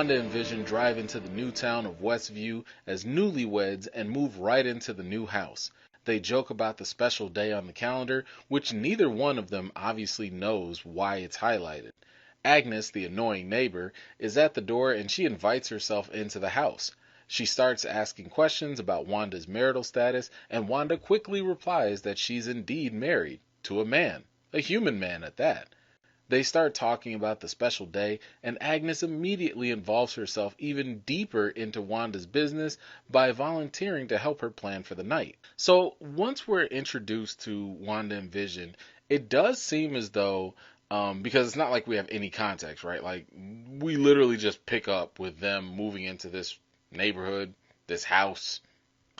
Wanda and Vision drive into the new town of Westview as newlyweds and move right into the new house. They joke about the special day on the calendar, which neither one of them obviously knows why it's highlighted. Agnes, the annoying neighbor, is at the door and she invites herself into the house. She starts asking questions about Wanda's marital status, and Wanda quickly replies that she's indeed married to a man, a human man at that. They start talking about the special day, and Agnes immediately involves herself even deeper into Wanda's business by volunteering to help her plan for the night. So once we're introduced to Wanda and Vision, it does seem as though, because it's not like we have any context, right? Like, we literally just pick up with them moving into this neighborhood, this house.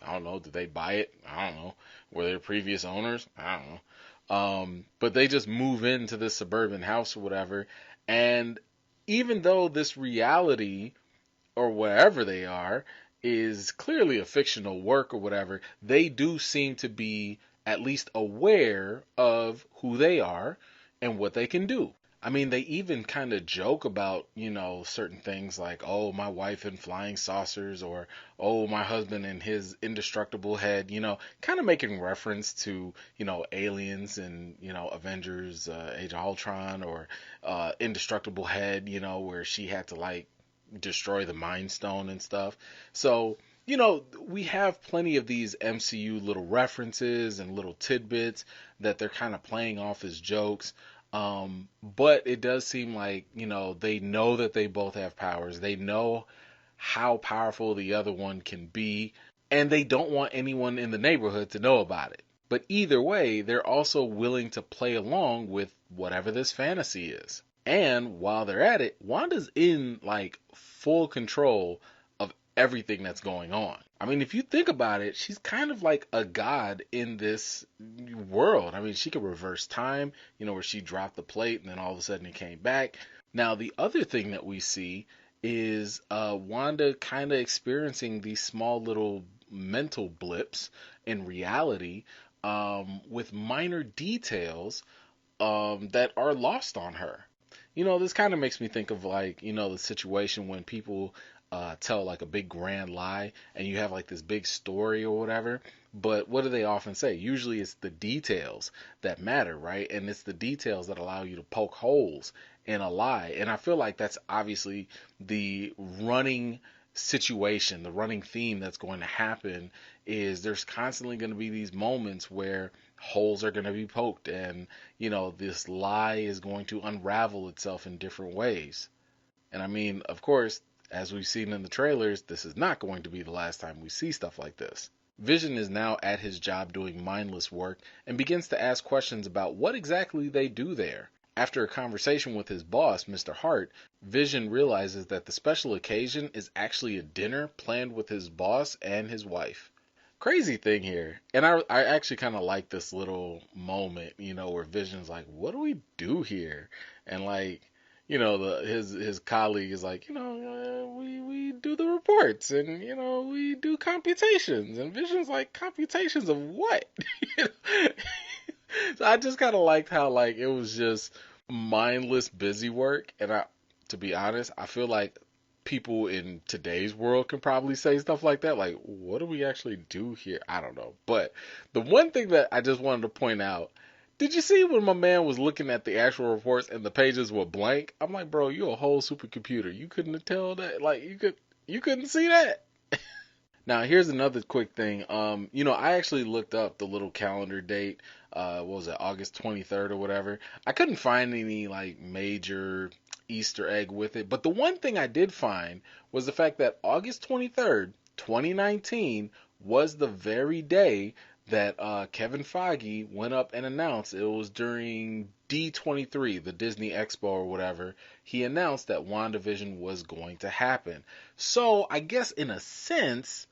I don't know, did they buy it? I don't know. Were there previous owners? I don't know. But they just move into this suburban house or whatever. And even though this reality, or wherever they are, is clearly a fictional work or whatever, they do seem to be at least aware of who they are and what they can do. I mean, they even kind of joke about, certain things like, oh, my wife in flying saucers, or, oh, my husband in his indestructible head, kind of making reference to, aliens and, Avengers, Age of Ultron, or indestructible head, where she had to, like, destroy the Mind Stone and stuff. So, we have plenty of these MCU little references and little tidbits that they're kind of playing off as jokes. But it does seem like, they know that they both have powers. They know how powerful the other one can be, and they don't want anyone in the neighborhood to know about it. But either way, they're also willing to play along with whatever this fantasy is. And while they're at it, Wanda's in, like, full control of everything that's going on. I mean, if you think about it, she's kind of like a god in this world. I mean, she could reverse time, where she dropped the plate and then all of a sudden it came back. Now, the other thing that we see is Wanda kind of experiencing these small little mental blips in reality, with minor details that are lost on her. This kind of makes me think of, like, the situation when people tell like a big grand lie and you have like this big story or whatever, but what do they often say? Usually it's the details that matter, right? And it's the details that allow you to poke holes in a lie. And I feel like that's obviously the running situation, the running theme that's going to happen is there's constantly going to be these moments where holes are going to be poked, and this lie is going to unravel itself in different ways. And I mean, of course, as we've seen in the trailers, this is not going to be the last time we see stuff like this. Vision is now at his job doing mindless work and begins to ask questions about what exactly they do there. After a conversation with his boss, Mr. Hart, Vision realizes that the special occasion is actually a dinner planned with his boss and his wife. Crazy thing here, and I actually kind of like this little moment, where Vision's like, what do we do here? And like, his colleague is like, we do the reports, and we do computations, and Vision's like, computations of what? So I just kind of liked how, like, it was just mindless busy work, and to be honest, I feel like people in today's world can probably say stuff like that, like, what do we actually do here? I don't know. But the one thing that I just wanted to point out, did you see when my man was looking at the actual reports and the pages were blank? I'm like, bro, you a whole supercomputer. You couldn't tell that? Like, you couldn't see that? Now, here's another quick thing. I actually looked up the little calendar date. What was it, August 23rd or whatever? I couldn't find any, like, major Easter egg with it. But the one thing I did find was the fact that August 23rd, 2019 was the very day that Kevin Feige went up and announced, it was during D23, the Disney Expo or whatever, he announced that WandaVision was going to happen. So I guess in a sense,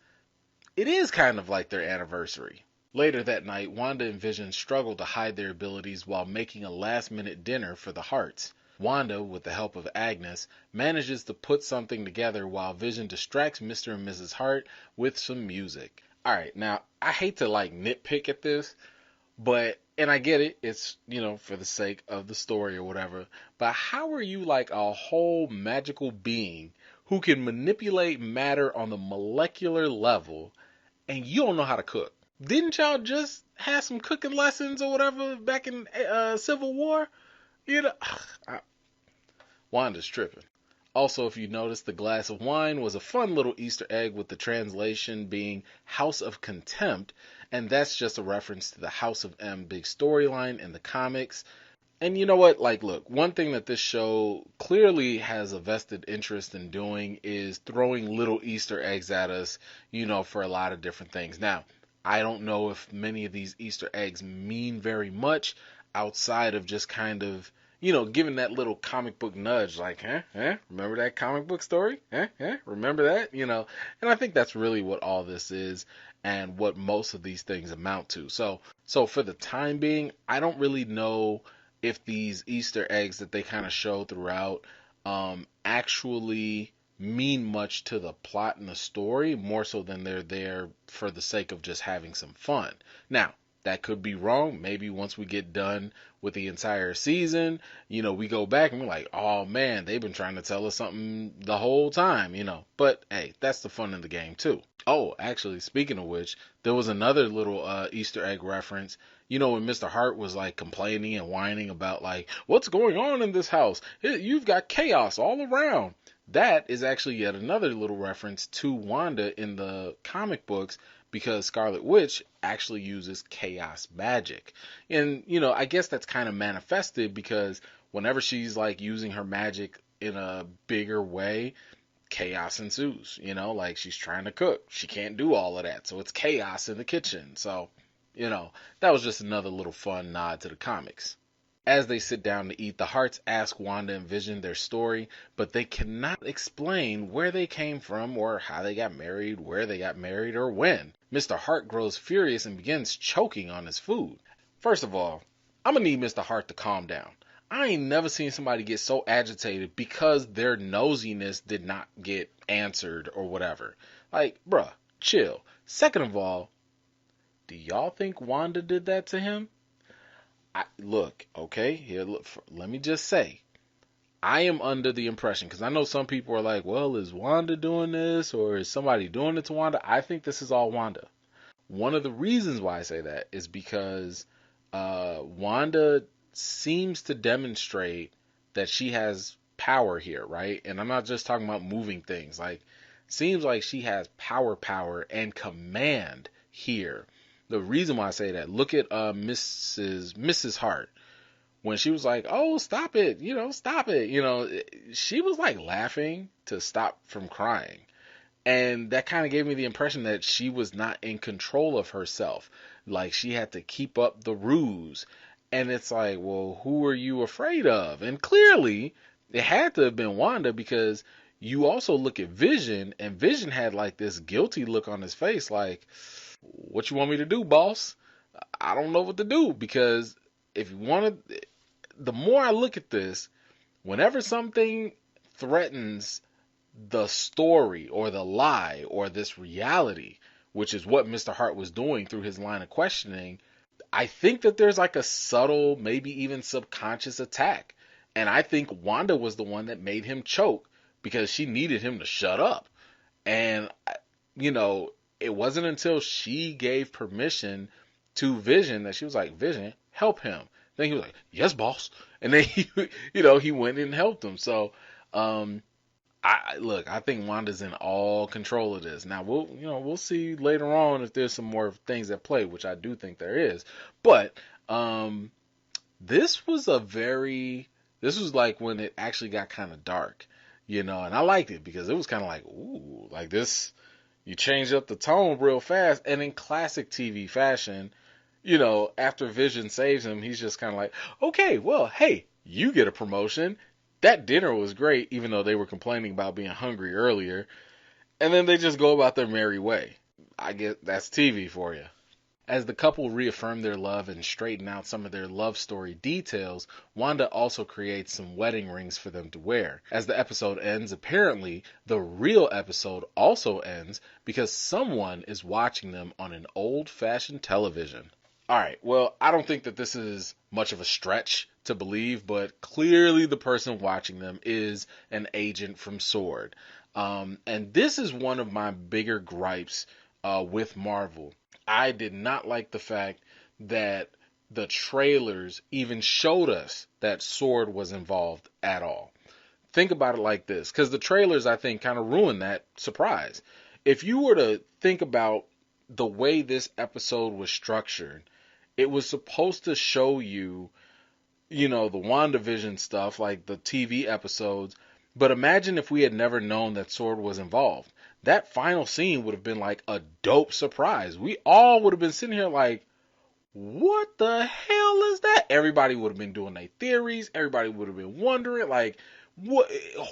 it is kind of like their anniversary. Later that night, Wanda and Vision struggle to hide their abilities while making a last-minute dinner for the Harts. Wanda, with the help of Agnes, manages to put something together while Vision distracts Mr. and Mrs. Hart with some music. Alright, now, I hate to, like, nitpick at this, but, and I get it, it's, for the sake of the story or whatever, but how are you, like, a whole magical being who can manipulate matter on the molecular level, and you don't know how to cook. Didn't y'all just have some cooking lessons or whatever back in Civil War? You know, Wanda's tripping. Also, if you notice, the glass of wine was a fun little Easter egg, with the translation being House of Contempt, and that's just a reference to the House of M big storyline in the comics. And you know what? Like, look, one thing that this show clearly has a vested interest in doing is throwing little Easter eggs at us, for a lot of different things. Now, I don't know if many of these Easter eggs mean very much outside of just kind of, giving that little comic book nudge, like, remember that comic book story? Remember that? And I think that's really what all this is and what most of these things amount to. So for the time being, I don't really know if these Easter eggs that they kind of show throughout actually mean much to the plot and the story, more so than they're there for the sake of just having some fun. Now, that could be wrong. Maybe once we get done with the entire season, we go back and we're like, oh man, they've been trying to tell us something the whole time, But hey, that's the fun of the game too. Oh, actually, speaking of which, there was another little Easter egg reference. When Mr. Hart was like complaining and whining about like, what's going on in this house? You've got chaos all around. That is actually yet another little reference to Wanda in the comic books, because Scarlet Witch actually uses chaos magic. And, I guess that's kind of manifested because whenever she's like using her magic in a bigger way, chaos ensues, like she's trying to cook. She can't do all of that. So it's chaos in the kitchen. So, that was just another little fun nod to the comics. As they sit down to eat, the Harts ask Wanda and Vision their story, but they cannot explain where they came from or how they got married, where they got married, or when. Mr. Hart grows furious and begins choking on his food. First of all, I'm gonna need Mr. Hart to calm down. I ain't never seen somebody get so agitated because their nosiness did not get answered or whatever. Like, bruh, chill. Second of all, do y'all think Wanda did that to him? Look, okay, here, look, let me just say, I am under the impression, because I know some people are like, well, is Wanda doing this, or is somebody doing it to Wanda? I think this is all Wanda. One of the reasons why I say that is because Wanda seems to demonstrate that she has power here, right? And I'm not just talking about moving things. Like, seems like she has power, and command here. The reason why I say that, look at Mrs. Hart. When she was like, oh, stop it, stop it. She was like laughing to stop from crying. And that kind of gave me the impression that she was not in control of herself. Like, she had to keep up the ruse. And it's like, well, who are you afraid of? And clearly, it had to have been Wanda, because you also look at Vision, and Vision had like this guilty look on his face, like, what you want me to do, boss? I don't know what to do, because if you want to, the more I look at this, whenever something threatens the story or the lie or this reality, which is what Mr. Hart was doing through his line of questioning, I think that there's like a subtle, maybe even subconscious attack. And I think Wanda was the one that made him choke, because she needed him to shut up. And, it wasn't until she gave permission to Vision that she was like, Vision, help him. Then he was like, yes, boss. And then he went and helped him. So, I think Wanda's in all control of this. Now we'll see later on if there's some more things at play, which I do think there is. But, this was like when it actually got kind of dark, and I liked it because it was kind of like, ooh, like this. You change up the tone real fast, and in classic TV fashion, after Vision saves him, he's just kind of like, okay, well, hey, you get a promotion. That dinner was great, even though they were complaining about being hungry earlier. And then they just go about their merry way. I guess that's TV for you. As the couple reaffirm their love and straighten out some of their love story details, Wanda also creates some wedding rings for them to wear. As the episode ends, apparently, the real episode also ends because someone is watching them on an old-fashioned television. Alright, well, I don't think that this is much of a stretch to believe, but clearly the person watching them is an agent from SWORD. And this is one of my bigger gripes with Marvel. I did not like the fact that the trailers even showed us that Sword was involved at all. Think about it like this, because the trailers, I think, kind of ruined that surprise. If you were to think about the way this episode was structured, it was supposed to show you, the WandaVision stuff, like the TV episodes. But imagine if we had never known that Sword was involved. That final scene would have been like a dope surprise. We all would have been sitting here like, what the hell is that? Everybody would have been doing their theories. Everybody would have been wondering, like, what?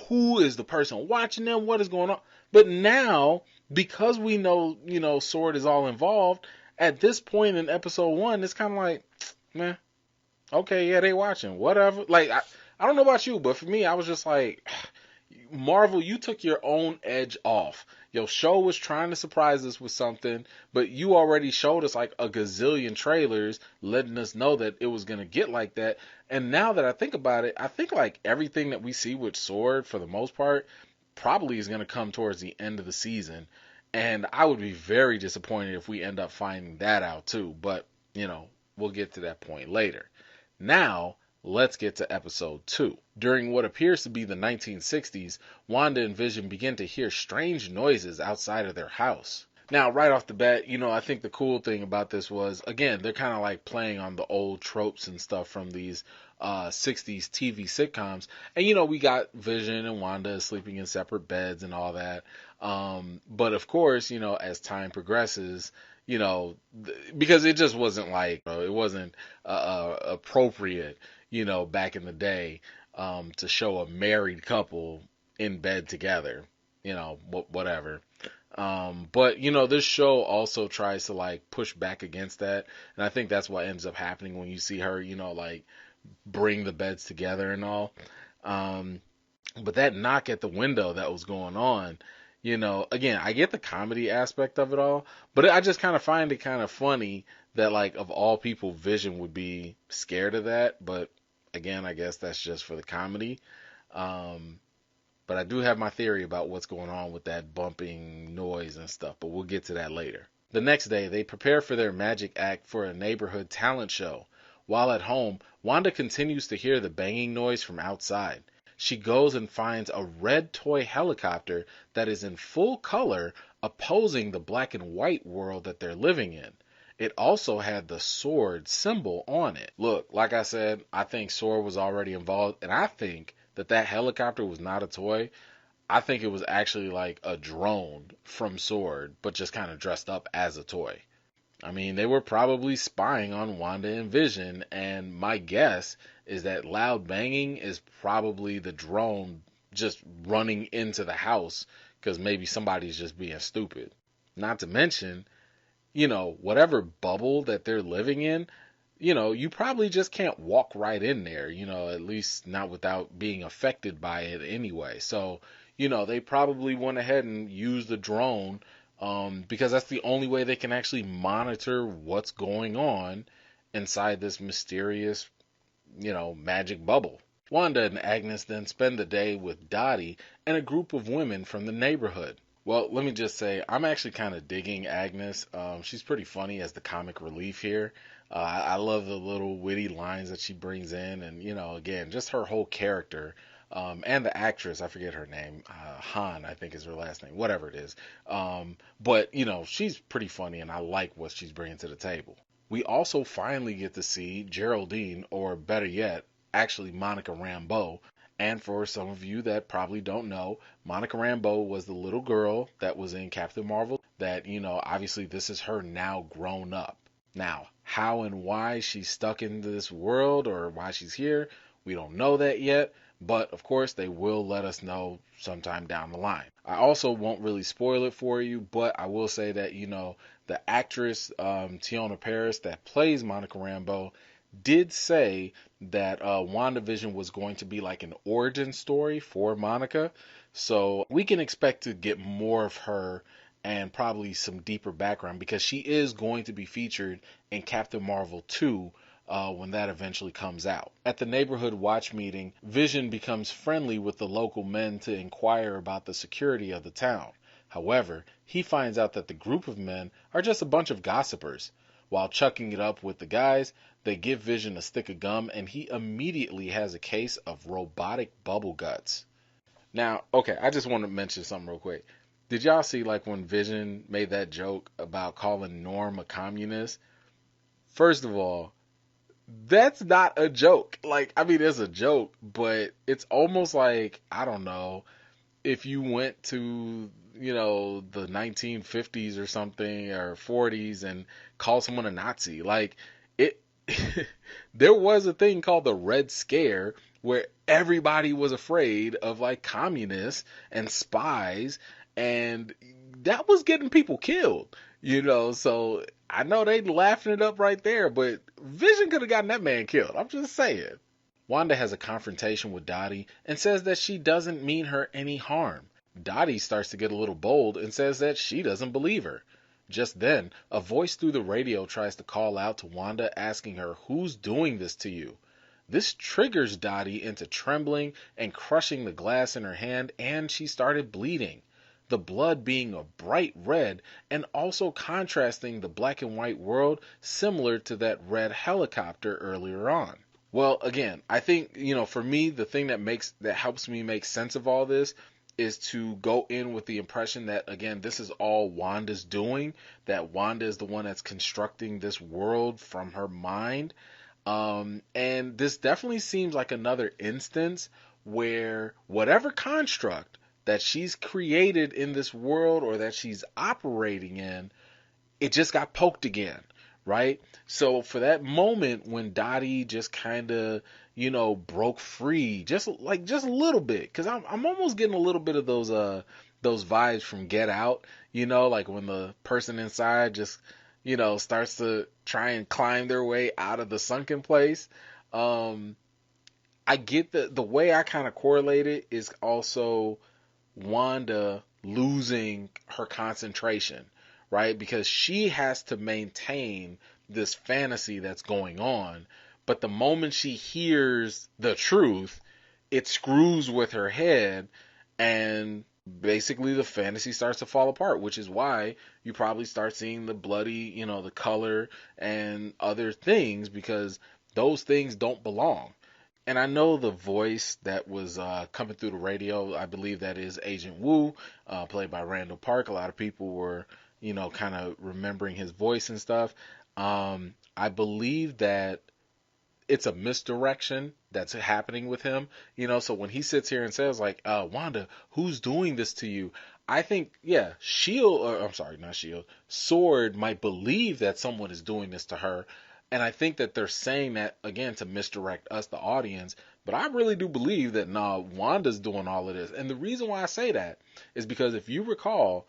Who is the person watching them? What is going on? But now, because we know, Sword is all involved, at this point in episode 1, it's kind of like, man, okay, yeah, they watching, whatever. Like, I don't know about you, but for me, I was just like, Marvel, you took your own edge off. Your show was trying to surprise us with something, but you already showed us like a gazillion trailers letting us know that it was going to get like that. And now that I think about it, I think like everything that we see with Sword, for the most part, probably is going to come towards the end of the season. And I would be very disappointed if we end up finding that out too. But, we'll get to that point later. Now, let's get to episode 2. During what appears to be the 1960s, Wanda and Vision begin to hear strange noises outside of their house. Now, right off the bat, I think the cool thing about this was, again, they're kind of like playing on the old tropes and stuff from these 60s TV sitcoms. And, we got Vision and Wanda sleeping in separate beds and all that. But of course, as time progresses, because it just wasn't like, it wasn't appropriate, back in the day, to show a married couple in bed together, whatever. But this show also tries to like push back against that. And I think that's what ends up happening when you see her, like bring the beds together and all. But that knock at the window that was going on, again, I get the comedy aspect of it all, but I just kind of find it kind of funny that, like, of all people, Vision would be scared of that. But again, I guess that's just for the comedy. But I do have my theory about what's going on with that bumping noise and stuff, but we'll get to that later. The next day, they prepare for their magic act for a neighborhood talent show. While at home, Wanda continues to hear the banging noise from outside. She goes and finds a red toy helicopter that is in full color, opposing the black and white world that they're living in. It also had the Sword symbol on it. Look, like I said, I think Sword was already involved, and I think that helicopter was not a toy. I think it was actually like a drone from Sword, but just kind of dressed up as a toy. I mean, they were probably spying on Wanda and Vision, and my guess is that loud banging is probably the drone just running into the house because maybe somebody's just being stupid. Not to mention, whatever bubble that they're living in, you probably just can't walk right in there, at least not without being affected by it anyway. So, they probably went ahead and used the drone because that's the only way they can actually monitor what's going on inside this mysterious, magic bubble. Wanda and Agnes then spend the day with Dottie and a group of women from the neighborhood. Well, let me just say, I'm actually kind of digging Agnes. She's pretty funny as the comic relief here. I love the little witty lines that she brings in, and, again, just her whole character. And the actress, I forget her name, Han, I think is her last name, whatever it is. But, she's pretty funny, and I like what she's bringing to the table. We also finally get to see Geraldine, or better yet, actually Monica Rambeau. And for some of you that probably don't know, Monica Rambeau was the little girl that was in Captain Marvel that, obviously this is her now grown up. Now, how and why she's stuck in this world or why she's here, we don't know that yet. But, of course, they will let us know sometime down the line. I also won't really spoil it for you, but I will say that, the actress, Teyonah Parris, that plays Monica Rambeau, did say that WandaVision was going to be like an origin story for Monica. So we can expect to get more of her and probably some deeper background because she is going to be featured in Captain Marvel 2 when that eventually comes out. At the neighborhood watch meeting, Vision becomes friendly with the local men to inquire about the security of the town. However, he finds out that the group of men are just a bunch of gossipers. While chucking it up with the guys, they give Vision a stick of gum and he immediately has a case of robotic bubble guts. Now, okay, I just want to mention something real quick. Did y'all see like when Vision made that joke about calling Norm a communist? First of all, that's not a joke. Like, I mean, it's a joke, but it's almost like, I don't know, if you went to, the 1950s or something or 40s and called someone a Nazi. Like, it, there was a thing called the Red Scare where everybody was afraid of like communists and spies, and that was getting people killed, so I know they laughing it up right there, but Vision could have gotten that man killed. I'm just saying. Wanda has a confrontation with Dottie and says that she doesn't mean her any harm. Dottie starts to get a little bold and says that she doesn't believe her. Just then, a voice through the radio tries to call out to Wanda asking her, "Who's doing this to you?" This triggers Dottie into trembling and crushing the glass in her hand, and she started bleeding. The blood being a bright red and also contrasting the black and white world similar to that red helicopter earlier on. Well, again, I think, for me, the thing that helps me make sense of all this is to go in with the impression that, again, this is all Wanda's doing, that Wanda is the one that's constructing this world from her mind. And this definitely seems like another instance where whatever construct that she's created in this world or that she's operating in, it just got poked again, right? So for that moment when Dottie just kind of, broke free, just a little bit, because I'm almost getting a little bit of those vibes from Get Out, like when the person inside just, starts to try and climb their way out of the sunken place. I get the way I kind of correlate it is also Wanda losing her concentration, right? Because she has to maintain this fantasy that's going on, but the moment she hears the truth, it screws with her head, and basically the fantasy starts to fall apart, which is why you probably start seeing the bloody, the color and other things, because those things don't belong. And I know the voice that was coming through the radio, I believe that is Agent Woo, played by Randall Park. A lot of people were, kind of remembering his voice and stuff. I believe that it's a misdirection that's happening with him, so when he sits here and says like, Wanda, who's doing this to you? I think, yeah, Sword might believe that someone is doing this to her. And I think that they're saying that, again, to misdirect us, the audience. But I really do believe that, Wanda's doing all of this. And the reason why I say that is because if you recall,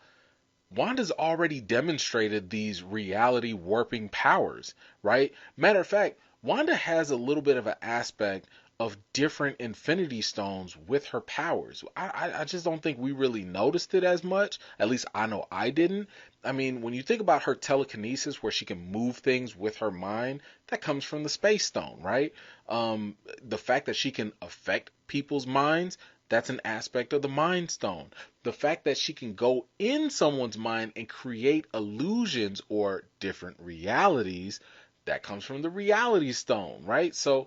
Wanda's already demonstrated these reality warping powers, right? Matter of fact, Wanda has a little bit of an aspect of different Infinity Stones with her powers. I just don't think we really noticed it as much. At least I know I didn't. I mean, when you think about her telekinesis, where she can move things with her mind, that comes from the Space Stone, right? The fact that she can affect people's minds, that's an aspect of the Mind Stone. The fact that she can go in someone's mind and create illusions or different realities, that comes from the Reality Stone, right? So,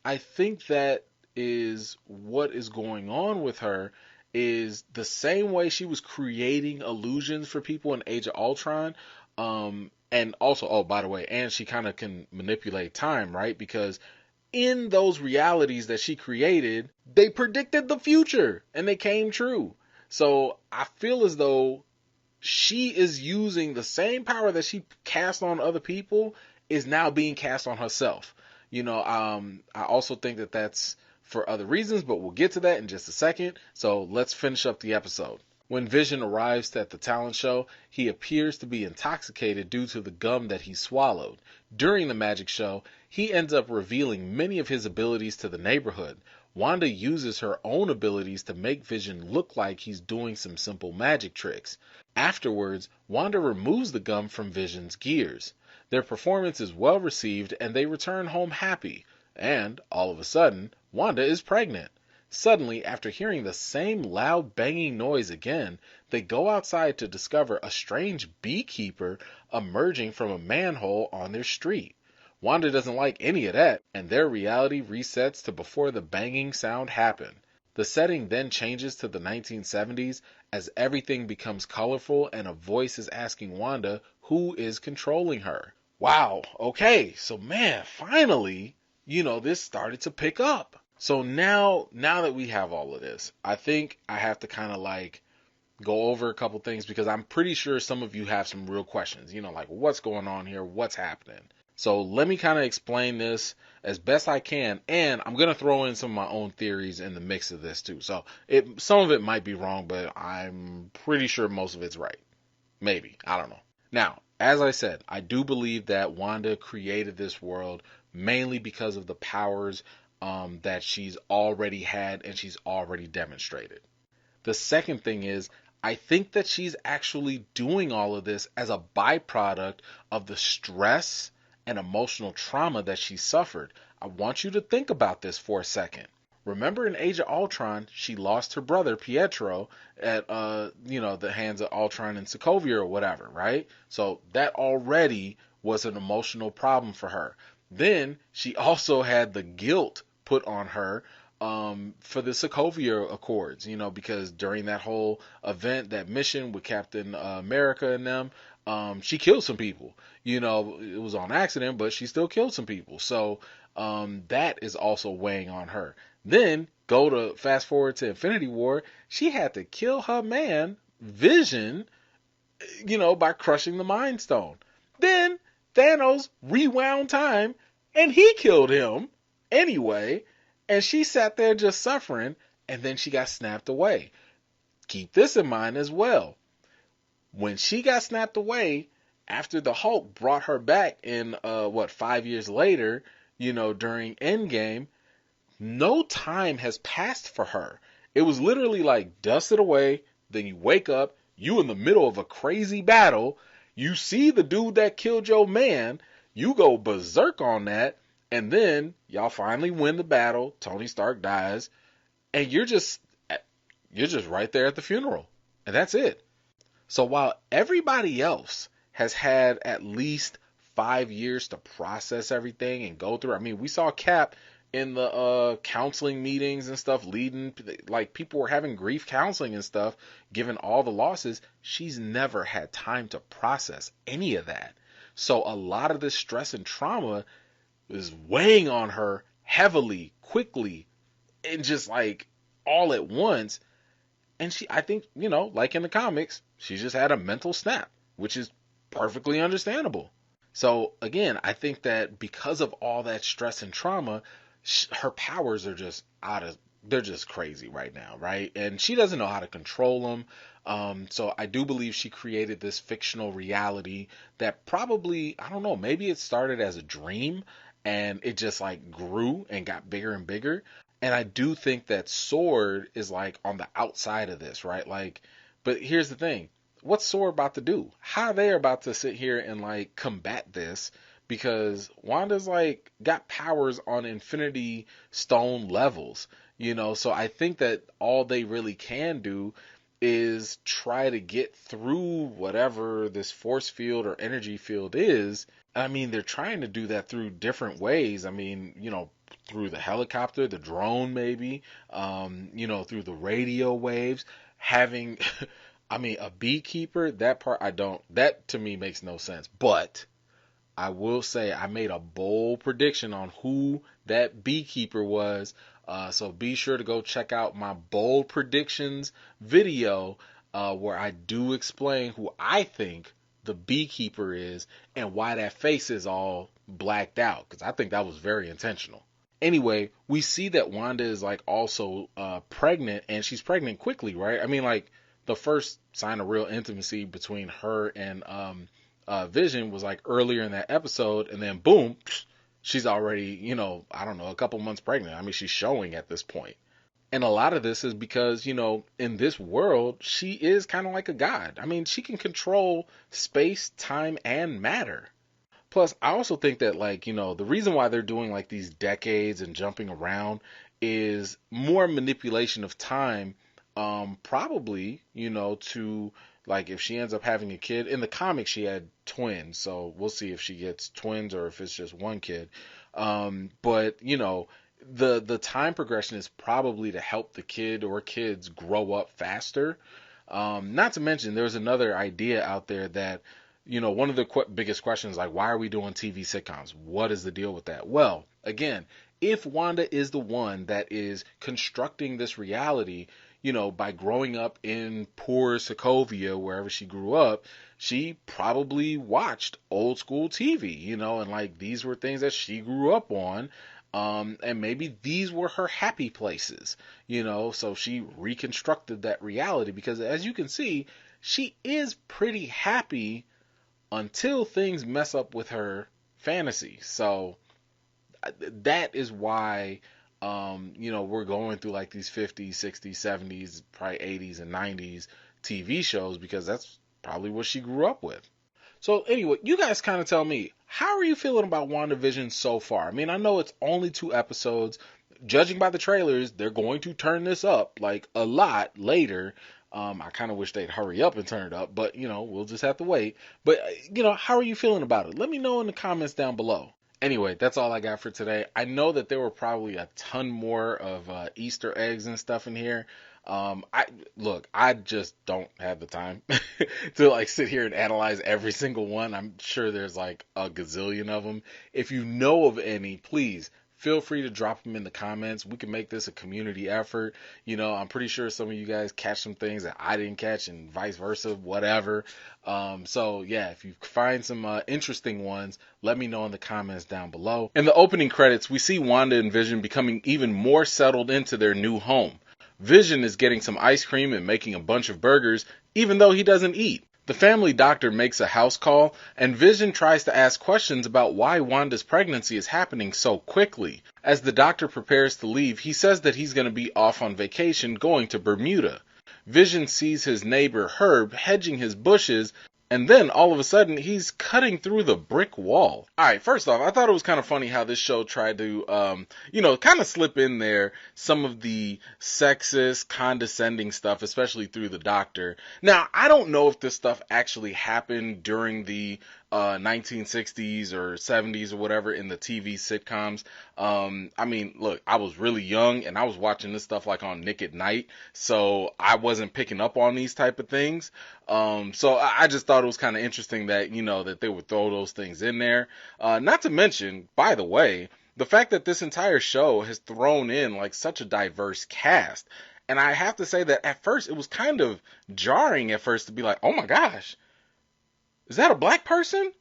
I think that is what is going on with her, is the same way she was creating illusions for people in Age of Ultron. And also, oh, by the way, and she kind of can manipulate time, right? Because in those realities that she created, they predicted the future and they came true. So I feel as though she is using the same power that she cast on other people is now being cast on herself. I also think that that's for other reasons, but we'll get to that in just a second. So let's finish up the episode. When Vision arrives at the talent show, he appears to be intoxicated due to the gum that he swallowed. During the magic show, he ends up revealing many of his abilities to the neighborhood. Wanda uses her own abilities to make Vision look like he's doing some simple magic tricks. Afterwards, Wanda removes the gum from Vision's gears. Their performance is well received and they return home happy. And, all of a sudden, Wanda is pregnant. Suddenly, after hearing the same loud banging noise again, they go outside to discover a strange beekeeper emerging from a manhole on their street. Wanda doesn't like any of that, and their reality resets to before the banging sound happened. The setting then changes to the 1970s as everything becomes colorful and a voice is asking Wanda who is controlling her. Wow, okay, so man, finally, this started to pick up. So now that we have all of this, I think I have to kind of like go over a couple things because I'm pretty sure some of you have some real questions, like what's going on here, what's happening. So let me kind of explain this as best I can, and I'm going to throw in some of my own theories in the mix of this too. So some of it might be wrong, but I'm pretty sure most of it's right. Maybe, I don't know. Now, as I said, I do believe that Wanda created this world mainly because of the powers that she's already had and she's already demonstrated. The second thing is, I think that she's actually doing all of this as a byproduct of the stress and emotional trauma that she suffered. I want you to think about this for a second. Remember in Age of Ultron, she lost her brother Pietro at the hands of Ultron and Sokovia or whatever, right? So that already was an emotional problem for her. Then she also had the guilt put on her for the Sokovia Accords, because during that whole event, that mission with Captain America and them, she killed some people. It was on accident, but she still killed some people. So that is also weighing on her. Then go to fast forward to Infinity War. She had to kill her man, Vision, by crushing the Mind Stone. Then Thanos rewound time and he killed him anyway. And she sat there just suffering, and then she got snapped away. Keep this in mind as well. When she got snapped away, after the Hulk brought her back in, 5 years later, during Endgame, no time has passed for her. It was literally like dusted away, then you wake up, you in the middle of a crazy battle, you see the dude that killed your man, you go berserk on that, and then y'all finally win the battle. Tony Stark dies, and you're just right there at the funeral, and that's it. So while everybody else has had at least 5 years to process everything and go through, I mean, we saw Cap in the counseling meetings and stuff leading, like people were having grief counseling and stuff, given all the losses. She's never had time to process any of that. So a lot of this stress and trauma is weighing on her heavily, quickly, and just like all at once. And I think, like in the comics, she just had a mental snap, which is perfectly understandable. So again, I think that because of all that stress and trauma, her powers are just they're just crazy right now, right? And she doesn't know how to control them. So I do believe she created this fictional reality that probably, I don't know, maybe it started as a dream and it just like grew and got bigger and bigger. And I do think that Sword is like on the outside of this, right? Like, but here's the thing. What's Sword about to do? How are they about to sit here and like combat this? Because Wanda's like got powers on Infinity Stone levels, so I think that all they really can do is try to get through whatever this force field or energy field is. I mean, they're trying to do that through different ways. I mean, through the helicopter, the drone, maybe, through the radio waves, having, I mean, a beekeeper, that to me makes no sense. But I will say I made a bold prediction on who that beekeeper was. So be sure to go check out my bold predictions video where I do explain who I think the beekeeper is and why that face is all blacked out, because I think that was very intentional. Anyway, we see that Wanda is like also pregnant, and she's pregnant quickly, right? I mean, like the first sign of real intimacy between her and Vision was like earlier in that episode, and then boom, she's already, I don't know, a couple months pregnant. I mean, she's showing at this point. And a lot of this is because, in this world, she is kind of like a god. I mean, she can control space, time, and matter. Plus, I also think that, like, the reason why they're doing like these decades and jumping around is more manipulation of time. Probably, to, like, if she ends up having a kid. In the comics, she had twins, so we'll see if she gets twins or if it's just one kid. But, the time progression is probably to help the kid or kids grow up faster. Not to mention, there's another idea out there that, one of the biggest questions, like, why are we doing TV sitcoms? What is the deal with that? Well, again, if Wanda is the one that is constructing this reality, by growing up in poor Sokovia, wherever she grew up, she probably watched old school TV, and like these were things that she grew up on. And maybe these were her happy places, so she reconstructed that reality because, as you can see, she is pretty happy until things mess up with her fantasy. So that is why, we're going through like these 50s, 60s, 70s, probably 80s and 90s TV shows because that's probably what she grew up with. So anyway, you guys kind of tell me, how are you feeling about WandaVision so far? I mean, I know it's only 2 episodes. Judging by the trailers, they're going to turn this up like a lot later. I kind of wish they'd hurry up and turn it up, but we'll just have to wait. But how are you feeling about it? Let me know in the comments down below. Anyway, that's all I got for today. I know that there were probably a ton more of Easter eggs and stuff in here. I just don't have the time to like sit here and analyze every single one. I'm sure there's like a gazillion of them. If you know of any, please feel free to drop them in the comments. We can make this a community effort. I'm pretty sure some of you guys catch some things that I didn't catch and vice versa, whatever. So yeah, if you find some interesting ones, let me know in the comments down below. In the opening credits, we see Wanda and Vision becoming even more settled into their new home. Vision is getting some ice cream and making a bunch of burgers, even though he doesn't eat. The family doctor makes a house call, and Vision tries to ask questions about why Wanda's pregnancy is happening so quickly. As the doctor prepares to leave, he says that he's going to be off on vacation going to Bermuda. Vision sees his neighbor Herb hedging his bushes, and then all of a sudden he's cutting through the brick wall. Alright, first off, I thought it was kind of funny how this show tried to, kind of slip in there some of the sexist, condescending stuff, especially through the doctor. Now, I don't know if this stuff actually happened during the 1960s or 70s or whatever in the TV sitcoms. I mean, look, I was really young and I was watching this stuff like on Nick at Night, so I wasn't picking up on these type of things. So I just thought it was kind of interesting that, that they would throw those things in there. Not to mention, by the way, the fact that this entire show has thrown in like such a diverse cast. And I have to say that at first it was kind of jarring at first to be like, oh my gosh, is that a black person?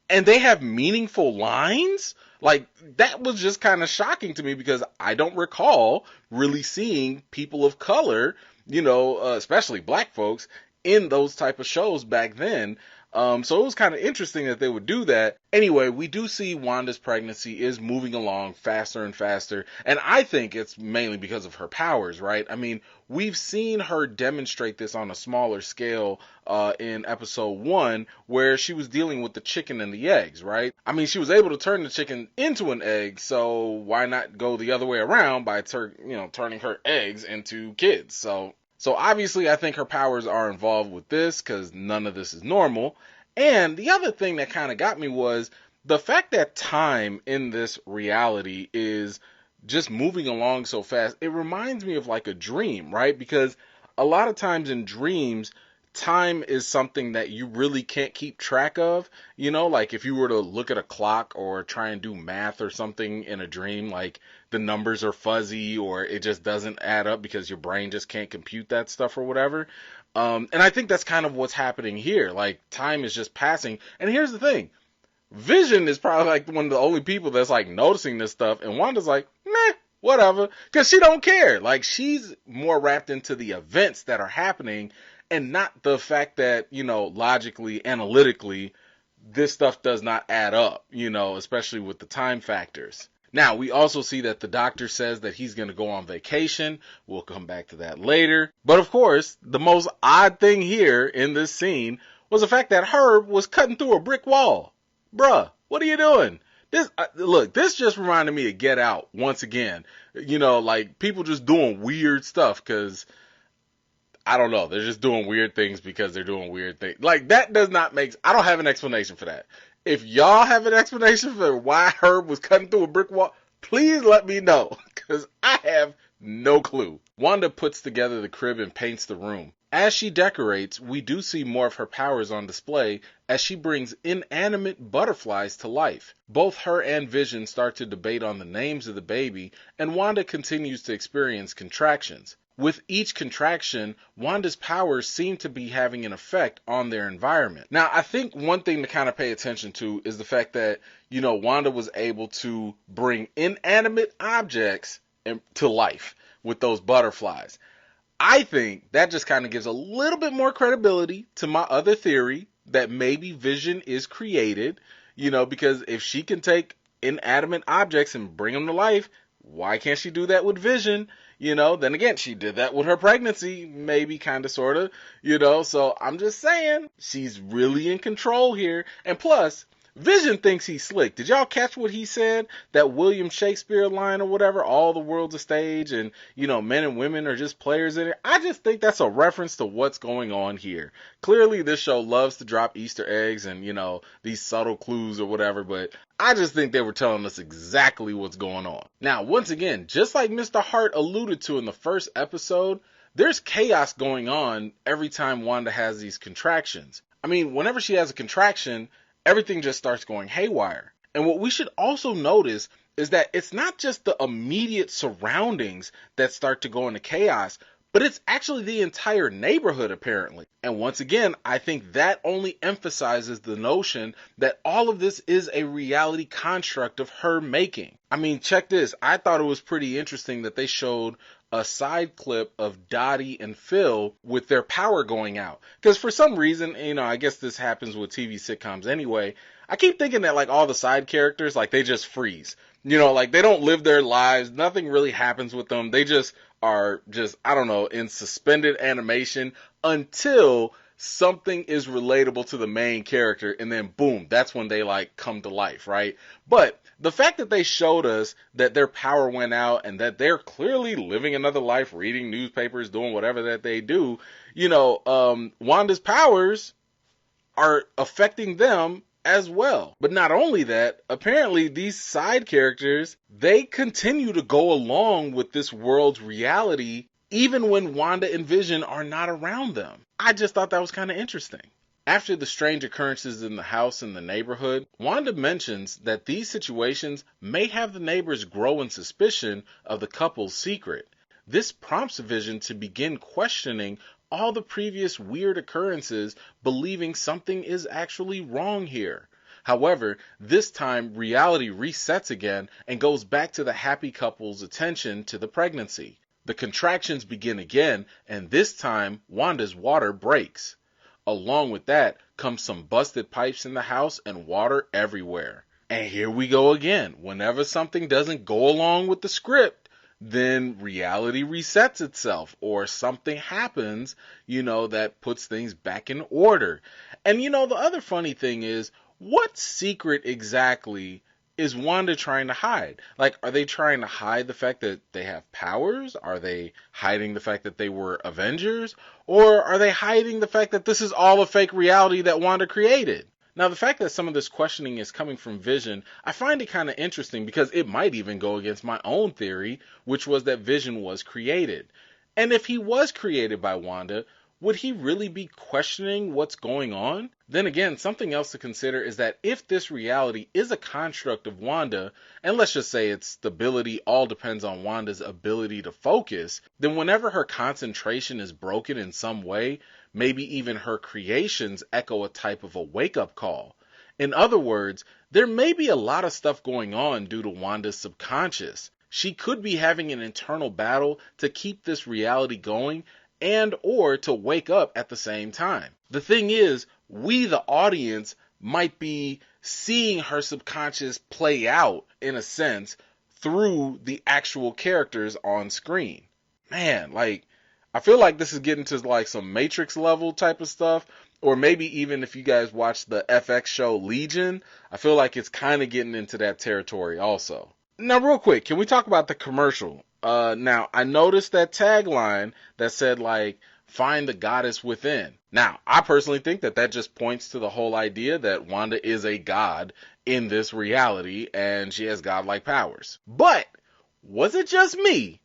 And they have meaningful lines? Like, that was just kind of shocking to me because I don't recall really seeing people of color, especially black folks, in those type of shows back then. So it was kind of interesting that they would do that. Anyway, we do see Wanda's pregnancy is moving along faster and faster, and I think it's mainly because of her powers, right? I mean, we've seen her demonstrate this on a smaller scale in episode 1, where she was dealing with the chicken and the eggs, right? I mean, she was able to turn the chicken into an egg, so why not go the other way around by turning her eggs into kids? So obviously I think her powers are involved with this because none of this is normal. And the other thing that kind of got me was the fact that time in this reality is just moving along so fast. It reminds me of like a dream, right? Because a lot of times in dreams, time is something that you really can't keep track of. Like if you were to look at a clock or try and do math or something in a dream, like the numbers are fuzzy or it just doesn't add up because your brain just can't compute that stuff or whatever. And I think that's kind of what's happening here. Like time is just passing. And here's the thing. Vision is probably like one of the only people that's like noticing this stuff. And Wanda's like, meh, whatever. Because she don't care. Like she's more wrapped into the events that are happening and not the fact that, logically, analytically, this stuff does not add up, especially with the time factors. Now, we also see that the doctor says that he's going to go on vacation. We'll come back to that later. But of course, the most odd thing here in this scene was the fact that Herb was cutting through a brick wall. Bruh, what are you doing? This just reminded me of Get Out once again. Like people just doing weird stuff because, I don't know, they're just doing weird things because they're doing weird things. Like that does not make, I don't have an explanation for that. If y'all have an explanation for why Herb was cutting through a brick wall, please let me know, because I have no clue. Wanda puts together the crib and paints the room. As she decorates, we do see more of her powers on display as she brings inanimate butterflies to life. Both her and Vision start to debate on the names of the baby, and Wanda continues to experience contractions. With each contraction, Wanda's powers seem to be having an effect on their environment. Now, I think one thing to kind of pay attention to is the fact that, Wanda was able to bring inanimate objects to life with those butterflies. I think that just kind of gives a little bit more credibility to my other theory that maybe Vision is created, because if she can take inanimate objects and bring them to life, why can't she do that with Vision? Then again, she did that with her pregnancy, maybe, kind of, sort of, so I'm just saying, she's really in control here. And plus, Vision thinks he's slick. Did y'all catch what he said? That William Shakespeare line or whatever, all the world's a stage and, men and women are just players in it. I just think that's a reference to what's going on here. Clearly, this show loves to drop Easter eggs and, these subtle clues or whatever, but I just think they were telling us exactly what's going on. Now, once again, just like Mr. Hart alluded to in the first episode, there's chaos going on every time Wanda has these contractions. I mean, whenever she has a contraction, everything just starts going haywire. And what we should also notice is that it's not just the immediate surroundings that start to go into chaos, but it's actually the entire neighborhood, apparently. And once again, I think that only emphasizes the notion that all of this is a reality construct of her making. I mean, check this. I thought it was pretty interesting that they showed a side clip of Dottie and Phil with their power going out. Because for some reason, I guess this happens with TV sitcoms anyway, I keep thinking that like all the side characters, like they just freeze. Like they don't live their lives. Nothing really happens with them. They just are I don't know, in suspended animation until something is relatable to the main character. And then boom, that's when they like come to life, right? But the fact that they showed us that their power went out and that they're clearly living another life, reading newspapers, doing whatever that they do, Wanda's powers are affecting them as well. But not only that, apparently these side characters, they continue to go along with this world's reality even when Wanda and Vision are not around them. I just thought that was kind of interesting. After the strange occurrences in the house and the neighborhood, Wanda mentions that these situations may have the neighbors grow in suspicion of the couple's secret. This prompts Vision to begin questioning all the previous weird occurrences, believing something is actually wrong here. However, this time reality resets again and goes back to the happy couple's attention to the pregnancy. The contractions begin again, and this time Wanda's water breaks. Along with that comes some busted pipes in the house and water everywhere. And here we go again. Whenever something doesn't go along with the script, then reality resets itself or something happens, that puts things back in order. And the other funny thing is, what secret exactly is Wanda trying to hide? Like, are they trying to hide the fact that they have powers? Are they hiding the fact that they were Avengers? Or are they hiding the fact that this is all a fake reality that Wanda created? Now, the fact that some of this questioning is coming from Vision, I find it kind of interesting because it might even go against my own theory, which was that Vision was created. And if he was created by Wanda, would he really be questioning what's going on? Then again, something else to consider is that if this reality is a construct of Wanda, and let's just say its stability all depends on Wanda's ability to focus, then whenever her concentration is broken in some way, maybe even her creations echo a type of a wake-up call. In other words, there may be a lot of stuff going on due to Wanda's subconscious. She could be having an internal battle to keep this reality going and or to wake up at the same time. The thing is, we, the audience, might be seeing her subconscious play out, in a sense, through the actual characters on screen. Man, like, I feel like this is getting to like some Matrix level type of stuff, or maybe even if you guys watch the FX show Legion, I feel like it's kind of getting into that territory also. Now, real quick, can we talk about the commercial? Now, I noticed that tagline that said, like, find the goddess within. Now, I personally think that that just points to the whole idea that Wanda is a god in this reality and she has godlike powers. But, was it just me?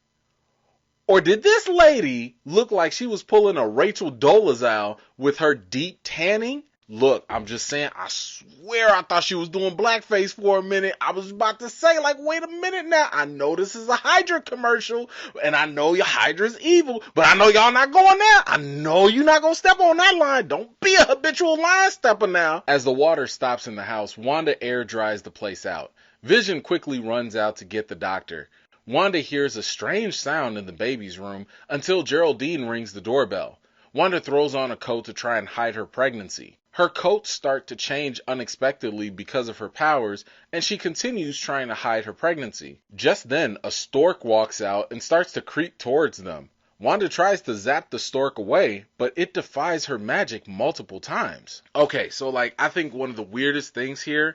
Or did this lady look like she was pulling a Rachel Dolezal with her deep tanning? Look, I'm just saying, I swear I thought she was doing blackface for a minute. I was about to say, like, wait a minute now. I know this is a Hydra commercial, and I know your Hydra's evil, but I know y'all not going there. I know you're not going to step on that line. Don't be a habitual line stepper now. As the water stops in the house, Wanda air dries the place out. Vision quickly runs out to get the doctor. Wanda hears a strange sound in the baby's room until Geraldine rings the doorbell. Wanda throws on a coat to try and hide her pregnancy. Her coats start to change unexpectedly because of her powers, and she continues trying to hide her pregnancy. Just then, a stork walks out and starts to creep towards them. Wanda tries to zap the stork away, but it defies her magic multiple times. Okay, so like, I think one of the weirdest things here,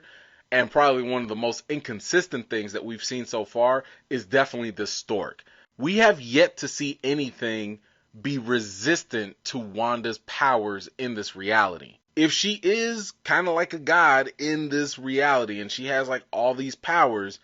and probably one of the most inconsistent things that we've seen so far, is definitely the stork. We have yet to see anything be resistant to Wanda's powers in this reality. If she is kind of like a god in this reality and she has like all these powers,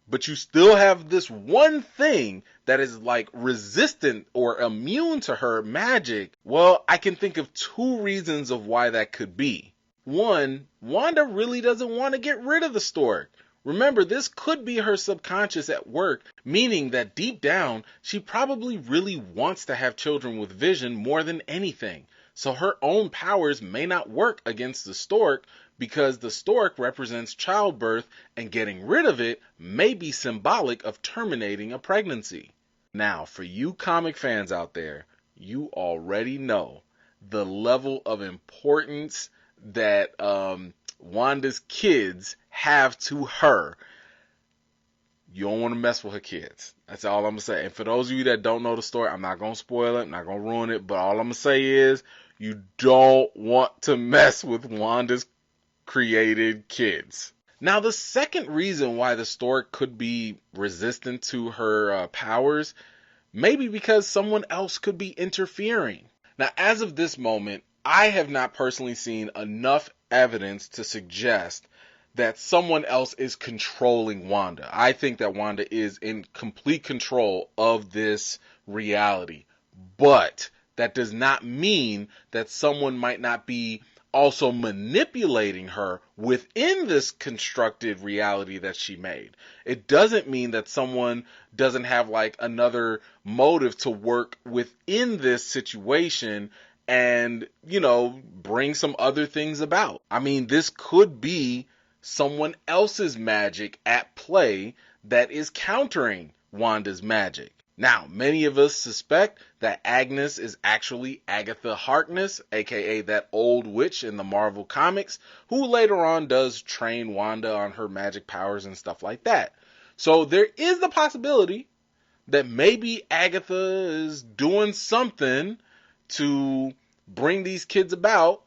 but you still have this one thing that is like resistant or immune to her magic, well, I can think of two reasons of why that could be. One, Wanda really doesn't want to get rid of the stork. Remember, this could be her subconscious at work, meaning that deep down, she probably really wants to have children with Vision more than anything. So her own powers may not work against the stork because the stork represents childbirth, and getting rid of it may be symbolic of terminating a pregnancy. Now, for you comic fans out there, you already know the level of importance that Wanda's kids have to her. You don't want to mess with her kids. That's all I'm going to say. And for those of you that don't know the story, I'm not going to spoil it. I'm not going to ruin it. But all I'm going to say is you don't want to mess with Wanda's created kids. Now, the second reason why the stork could be resistant to her powers may be because someone else could be interfering. Now, as of this moment, I have not personally seen enough evidence to suggest that someone else is controlling Wanda. I think that Wanda is in complete control of this reality. But that does not mean that someone might not be also manipulating her within this constructed reality that she made. It doesn't mean that someone doesn't have like another motive to work within this situation and, you know, bring some other things about. I mean, this could be someone else's magic at play that is countering Wanda's magic. Now, many of us suspect that Agnes is actually Agatha Harkness, aka that old witch in the Marvel comics, who later on does train Wanda on her magic powers and stuff like that. So there is the possibility that maybe Agatha is doing something to bring these kids about,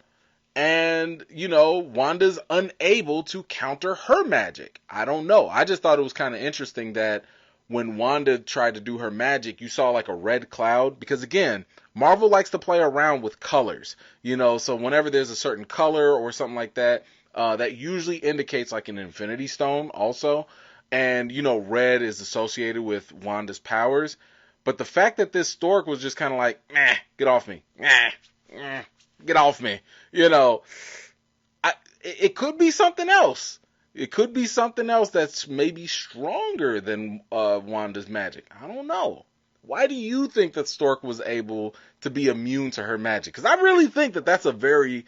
and, you know, Wanda's unable to counter her magic. I don't know. I just thought it was kind of interesting that when Wanda tried to do her magic, you saw like a red cloud, because again, Marvel likes to play around with colors, you know, so whenever there's a certain color or something like that, that usually indicates like an Infinity Stone also, and, you know, red is associated with Wanda's powers. But the fact that this stork was just kind of like, meh, get off me, meh, get off me, you know, it could be something else. It could be something else that's maybe stronger than Wanda's magic. I don't know. Why do you think that Stork was able to be immune to her magic? Because I really think that that's a very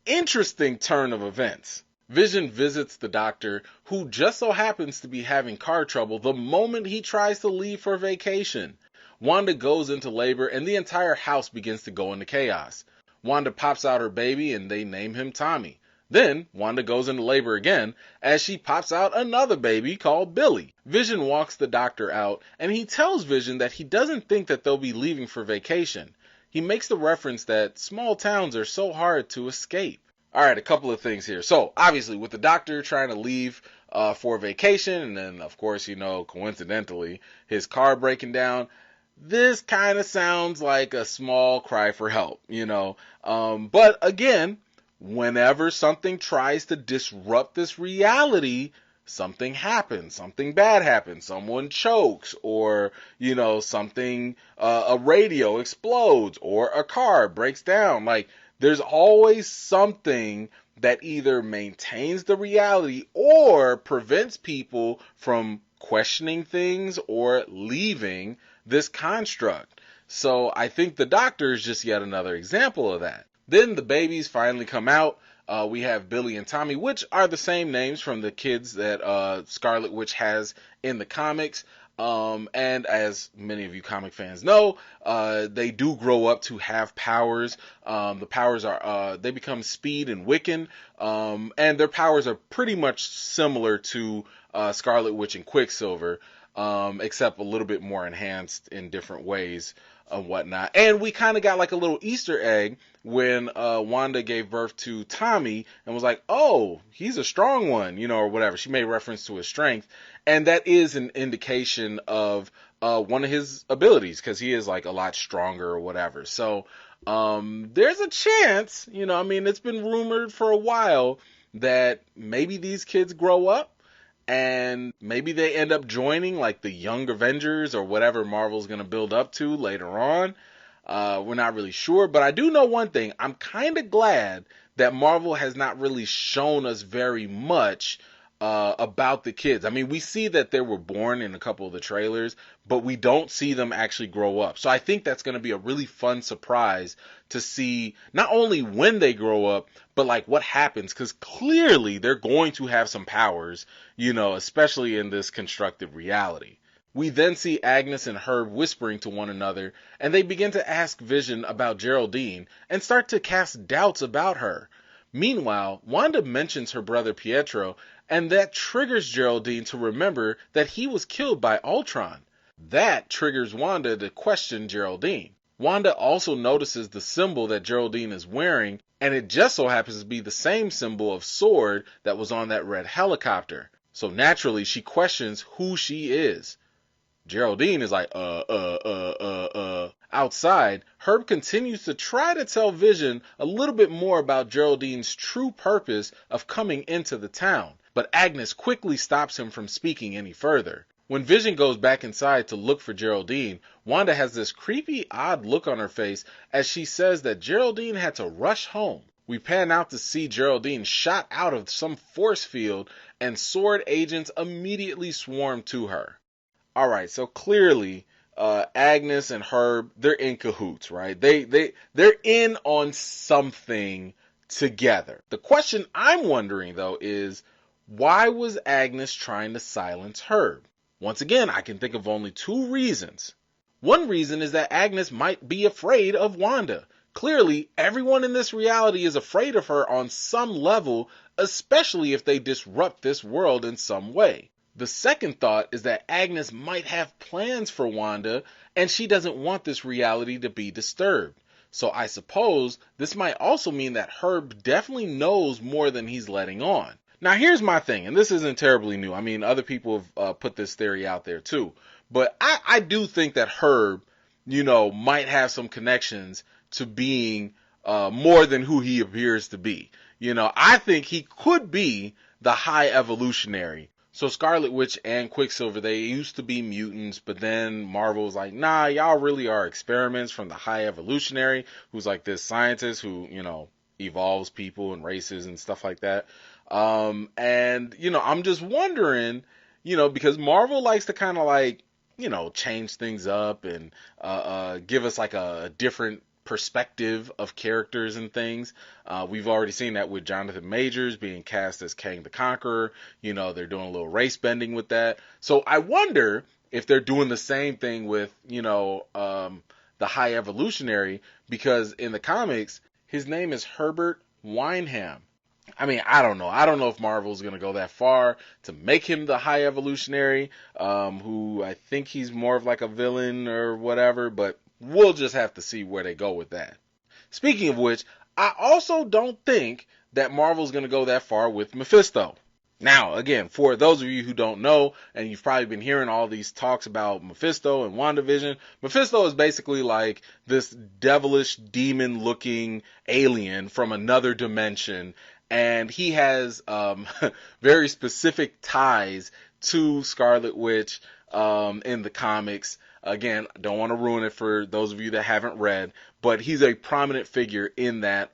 interesting turn of events. Vision visits the doctor, who just so happens to be having car trouble the moment he tries to leave for vacation. Wanda goes into labor and the entire house begins to go into chaos. Wanda pops out her baby and they name him Tommy. Then Wanda goes into labor again as she pops out another baby called Billy. Vision walks the doctor out and he tells Vision that he doesn't think that they'll be leaving for vacation. He makes the reference that small towns are so hard to escape. Alright, a couple of things here. So, obviously, with the doctor trying to leave for vacation, and then, of course, coincidentally, his car breaking down, this kind of sounds like a small cry for help. But again, whenever something tries to disrupt this reality, something happens, something bad happens, someone chokes, or, something, a radio explodes, or a car breaks down. Like, there's always something that either maintains the reality or prevents people from questioning things or leaving this construct. So I think the doctor is just yet another example of that. Then the babies finally come out. We have Billy and Tommy, which are the same names from the kids that Scarlet Witch has in the comics. And as many of you comic fans know, they do grow up to have powers. The powers are, they become Speed and Wiccan, and their powers are pretty much similar to Scarlet Witch and Quicksilver, except a little bit more enhanced in different ways and whatnot. And we kind of got like a little Easter egg when Wanda gave birth to Tommy and was like, oh, he's a strong one, or whatever. She made reference to his strength. And that is an indication of one of his abilities, because he is like a lot stronger or whatever. So there's a chance, it's been rumored for a while that maybe these kids grow up and maybe they end up joining like the Young Avengers or whatever Marvel's going to build up to later on. We're not really sure, but I do know one thing. I'm kind of glad that Marvel has not really shown us very much about the kids. I mean, we see that they were born in a couple of the trailers, but we don't see them actually grow up. So I think that's going to be a really fun surprise to see not only when they grow up, but like what happens, because clearly they're going to have some powers, especially in this constructed reality. We then see Agnes and Herb whispering to one another, and they begin to ask Vision about Geraldine and start to cast doubts about her. Meanwhile, Wanda mentions her brother Pietro, and that triggers Geraldine to remember that he was killed by Ultron. That triggers Wanda to question Geraldine. Wanda also notices the symbol that Geraldine is wearing, and it just so happens to be the same symbol of Sword that was on that red helicopter. So naturally, she questions who she is. Geraldine is like, Outside, Herb continues to try to tell Vision a little bit more about Geraldine's true purpose of coming into the town, but Agnes quickly stops him from speaking any further. When Vision goes back inside to look for Geraldine, Wanda has this creepy, odd look on her face as she says that Geraldine had to rush home. We pan out to see Geraldine shot out of some force field, and Sword agents immediately swarm to her. Alright, so clearly, Agnes and Herb, they're in cahoots, right? They're in on something together. The question I'm wondering, though, is why was Agnes trying to silence Herb? Once again, I can think of only two reasons. One reason is that Agnes might be afraid of Wanda. Clearly, everyone in this reality is afraid of her on some level, especially if they disrupt this world in some way. The second thought is that Agnes might have plans for Wanda, and she doesn't want this reality to be disturbed. So I suppose this might also mean that Herb definitely knows more than he's letting on. Now here's my thing, and this isn't terribly new. I mean, other people have put this theory out there too. But I do think that Herb, might have some connections to being more than who he appears to be. I think he could be the High Evolutionary. So Scarlet Witch and Quicksilver, they used to be mutants, but then Marvel was like, nah, y'all really are experiments from the High Evolutionary, who's like this scientist who, evolves people and races and stuff like that. I'm just wondering, because Marvel likes to kind of like, change things up and give us like a different perspective of characters and things. We've already seen that with Jonathan Majors being cast as Kang the Conqueror. They're doing a little race bending with that. So I wonder if they're doing the same thing with, the High Evolutionary, because in the comics, his name is Herbert Wynham. I mean, I don't know. I don't know if Marvel's going to go that far to make him the high evolutionary, who I think he's more of like a villain or whatever, but we'll just have to see where they go with that. Speaking of which, I also don't think that Marvel's going to go that far with Mephisto. Now, again, for those of you who don't know, and you've probably been hearing all these talks about Mephisto and WandaVision, Mephisto is basically like this devilish demon-looking alien from another dimension, and he has very specific ties to Scarlet Witch in the comics. Again, don't want to ruin it for those of you that haven't read, but he's a prominent figure in that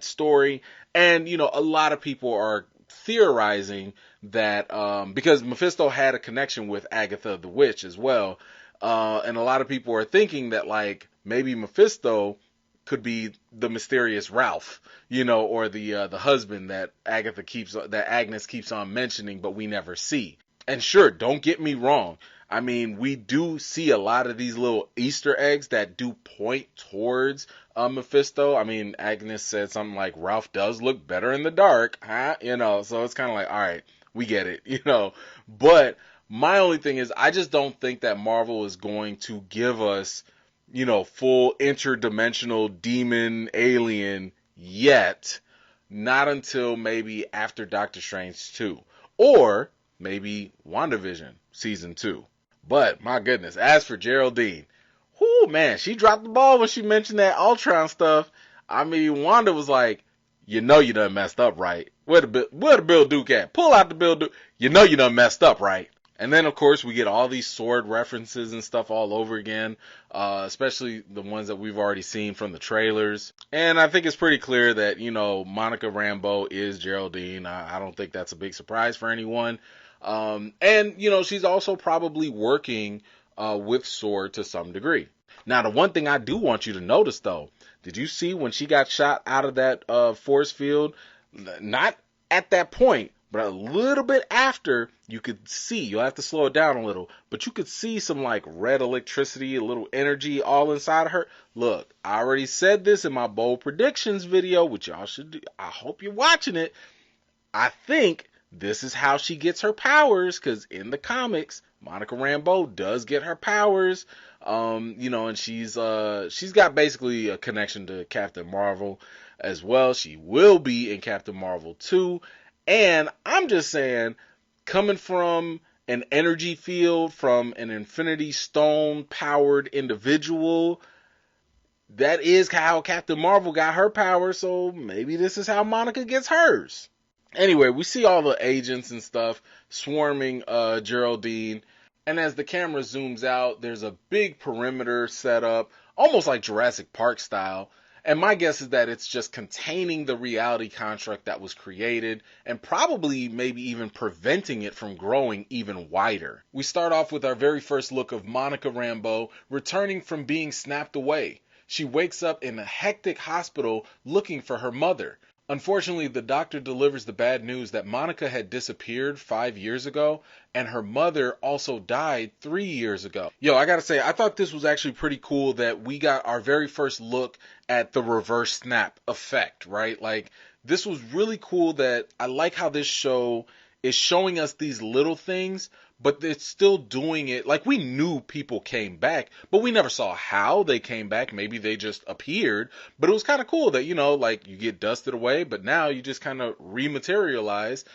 story, and you know, a lot of people are theorizing that because Mephisto had a connection with Agatha the Witch as well, and a lot of people are thinking that like maybe Mephisto could be the mysterious Ralph, you know, or the husband that Agnes keeps on mentioning, but we never see. And sure, don't get me wrong. I mean, we do see a lot of these little Easter eggs that do point towards Mephisto. I mean, Agnes said something like, Ralph does look better in the dark, huh? You know, so it's kind of like, all right, we get it, you know. But my only thing is, I just don't think that Marvel is going to give us, you know, full interdimensional demon alien yet. Not until maybe after Doctor Strange 2. Or maybe WandaVision Season 2. But, my goodness, as for Geraldine, whoo, man, she dropped the ball when she mentioned that Ultron stuff. I mean, Wanda was like, you know you done messed up, right? Where the Bill Duke at? Pull out the Bill Duke. You know you done messed up, right? And then, of course, we get all these sword references and stuff all over again, especially the ones that we've already seen from the trailers. And I think it's pretty clear that, you know, Monica Rambeau is Geraldine. I don't think that's a big surprise for anyone. And, you know, she's also probably working with Sword to some degree. Now, the one thing I do want you to notice, though, did you see when she got shot out of that force field? Not at that point, but a little bit after, you could see, you'll have to slow it down a little, but you could see some like red electricity, a little energy all inside of her. Look, I already said this in my bold predictions video, which y'all should do. I hope you're watching it. I think this is how she gets her powers, because in the comics, Monica Rambeau does get her powers, you know, and she's got basically a connection to Captain Marvel as well. She will be in Captain Marvel 2, and I'm just saying, coming from an energy field, from an Infinity Stone powered individual, that is how Captain Marvel got her powers, so maybe this is how Monica gets hers. Anyway, we see all the agents and stuff swarming Geraldine, and as the camera zooms out, there's a big perimeter set up, almost like Jurassic Park style, and my guess is that it's just containing the reality construct that was created, and probably maybe even preventing it from growing even wider. We start off with our very first look of Monica Rambeau returning from being snapped away. She wakes up in a hectic hospital looking for her mother. Unfortunately, the doctor delivers the bad news that Monica had disappeared 5 years ago, and her mother also died 3 years ago. Yo, I gotta say, I thought this was actually pretty cool that we got our very first look at the reverse snap effect, right? Like, this was really cool that I like how this show is showing us these little things, but it's still doing it. Like, we knew people came back, but we never saw how they came back. Maybe they just appeared, but it was kind of cool that, you know, like, you get dusted away, but now you just kind of rematerialize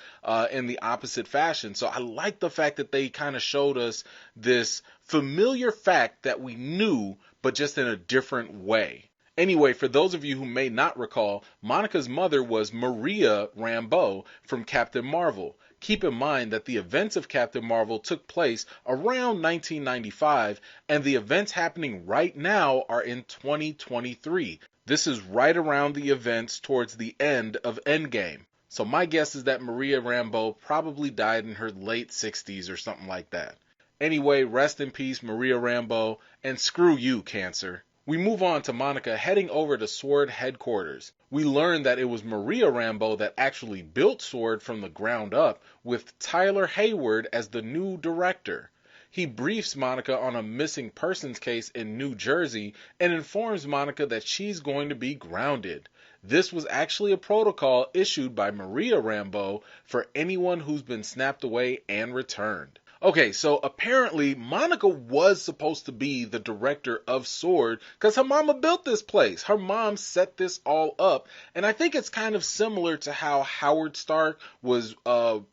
in the opposite fashion. So I like the fact that they kind of showed us this familiar fact that we knew, but just in a different way. Anyway, for those of you who may not recall, Monica's mother was Maria Rambeau from Captain Marvel. Keep in mind that the events of Captain Marvel took place around 1995, and the events happening right now are in 2023. This is right around the events towards the end of Endgame. So my guess is that Maria Rambeau probably died in her late 60s or something like that. Anyway, rest in peace, Maria Rambeau, and screw you, Cancer. We move on to Monica heading over to Sword headquarters. We learn that it was Maria Rambeau that actually built Sword from the ground up, with Tyler Hayward as the new director. He briefs Monica on a missing persons case in New Jersey and informs Monica that she's going to be grounded. This was actually a protocol issued by Maria Rambo for anyone who's been snapped away and returned. Okay, so apparently Monica was supposed to be the director of Sword because her mama built this place. Her mom set this all up, and I think it's kind of similar to how Howard Stark was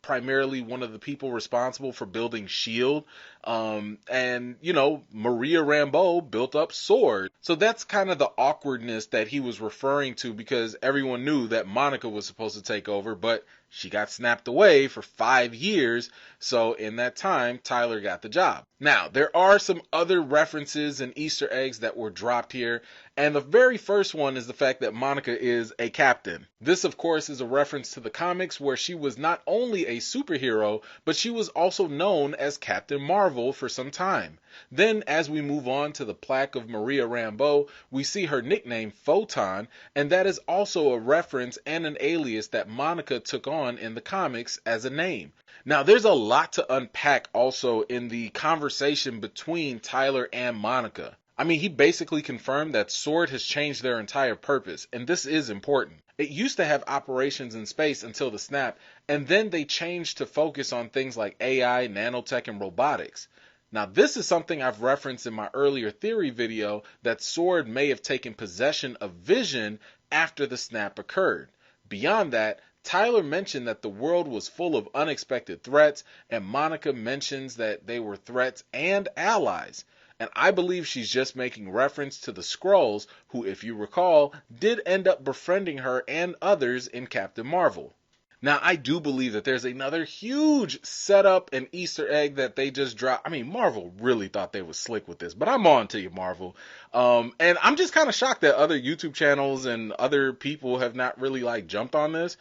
primarily one of the people responsible for building S.H.I.E.L.D. And, you know, Maria Rambo built up Sword. So that's kind of the awkwardness that he was referring to, because everyone knew that Monica was supposed to take over, but she got snapped away for 5 years, so in that time, Tyler got the job. Now, there are some other references and Easter eggs that were dropped here, and the very first one is the fact that Monica is a captain. This, of course, is a reference to the comics where she was not only a superhero, but she was also known as Captain Marvel for some time. Then, as we move on to the plaque of Maria Rambeau, we see her nickname Photon, and that is also a reference and an alias that Monica took on in the comics as a name. Now, there's a lot to unpack also in the conversation between Tyler and Monica. I mean, he basically confirmed that Sword has changed their entire purpose, and this is important. It used to have operations in space until the snap, and then they changed to focus on things like AI, nanotech, and robotics. Now, this is something I've referenced in my earlier theory video, that Sword may have taken possession of Vision after the snap occurred. Beyond that, Tyler mentioned that the world was full of unexpected threats, and Monica mentions that they were threats and allies. And I believe she's just making reference to the Skrulls, who, if you recall, did end up befriending her and others in Captain Marvel. Now, I do believe that there's another huge setup and Easter egg that they just dropped. I mean, Marvel really thought they was slick with this, but I'm on to you, Marvel. And I'm just kind of shocked that other YouTube channels and other people have not really like jumped on this.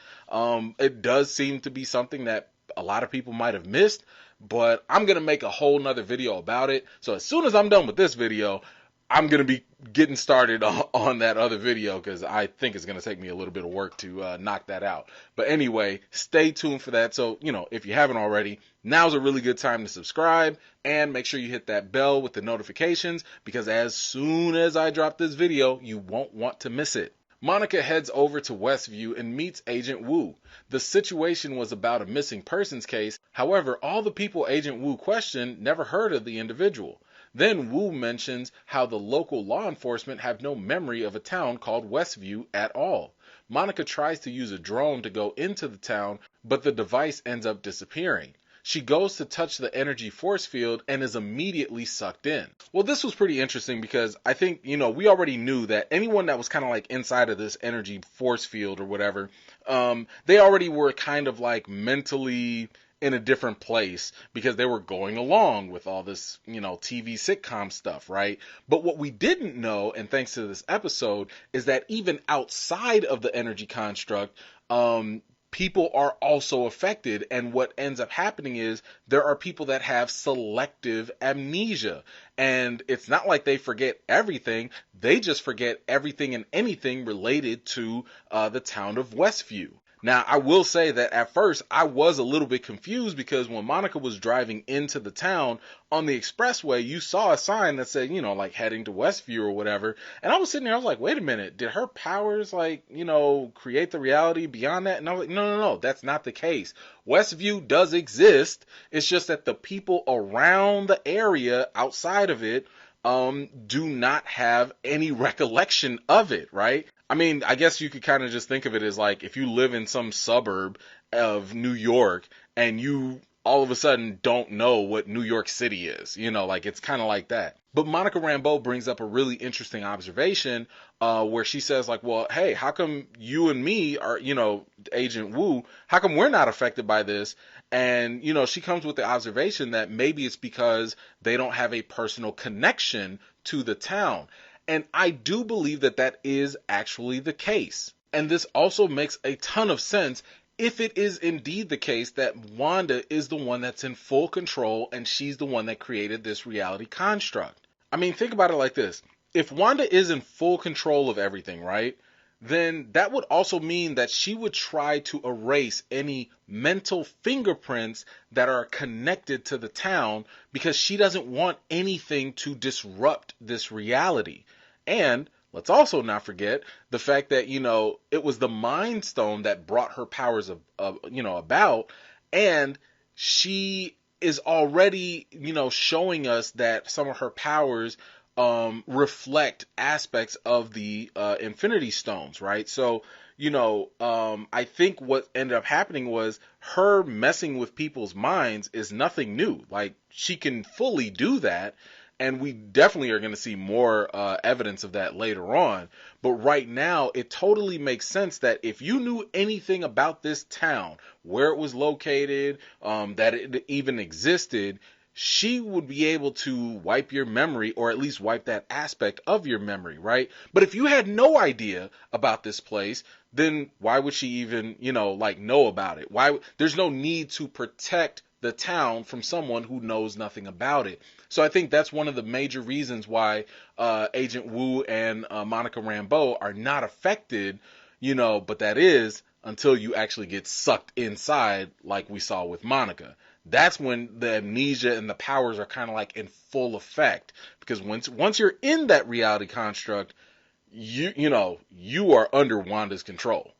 It does seem to be something that a lot of people might have missed, but I'm going to make a whole nother video about it. So as soon as I'm done with this video, I'm going to be getting started on that other video, because I think it's going to take me a little bit of work to knock that out. But anyway, stay tuned for that. So, you know, if you haven't already, now's a really good time to subscribe and make sure you hit that bell with the notifications, because as soon as I drop this video, you won't want to miss it. Monica heads over to Westview and meets Agent Wu. The situation was about a missing persons case. However, all the people Agent Wu questioned never heard of the individual. Then Wu mentions how the local law enforcement have no memory of a town called Westview at all. Monica tries to use a drone to go into the town, but the device ends up disappearing. She goes to touch the energy force field and is immediately sucked in. Well, this was pretty interesting because I think, you know, we already knew that anyone that was kind of like inside of this energy force field or whatever, they already were kind of like mentally in a different place because they were going along with all this, you know, TV sitcom stuff, right? But what we didn't know, and thanks to this episode, is that even outside of the energy construct, people are also affected, and what ends up happening is there are people that have selective amnesia, and it's not like they forget everything, they just forget everything and anything related to the town of Westview. Now, I will say that at first I was a little bit confused because when Monica was driving into the town on the expressway, you saw a sign that said, you know, like heading to Westview or whatever. And I was sitting there, I was like, wait a minute, did her powers like, you know, create the reality beyond that? And I was like, no, that's not the case. Westview does exist. It's just that the people around the area outside of it do not have any recollection of it, right? I mean, I guess you could kind of just think of it as like if you live in some suburb of New York and you all of a sudden don't know what New York City is, you know, like it's kind of like that. But Monica Rambeau brings up a really interesting observation where she says like, well, hey, how come you and me are, you know, Agent Wu, how come we're not affected by this? And, you know, she comes with the observation that maybe it's because they don't have a personal connection to the town. And I do believe that that is actually the case. And this also makes a ton of sense if it is indeed the case that Wanda is the one that's in full control and she's the one that created this reality construct. I mean, think about it like this. If Wanda is in full control of everything, right, then that would also mean that she would try to erase any mental fingerprints that are connected to the town because she doesn't want anything to disrupt this reality. And Let's also not forget the fact that, it was the Mind Stone that brought her powers about, and she is already, showing us that some of her powers reflect aspects of the Infinity Stones, right? So, I think what ended up happening was her messing with people's minds is nothing new. Like, she can fully do that, and we definitely are going to see more evidence of that later on. But right now, it totally makes sense that if you knew anything about this town, where it was located, that it even existed, she would be able to wipe your memory, or at least wipe that aspect of your memory, right? But if you had no idea about this place, then why would she even, know about it? There's no need to protect the town from someone who knows nothing about it. So I think that's one of the major reasons why Agent Woo and Monica Rambeau are not affected, but that is until you actually get sucked inside, like we saw with Monica. That's when the amnesia and the powers are kind of like in full effect, because once you're in that reality construct, you are under Wanda's control.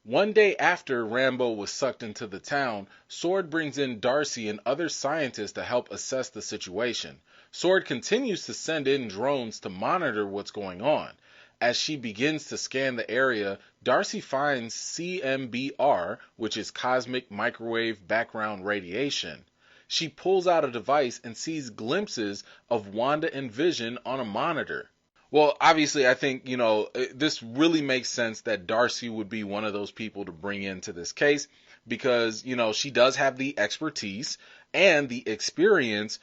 One day after Rambo was sucked into the town, Sword brings in Darcy and other scientists to help assess the situation. Sword continues to send in drones to monitor what's going on. As she begins to scan the area, Darcy finds CMBR, which is cosmic microwave background radiation. She pulls out a device and sees glimpses of Wanda and Vision on a monitor. Well, obviously, I think, this really makes sense that Darcy would be one of those people to bring into this case because, she does have the expertise and the experience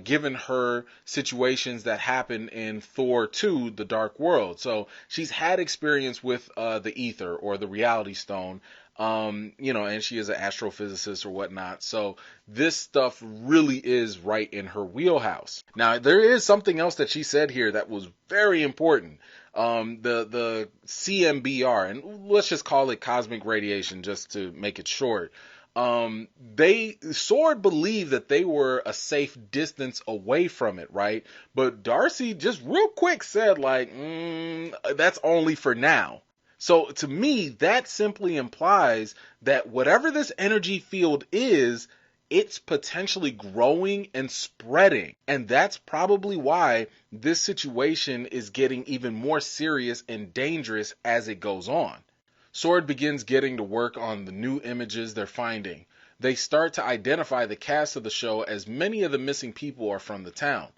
given her situations that happen in Thor 2, The Dark World. So she's had experience with the ether or the reality stone, and she is an astrophysicist or whatnot. So this stuff really is right in her wheelhouse. Now, there is something else that she said here that was very important. The CMBR, and let's just call it cosmic radiation just to make it short. Sword believed that they were a safe distance away from it, right? But Darcy just real quick said that's only for now. So to me, that simply implies that whatever this energy field is, it's potentially growing and spreading. And that's probably why this situation is getting even more serious and dangerous as it goes on. Sword begins getting to work on the new images they're finding. They start to identify the cast of the show, as many of the missing people are from the town.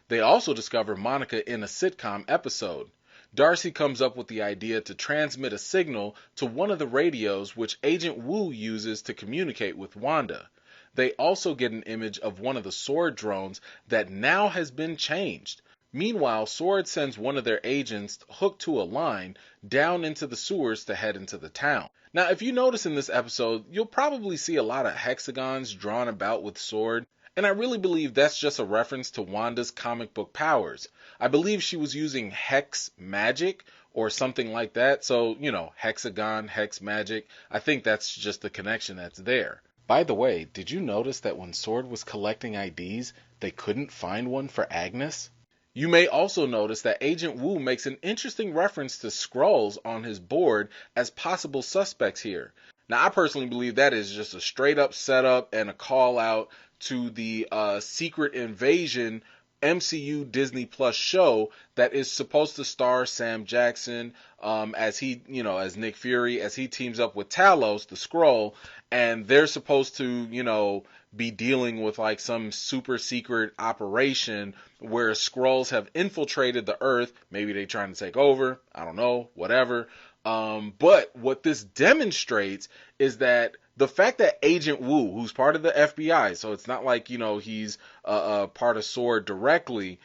They also discover Monica in a sitcom episode. Darcy comes up with the idea to transmit a signal to one of the radios, which Agent Woo uses to communicate with Wanda. They also get an image of one of the Sword drones that now has been changed. Meanwhile, Sword sends one of their agents hooked to a line down into the sewers to head into the town. Now, if you notice in this episode, you'll probably see a lot of hexagons drawn about with Sword, and I really believe that's just a reference to Wanda's comic book powers. I believe she was using hex magic or something like that, so, hexagon, hex magic. I think that's just the connection that's there. By the way, did you notice that when Sword was collecting IDs, they couldn't find one for Agnes? You may also notice that Agent Woo makes an interesting reference to Skrulls on his board as possible suspects here. Now, I personally believe that is just a straight up setup and a call out to the Secret Invasion MCU Disney Plus show that is supposed to star Sam Jackson as Nick Fury, as he teams up with Talos, the Skrull, and they're supposed to, be dealing with like some super secret operation where Skrulls have infiltrated the Earth. Maybe they're trying to take over. I don't know, whatever. But what this demonstrates is that the fact that Agent Woo, who's part of the FBI, so it's not like, he's a part of Sword directly,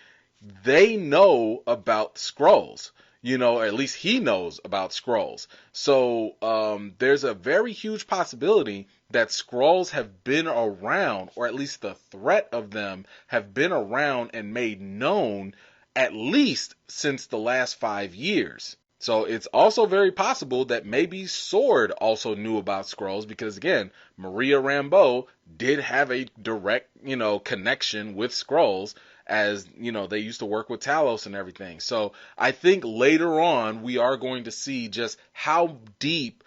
they know about Skrulls. Or at least he knows about Skrulls. So there's a very huge possibility that Skrulls have been around, or at least the threat of them have been around and made known at least since the last 5 years. So it's also very possible that maybe Sword also knew about Skrulls because, again, Maria Rambeau did have a direct, connection with Skrulls as, they used to work with Talos and everything. So I think later on we are going to see just how deep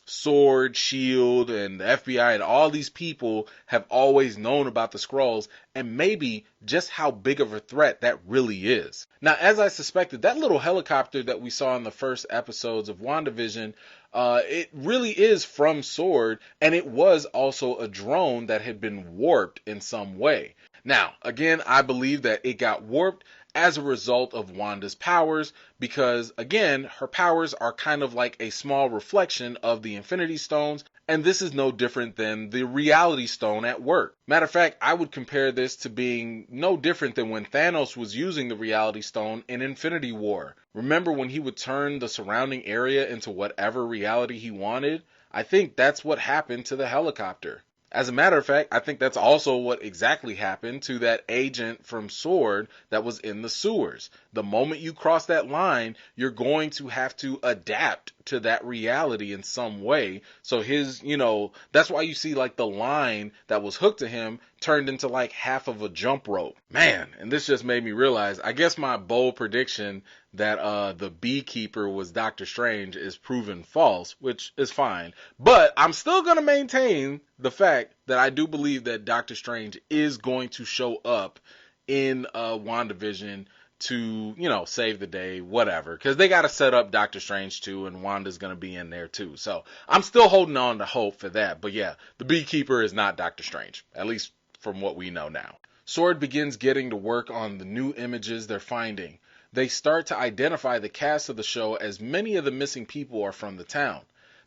Sword, Shield, and the FBI and all these people have always known about the Skrulls, and maybe just how big of a threat that really is. Now, as I suspected, that little helicopter that we saw in the first episodes of WandaVision, it really is from Sword, and it was also a drone that had been warped in some way. Now, again, I believe that it got warped as a result of Wanda's powers, because again, her powers are kind of like a small reflection of the Infinity Stones, and this is no different than the Reality Stone at work. Matter of fact, I would compare this to being no different than when Thanos was using the Reality Stone in Infinity War. Remember when he would turn the surrounding area into whatever reality he wanted? I think that's what happened to the helicopter. As a matter of fact, I think that's also what exactly happened to that agent from Sword that was in the sewers. The moment you cross that line, you're going to have to adapt to that reality in some way. So his, that's why you see like the line that was hooked to him turned into like half of a jump rope. Man, and this just made me realize, I guess my bold prediction that the beekeeper was Doctor Strange is proven false, which is fine. But I'm still going to maintain the fact that I do believe that Doctor Strange is going to show up in WandaVision to, save the day, whatever. Because they got to set up Doctor Strange too, and Wanda's going to be in there too. So I'm still holding on to hope for that. But yeah, the beekeeper is not Doctor Strange, at least from what we know now. Sword begins getting to work on the new images they're finding. They start to identify the cast of the show, as many of the missing people are from the town.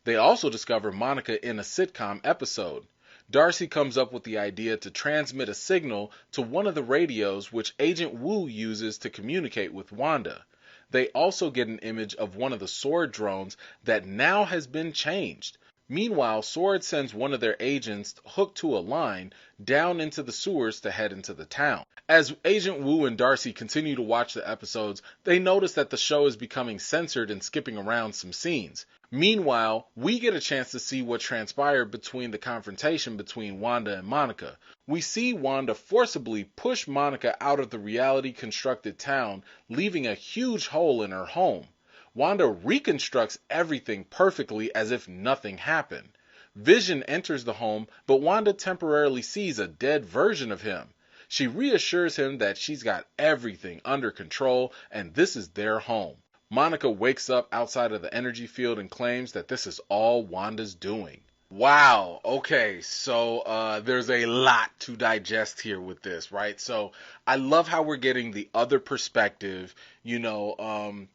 They also discover Monica in a sitcom episode. Darcy comes up with the idea to transmit a signal to one of the radios, which Agent Wu uses to communicate with Wanda. They also get an image of one of the Sword drones that now has been changed. Meanwhile, Sword sends one of their agents hooked to a line down into the sewers to head into the town. As Agent Wu and Darcy continue to watch the episodes, they notice that the show is becoming censored and skipping around some scenes. Meanwhile, we get a chance to see what transpired between the confrontation between Wanda and Monica. We see Wanda forcibly push Monica out of the reality-constructed town, leaving a huge hole in her home. Wanda reconstructs everything perfectly as if nothing happened. Vision enters the home, but Wanda temporarily sees a dead version of him. She reassures him that she's got everything under control and this is their home. Monica wakes up outside of the energy field and claims that this is all Wanda's doing. Wow, okay, so there's a lot to digest here with this, right? So I love how we're getting the other perspective, and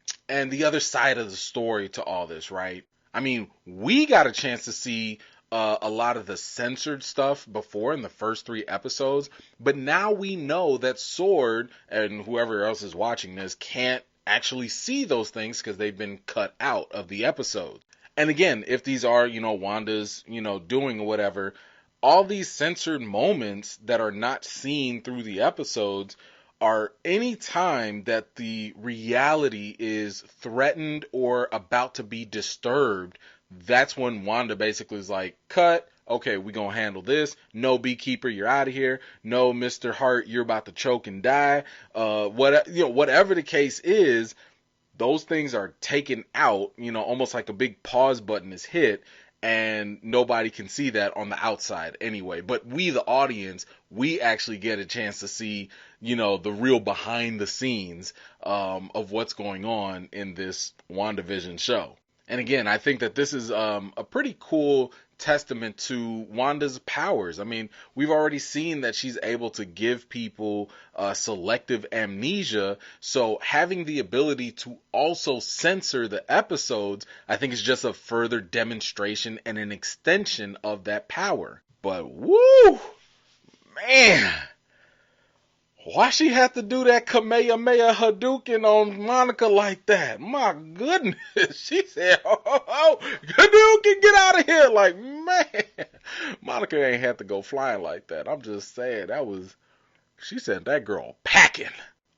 the other side of the story to all this, right? I mean, we got a chance to see a lot of the censored stuff before in the first 3 episodes, but now we know that Sword and whoever else is watching this can't actually see those things because they've been cut out of the episode. And again, if these are, Wanda's, doing or whatever, all these censored moments that are not seen through the episodes are any time that the reality is threatened or about to be disturbed. That's when Wanda basically is like, cut. Okay, we're going to handle this. No, Beekeeper, you're out of here. No, Mr. Hart, you're about to choke and die. Whatever the case is, those things are taken out, almost like a big pause button is hit, and nobody can see that on the outside anyway. But we, the audience, we actually get a chance to see, the real behind the scenes of what's going on in this WandaVision show. And again, I think that this is a pretty cool testament to Wanda's powers. I mean, we've already seen that she's able to give people selective amnesia, so having the ability to also censor the episodes, I think is just a further demonstration and an extension of that power. But woo, man, why she had to do that Kamehameha Hadouken on Monica like that? My goodness. She said, oh, Hadouken, get out of here. Like, man, Monica ain't had to go flying like that. I'm just saying, she sent that girl packing.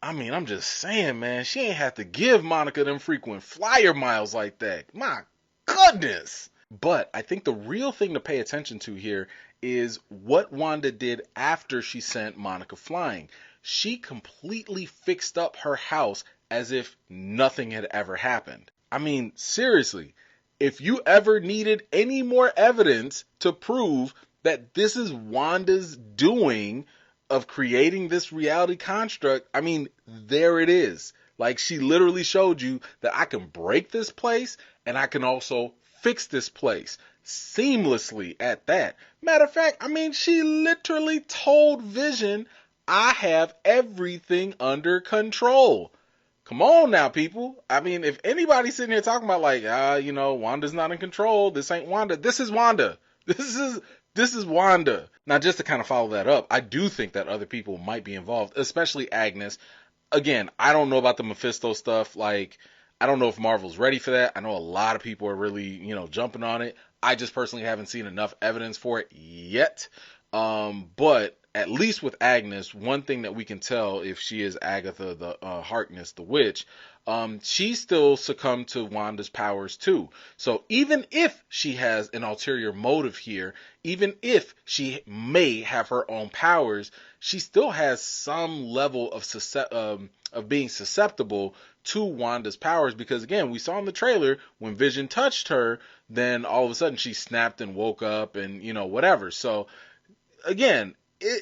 I mean, I'm just saying, man, she ain't had to give Monica them frequent flyer miles like that. My goodness. But I think the real thing to pay attention to here is what Wanda did after she sent Monica flying. she completely fixed up her house as if nothing had ever happened. I mean, seriously, if you ever needed any more evidence to prove that this is Wanda's doing of creating this reality construct, I mean, there it is. Like, she literally showed you that I can break this place and I can also fix this place seamlessly at that. Matter of fact, I mean, she literally told Vision, I have everything under control. Come on now, people. I mean, if anybody's sitting here talking about like, Wanda's not in control, this ain't Wanda. This is Wanda. This is Wanda. Now, just to kind of follow that up, I do think that other people might be involved, especially Agnes. Again, I don't know about the Mephisto stuff. Like, I don't know if Marvel's ready for that. I know a lot of people are really, jumping on it. I just personally haven't seen enough evidence for it yet. But at least with Agnes, one thing that we can tell if she is Agatha the Harkness, the witch, she still succumbed to Wanda's powers too. So even if she has an ulterior motive here, even if she may have her own powers, she still has some level of being susceptible to Wanda's powers, because again, we saw in the trailer when Vision touched her, then all of a sudden she snapped and woke up and whatever. So again,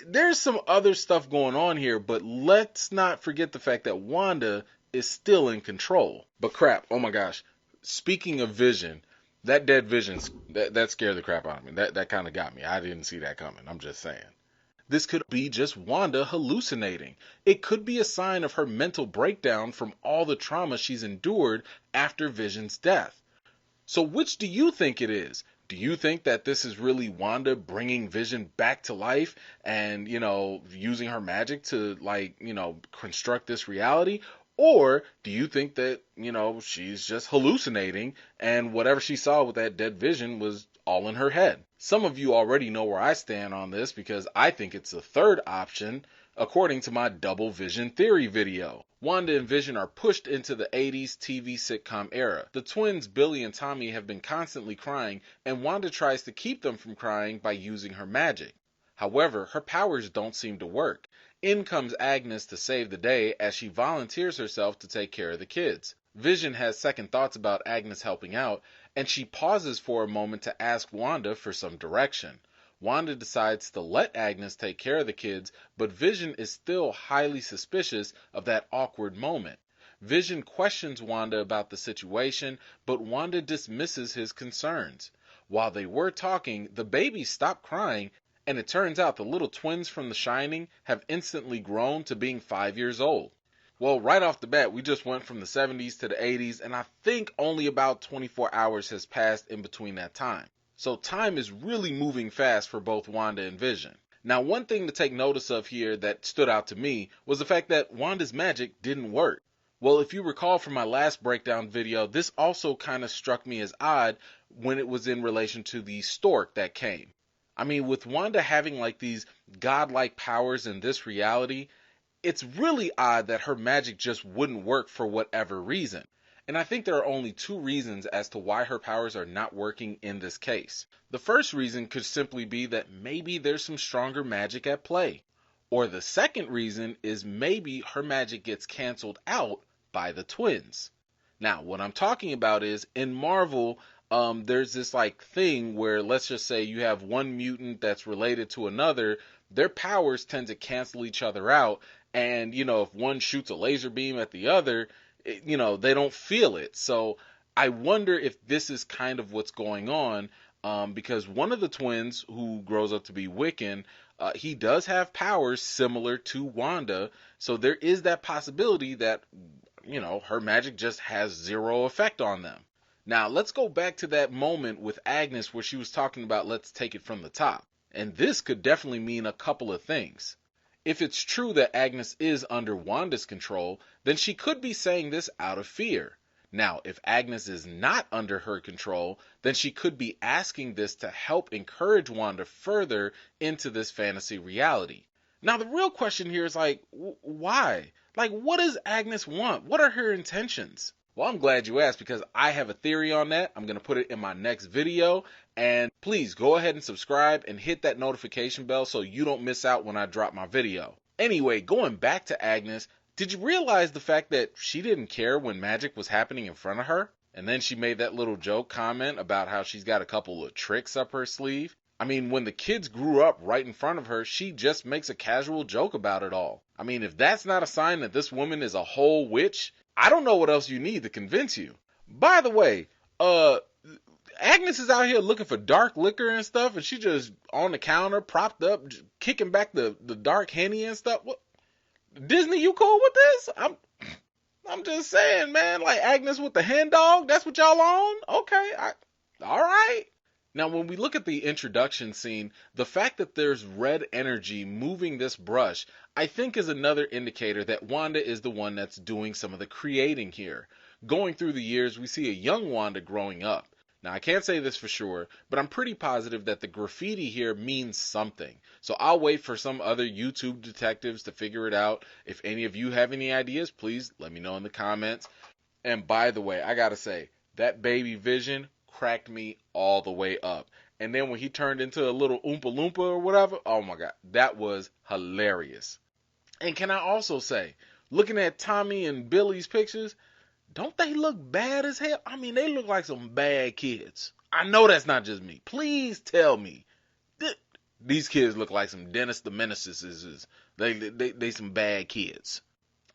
there's some other stuff going on here, but let's not forget the fact that Wanda is still in control. But crap, oh my gosh, speaking of Vision, that dead Vision, that scared the crap out of me. That kind of got me. I didn't see that coming, I'm just saying. This could be just Wanda hallucinating. It could be a sign of her mental breakdown from all the trauma she's endured after Vision's death. So which do you think it is? Do you think that this is really Wanda bringing Vision back to life and, using her magic to, construct this reality? Or do you think that, she's just hallucinating and whatever she saw with that dead Vision was all in her head? Some of you already know where I stand on this because I think it's the third option, according to my double Vision theory video. Wanda and Vision are pushed into the 80s TV sitcom era. The twins Billy and Tommy have been constantly crying, and Wanda tries to keep them from crying by using her magic. However, her powers don't seem to work. In comes Agnes to save the day as she volunteers herself to take care of the kids. Vision has second thoughts about Agnes helping out, and she pauses for a moment to ask Wanda for some direction. Wanda decides to let Agnes take care of the kids, but Vision is still highly suspicious of that awkward moment. Vision questions Wanda about the situation, but Wanda dismisses his concerns. While they were talking, the babies stopped crying, and it turns out the little twins from The Shining have instantly grown to being 5 years old. Well, right off the bat, we just went from the 70s to the 80s, and I think only about 24 hours has passed in between that time. So time is really moving fast for both Wanda and Vision. Now, one thing to take notice of here that stood out to me was the fact that Wanda's magic didn't work. Well, if you recall from my last breakdown video, this also kind of struck me as odd when it was in relation to the stork that came. I mean, with Wanda having like these godlike powers in this reality, it's really odd that her magic just wouldn't work for whatever reason. And I think there are only two reasons as to why her powers are not working in this case. The first reason could simply be that maybe there's some stronger magic at play. Or the second reason is maybe her magic gets canceled out by the twins. Now, what I'm talking about is in Marvel, there's this like thing where let's just say you have one mutant that's related to another, their powers tend to cancel each other out. And, if one shoots a laser beam at the other, they don't feel it. So I wonder if this is kind of what's going on, because one of the twins who grows up to be Wiccan, he does have powers similar to Wanda. So there is that possibility that, her magic just has zero effect on them. Now, let's go back to that moment with Agnes where she was talking about let's take it from the top. And this could definitely mean a couple of things. If it's true that Agnes is under Wanda's control, then she could be saying this out of fear. Now, if Agnes is not under her control, then she could be asking this to help encourage Wanda further into this fantasy reality. Now, the real question here is like, why? Like, what does Agnes want? What are her intentions? Well, I'm glad you asked because I have a theory on that. I'm going to put it in my next video. And please go ahead and subscribe and hit that notification bell so you don't miss out when I drop my video. Anyway, going back to Agnes, did you realize the fact that she didn't care when magic was happening in front of her? And then she made that little joke comment about how she's got a couple of tricks up her sleeve. I mean, when the kids grew up right in front of her, she just makes a casual joke about it all. I mean, if that's not a sign that this woman is a whole witch, I don't know what else you need to convince you. By the way, Agnes is out here looking for dark liquor and stuff, and she just on the counter, propped up, kicking back the dark Henny and stuff. What? Disney, you cool with this? I'm just saying, man, like Agnes with the hen dog, that's what y'all on? Okay, all right. Now, when we look at the introduction scene, the fact that there's red energy moving this brush, I think is another indicator that Wanda is the one that's doing some of the creating here. Going through the years, we see a young Wanda growing up. Now, I can't say this for sure, but I'm pretty positive that the graffiti here means something. So I'll wait for some other YouTube detectives to figure it out. If any of you have any ideas, please let me know in the comments. And by the way, I gotta say, that baby Vision cracked me all the way up. And then when he turned into a little Oompa Loompa or whatever, oh my god, that was hilarious. And can I also say, looking at Tommy and Billy's pictures, don't they look bad as hell? I mean, they look like some bad kids. I know that's not just me. Please tell me. These kids look like some Dennis the Menaces. They some bad kids.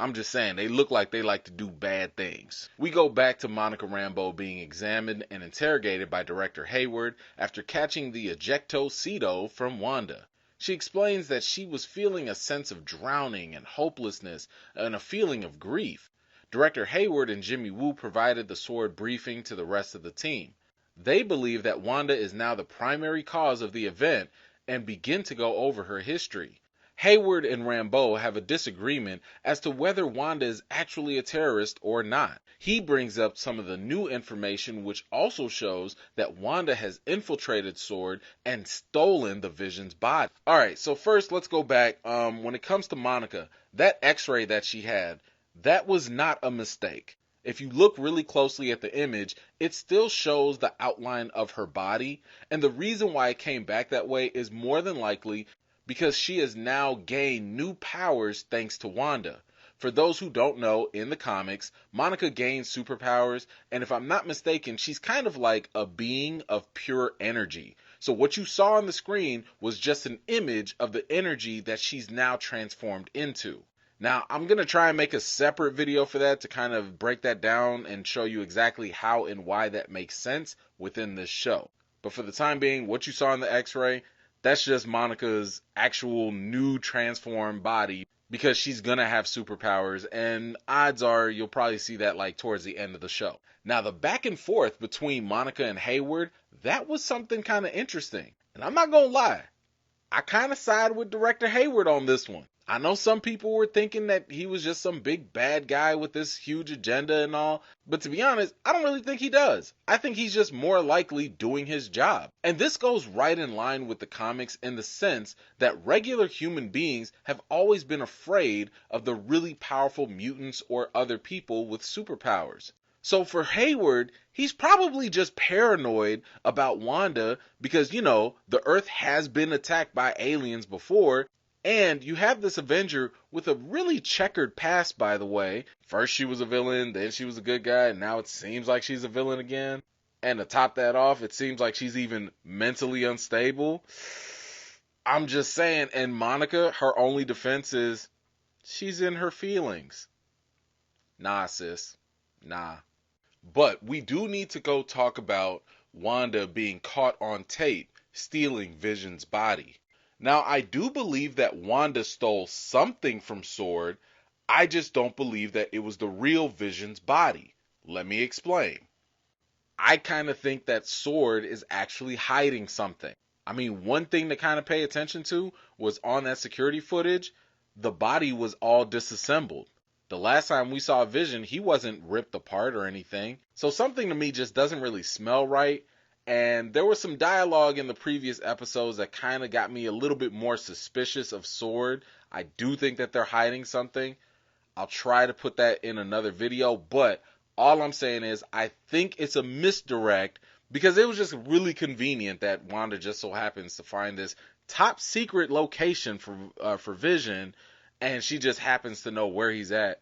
I'm just saying, they look like they like to do bad things. We go back to Monica Rambeau being examined and interrogated by Director Hayward after catching the ejectocito from Wanda. She explains that she was feeling a sense of drowning and hopelessness and a feeling of grief. Director Hayward and Jimmy Woo provided the Sword briefing to the rest of the team. They believe that Wanda is now the primary cause of the event and begin to go over her history. Hayward and Rambeau have a disagreement as to whether Wanda is actually a terrorist or not. He brings up some of the new information which also shows that Wanda has infiltrated Sword and stolen the Vision's body. Alright, so first let's go back. When it comes to Monica, that x-ray that she had, that was not a mistake. If you look really closely at the image, it still shows the outline of her body, and the reason why it came back that way is more than likely because she has now gained new powers thanks to Wanda. For those who don't know, in the comics, Monica gains superpowers, and if I'm not mistaken, she's kind of like a being of pure energy. So what you saw on the screen was just an image of the energy that she's now transformed into. Now, I'm going to try and make a separate video for that to kind of break that down and show you exactly how and why that makes sense within this show. But for the time being, what you saw in the x-ray, that's just Monica's actual new transformed body because she's going to have superpowers, and odds are you'll probably see that like towards the end of the show. Now, the back and forth between Monica and Hayward, that was something kind of interesting. And I'm not going to lie, I kind of side with Director Hayward on this one. I know some people were thinking that he was just some big bad guy with this huge agenda and all, but to be honest, I don't really think he does. I think he's just more likely doing his job. And this goes right in line with the comics in the sense that regular human beings have always been afraid of the really powerful mutants or other people with superpowers. So for Hayward, he's probably just paranoid about Wanda because, you know, the Earth has been attacked by aliens before. And you have this Avenger with a really checkered past, by the way. First she was a villain, then she was a good guy, and now it seems like she's a villain again. And to top that off, it seems like she's even mentally unstable. I'm just saying, and Monica, her only defense is, she's in her feelings. Nah, sis. Nah. But we do need to go talk about Wanda being caught on tape stealing Vision's body. Now, I do believe that Wanda stole something from Sword. I just don't believe that it was the real Vision's body. Let me explain. I kind of think that Sword is actually hiding something. I mean, one thing to kind of pay attention to was on that security footage, the body was all disassembled. The last time we saw Vision, he wasn't ripped apart or anything. So something to me just doesn't really smell right. And there was some dialogue in the previous episodes that kind of got me a little bit more suspicious of Sword. I do think that they're hiding something. I'll try to put that in another video, but all I'm saying is I think it's a misdirect because it was just really convenient that Wanda just so happens to find this top secret location for Vision, and she just happens to know where he's at.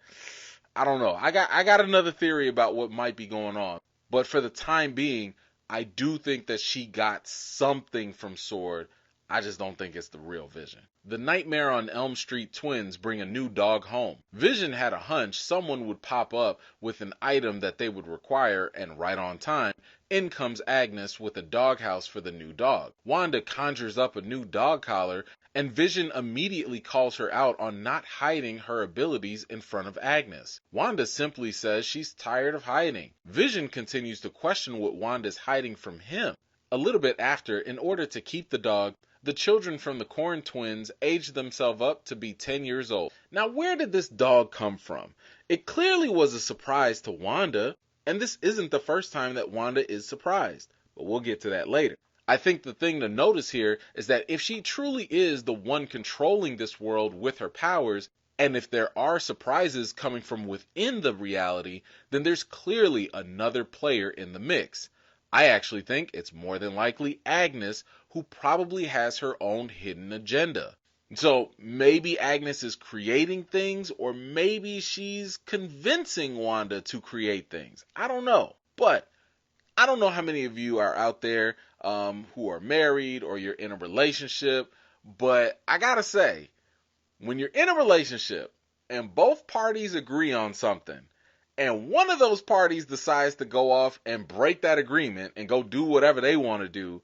I don't know. I got another theory about what might be going on. But for the time being, I do think that she got something from Sword. I just don't think it's the real Vision. The Nightmare on Elm Street twins bring a new dog home. Vision had a hunch someone would pop up with an item that they would require, and right on time, in comes Agnes with a doghouse for the new dog. Wanda conjures up a new dog collar, and Vision immediately calls her out on not hiding her abilities in front of Agnes. Wanda simply says she's tired of hiding. Vision continues to question what Wanda's hiding from him. A little bit after, in order to keep the dog, the children from the Corn twins aged themselves up to be 10 years old. Now, where did this dog come from? It clearly was a surprise to Wanda, and this isn't the first time that Wanda is surprised, but we'll get to that later. I think the thing to notice here is that if she truly is the one controlling this world with her powers, and if there are surprises coming from within the reality, then there's clearly another player in the mix. I actually think it's more than likely Agnes, who probably has her own hidden agenda. So maybe Agnes is creating things, or maybe she's convincing Wanda to create things. I don't know. But I don't know how many of you are out there who are married or you're in a relationship, but I gotta say, when you're in a relationship and both parties agree on something, and one of those parties decides to go off and break that agreement and go do whatever they want to do,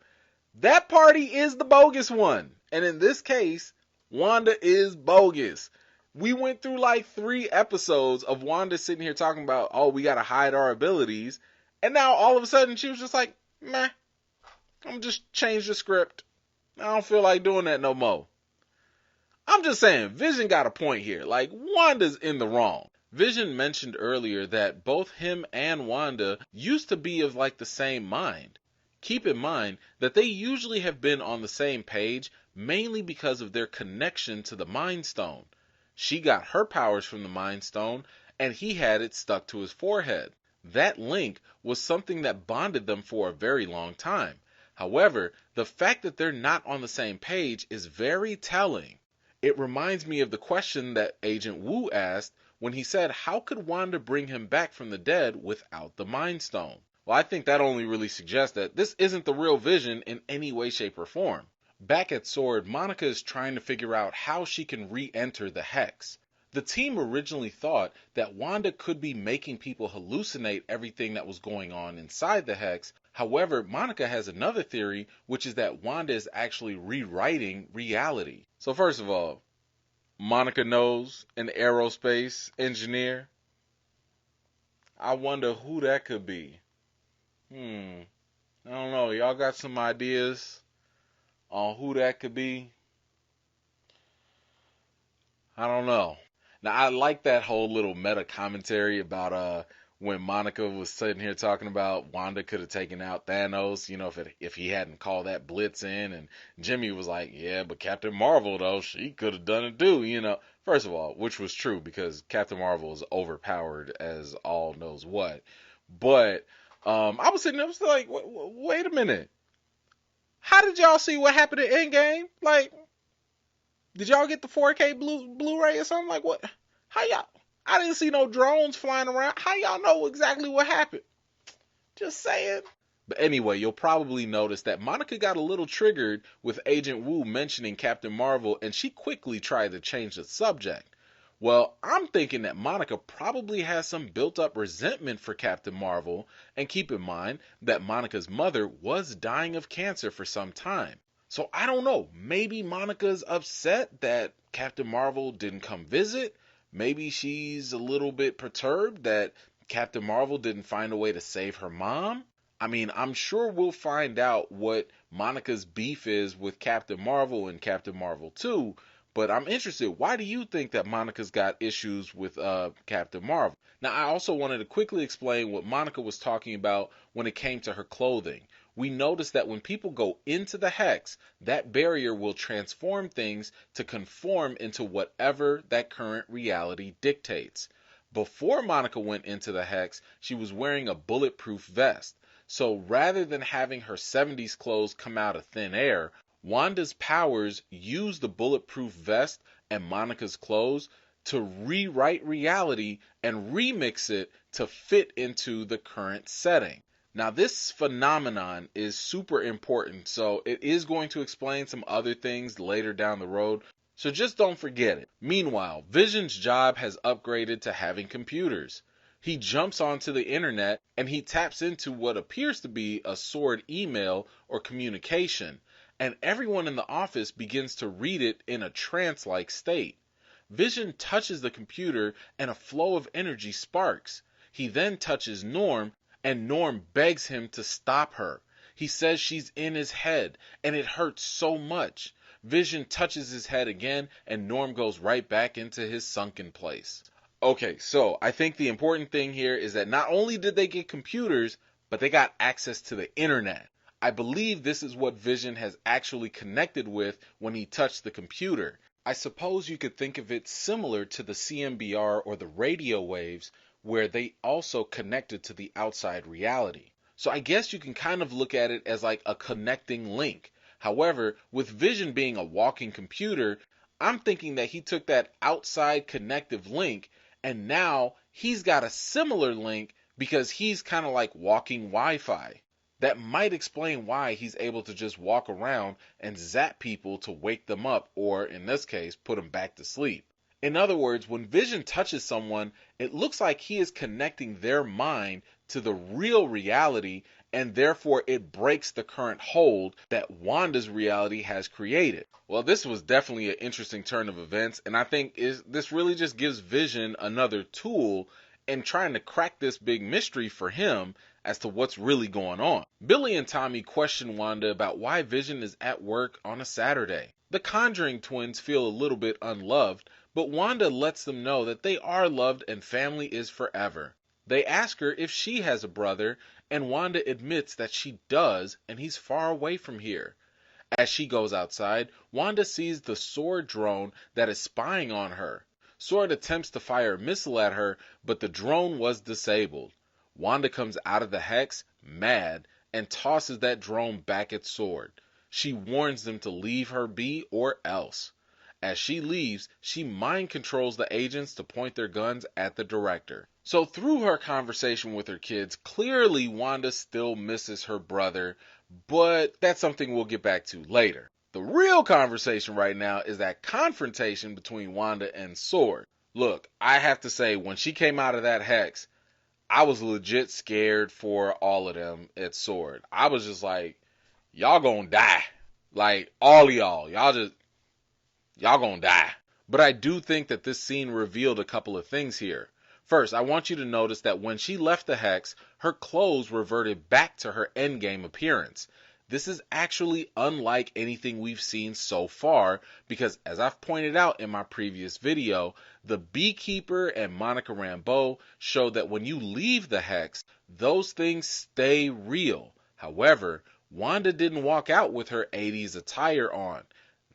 that party is the bogus one. And in this case, Wanda is bogus. We went through like 3 episodes of Wanda sitting here talking about, oh, we gotta hide our abilities. And now all of a sudden she was just like, meh, I'm just change the script. I don't feel like doing that no more. I'm just saying, Vision got a point here. Like, Wanda's in the wrong. Vision mentioned earlier that both him and Wanda used to be of like the same mind. Keep in mind that they usually have been on the same page mainly because of their connection to the Mind Stone. She got her powers from the Mind Stone, and he had it stuck to his forehead. That link was something that bonded them for a very long time. However, the fact that they're not on the same page is very telling. It reminds me of the question that Agent Wu asked when he said, how could Wanda bring him back from the dead without the Mind Stone? Well, I think that only really suggests that this isn't the real Vision in any way, shape, or form. Back at Sword, Monica is trying to figure out how she can re-enter the Hex. The team originally thought that Wanda could be making people hallucinate everything that was going on inside the Hex. However, Monica has another theory, which is that Wanda is actually rewriting reality. So first of all, Monica knows an aerospace engineer. I wonder who that could be. I don't know. Y'all got some ideas on who that could be? I don't know. Now, I like that whole little meta commentary about when Monica was sitting here talking about Wanda could have taken out Thanos, you know, if he hadn't called that blitz in, and Jimmy was like, yeah, but Captain Marvel, though, she could have done it too, you know. First of all, which was true, because Captain Marvel is overpowered as all knows what. But I was sitting there, I was like, wait a minute. How did y'all see what happened at Endgame? Like, did y'all get the 4K Blu-ray or something? Like, what? How y'all? I didn't see no drones flying around. How y'all know exactly what happened? Just saying. But anyway, you'll probably notice that Monica got a little triggered with Agent Wu mentioning Captain Marvel, and she quickly tried to change the subject. Well, I'm thinking that Monica probably has some built-up resentment for Captain Marvel, and keep in mind that Monica's mother was dying of cancer for some time. So I don't know, maybe Monica's upset that Captain Marvel didn't come visit. Maybe she's a little bit perturbed that Captain Marvel didn't find a way to save her mom. I mean, I'm sure we'll find out what Monica's beef is with Captain Marvel and Captain Marvel 2, but I'm interested. Why do you think that Monica's got issues with Captain Marvel? Now, I also wanted to quickly explain what Monica was talking about when it came to her clothing. We noticed that when people go into the Hex, that barrier will transform things to conform into whatever that current reality dictates. Before Monica went into the Hex, she was wearing a bulletproof vest. So rather than having her 70s clothes come out of thin air, Wanda's powers use the bulletproof vest and Monica's clothes to rewrite reality and remix it to fit into the current setting. Now, this phenomenon is super important, so it is going to explain some other things later down the road, so just don't forget it. Meanwhile, Vision's job has upgraded to having computers. He jumps onto the internet and he taps into what appears to be a Sword email or communication, and everyone in the office begins to read it in a trance-like state. Vision touches the computer and a flow of energy sparks. He then touches Norm, and Norm begs him to stop her. He says she's in his head, and it hurts so much. Vision touches his head again, and Norm goes right back into his sunken place. Okay, so I think the important thing here is that not only did they get computers, but they got access to the internet. I believe this is what Vision has actually connected with when he touched the computer. I suppose you could think of it similar to the CMBR or the radio waves, where they also connected to the outside reality. So I guess you can kind of look at it as like a connecting link. However, with Vision being a walking computer, I'm thinking that he took that outside connective link and now he's got a similar link because he's kind of like walking Wi-Fi. That might explain why he's able to just walk around and zap people to wake them up, or in this case, put them back to sleep. In other words, when Vision touches someone, it looks like he is connecting their mind to the real reality, and therefore it breaks the current hold that Wanda's reality has created. Well, this was definitely an interesting turn of events, and I think this really just gives Vision another tool in trying to crack this big mystery for him as to what's really going on. Billy and Tommy question Wanda about why Vision is at work on a Saturday. The Conjuring twins feel a little bit unloved, but Wanda lets them know that they are loved and family is forever. They ask her if she has a brother, and Wanda admits that she does, and he's far away from here. As she goes outside, Wanda sees the Sword drone that is spying on her. Sword attempts to fire a missile at her, but the drone was disabled. Wanda comes out of the hex, mad, and tosses that drone back at Sword. She warns them to leave her be or else. As she leaves, she mind controls the agents to point their guns at the director. So through her conversation with her kids, clearly Wanda still misses her brother, but that's something we'll get back to later. The real conversation right now is that confrontation between Wanda and Sword. Look, I have to say, when she came out of that hex, I was legit scared for all of them at Sword. I was just like, y'all gonna die. Like, all of y'all gonna die. But I do think that this scene revealed a couple of things here. First, I want you to notice that when she left the hex, her clothes reverted back to her endgame appearance. This is actually unlike anything we've seen so far because, as I've pointed out in my previous video, the Beekeeper and Monica Rambeau show that when you leave the hex, those things stay real. However, Wanda didn't walk out with her 80s attire on.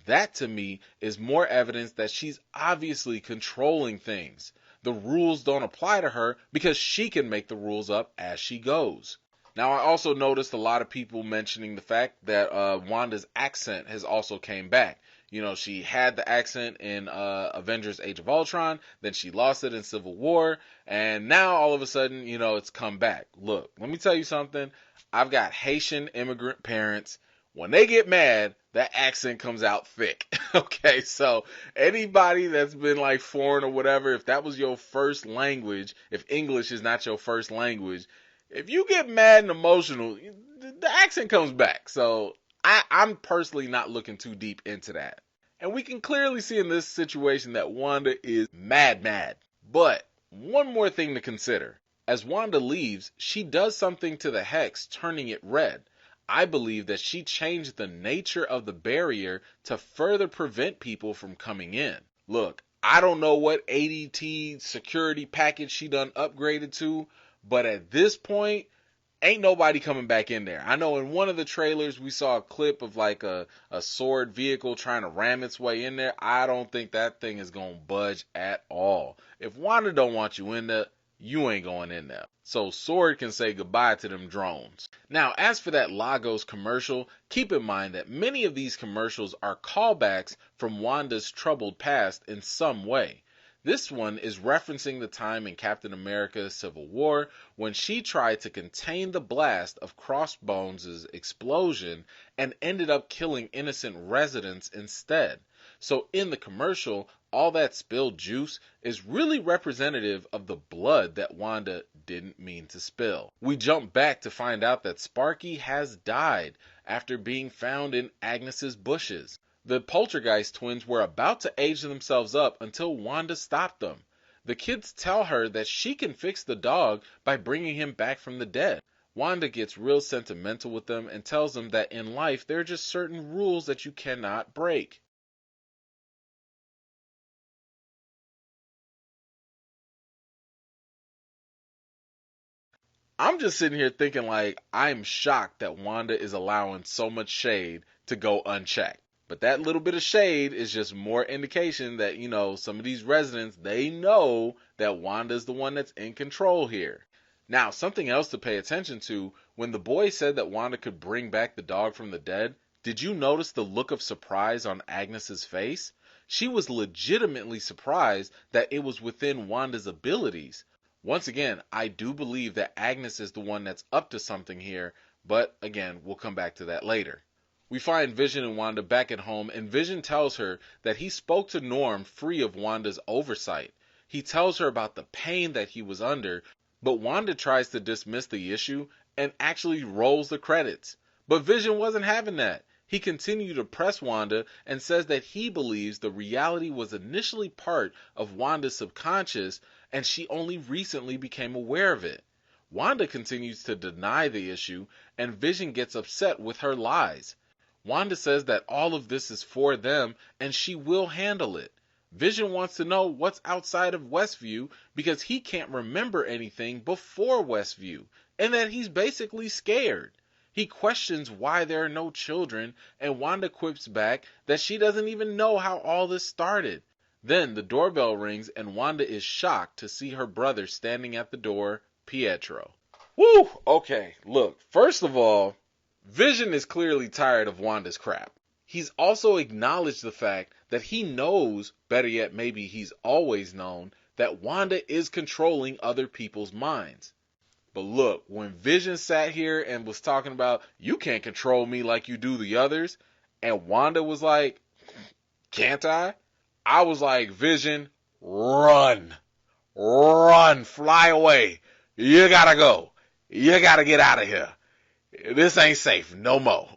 That, to me, is more evidence that she's obviously controlling things. The rules don't apply to her because she can make the rules up as she goes. Now, I also noticed a lot of people mentioning the fact that Wanda's accent has also came back. You know, she had the accent in Avengers Age of Ultron, then she lost it in Civil War, and now all of a sudden, you know, it's come back. Look, let me tell you something. I've got Haitian immigrant parents. When they get mad, that accent comes out thick. Okay, so anybody that's been like foreign or whatever, if that was your first language, if English is not your first language, if you get mad and emotional, the accent comes back. So I'm personally not looking too deep into that. And we can clearly see in this situation that Wanda is mad. But one more thing to consider. As Wanda leaves, she does something to the hex, turning it red. I believe that she changed the nature of the barrier to further prevent people from coming in. Look, I don't know what ADT security package she done upgraded to, but at this point, ain't nobody coming back in there. I know in one of the trailers we saw a clip of like a Sword vehicle trying to ram its way in there. I don't think that thing is going to budge at all. If Wanda don't want you in there, you ain't going in there. So Sword can say goodbye to them drones. Now, as for that Lagos commercial, keep in mind that many of these commercials are callbacks from Wanda's troubled past in some way. This one is referencing the time in Captain America Civil War when she tried to contain the blast of Crossbones' explosion and ended up killing innocent residents instead. So in the commercial, all that spilled juice is really representative of the blood that Wanda didn't mean to spill. We jump back to find out that Sparky has died after being found in Agnes's bushes. The Poltergeist twins were about to age themselves up until Wanda stopped them. The kids tell her that she can fix the dog by bringing him back from the dead. Wanda gets real sentimental with them and tells them that in life there are just certain rules that you cannot break. I'm just sitting here thinking I'm shocked that Wanda is allowing so much shade to go unchecked. But that little bit of shade is just more indication that, some of these residents, they know that Wanda's the one that's in control here. Now, something else to pay attention to, when the boy said that Wanda could bring back the dog from the dead, did you notice the look of surprise on Agnes's face? She was legitimately surprised that it was within Wanda's abilities. Once again, I do believe that Agnes is the one that's up to something here, but again, we'll come back to that later. We find Vision and Wanda back at home, and Vision tells her that he spoke to Norm free of Wanda's oversight. He tells her about the pain that he was under, but Wanda tries to dismiss the issue and actually rolls the credits. But Vision wasn't having that. He continued to press Wanda and says that he believes the reality was initially part of Wanda's subconscious and she only recently became aware of it. Wanda continues to deny the issue and Vision gets upset with her lies. Wanda says that all of this is for them and she will handle it. Vision wants to know what's outside of Westview because he can't remember anything before Westview and that he's basically scared. He questions why there are no children, and Wanda quips back that she doesn't even know how all this started. Then the doorbell rings, and Wanda is shocked to see her brother standing at the door, Pietro. Woo! Okay, look, first of all, Vision is clearly tired of Wanda's crap. He's also acknowledged the fact that he knows, better yet maybe he's always known, that Wanda is controlling other people's minds. But look, when Vision sat here and was talking about, you can't control me like you do the others, and Wanda was like, can't I? I was like, Vision, run, fly away. You gotta go. You gotta get out of here. This ain't safe no more.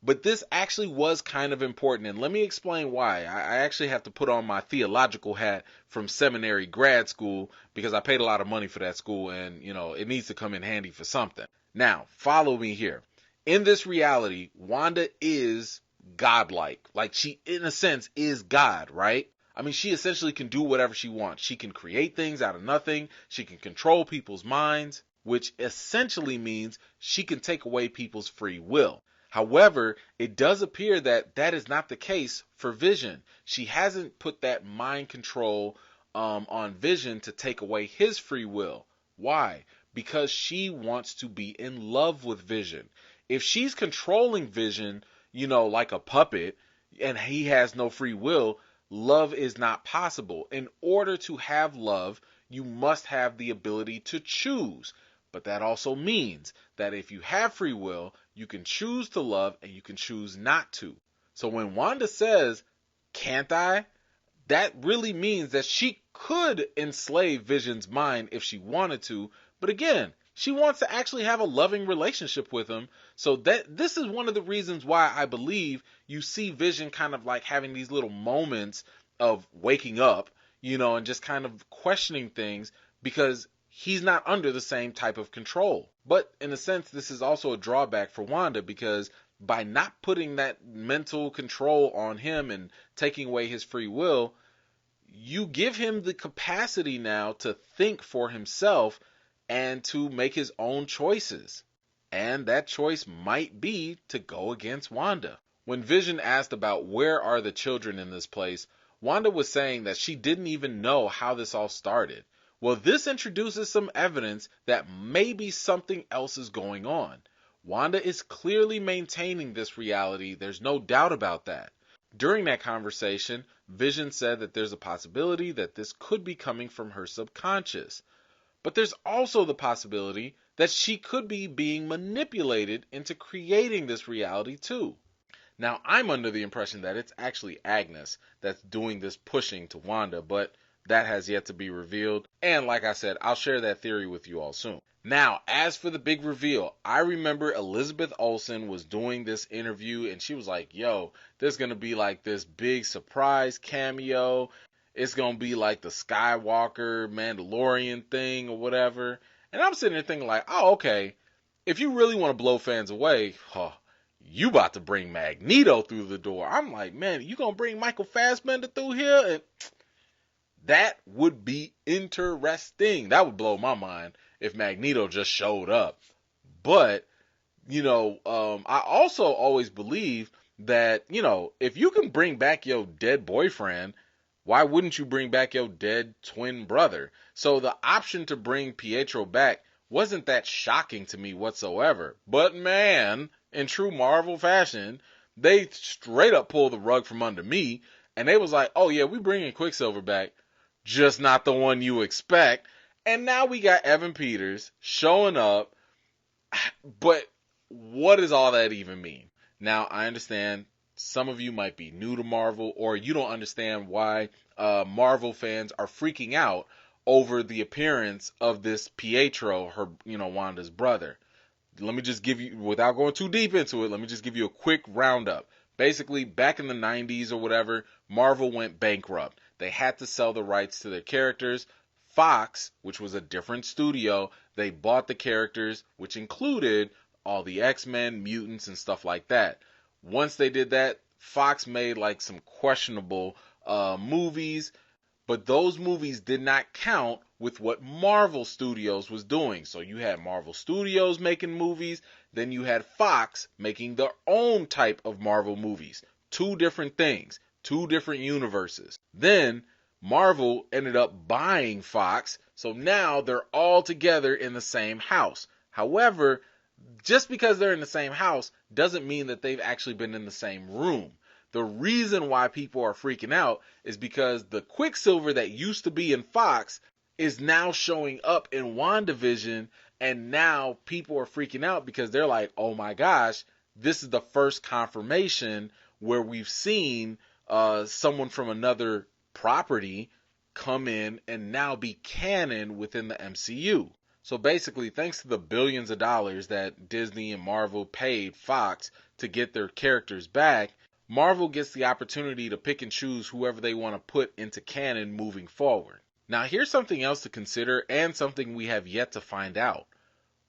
But this actually was kind of important, and let me explain why. I actually have to put on my theological hat from seminary grad school because I paid a lot of money for that school, and, it needs to come in handy for something. Now, follow me here. In this reality, Wanda is godlike. Like, she, in a sense, is God, right? I mean, she essentially can do whatever she wants. She can create things out of nothing. She can control people's minds, which essentially means she can take away people's free will. However, it does appear that that is not the case for Vision. She hasn't put that mind control on Vision to take away his free will. Why? Because she wants to be in love with Vision. If she's controlling Vision, like a puppet, and he has no free will, love is not possible. In order to have love, you must have the ability to choose. But that also means that if you have free will, you can choose to love and you can choose not to. So when Wanda says, can't I? That really means that she could enslave Vision's mind if she wanted to. But again, she wants to actually have a loving relationship with him. So this is one of the reasons why I believe you see Vision kind of like having these little moments of waking up, and just kind of questioning things because he's not under the same type of control. But in a sense, this is also a drawback for Wanda because by not putting that mental control on him and taking away his free will, you give him the capacity now to think for himself and to make his own choices. And that choice might be to go against Wanda. When Vision asked about where are the children in this place, Wanda was saying that she didn't even know how this all started. Well, this introduces some evidence that maybe something else is going on. Wanda is clearly maintaining this reality, there's no doubt about that. During that conversation, Vision said that there's a possibility that this could be coming from her subconscious. But there's also the possibility that she could be being manipulated into creating this reality too. Now, I'm under the impression that it's actually Agnes that's doing this pushing to Wanda, but that has yet to be revealed. And like I said, I'll share that theory with you all soon. Now, as for the big reveal, I remember Elizabeth Olsen was doing this interview and she was like, yo, there's going to be like this big surprise cameo. It's going to be like the Skywalker Mandalorian thing or whatever. And I'm sitting there thinking like, oh, okay, if you really want to blow fans away, you about to bring Magneto through the door. I'm like, man, you going to bring Michael Fassbender through here? And that would be interesting. That would blow my mind if Magneto just showed up. But, I also always believe that, if you can bring back your dead boyfriend, why wouldn't you bring back your dead twin brother? So the option to bring Pietro back wasn't that shocking to me whatsoever. But man, in true Marvel fashion, they straight up pulled the rug from under me, and they was like, oh yeah, we bringing Quicksilver back, just not the one you expect. And now we got Evan Peters showing up, but what does all that even mean? Now, I understand some of you might be new to Marvel, or you don't understand why Marvel fans are freaking out over the appearance of this Pietro, her, Wanda's brother. Let me just give you, without going too deep into it, let me just give you a quick roundup. Basically, back in the 90s or whatever, Marvel went bankrupt. They had to sell the rights to their characters. Fox, which was a different studio, they bought the characters, which included all the X-Men, mutants, and stuff like that. Once they did that, Fox made like some questionable movies, but those movies did not count with what Marvel Studios was doing. So you had Marvel Studios making movies, then you had Fox making their own type of Marvel movies. Two different things, two different universes. Then Marvel ended up buying Fox, so now they're all together in the same house. However, just because they're in the same house doesn't mean that they've actually been in the same room. The reason why people are freaking out is because the Quicksilver that used to be in Fox is now showing up in WandaVision, and now people are freaking out because they're like, oh my gosh, this is the first confirmation where we've seen someone from another property come in and now be canon within the MCU. So basically, thanks to the billions of dollars that Disney and Marvel paid Fox to get their characters back, Marvel gets the opportunity to pick and choose whoever they want to put into canon moving forward. Now here's something else to consider and something we have yet to find out.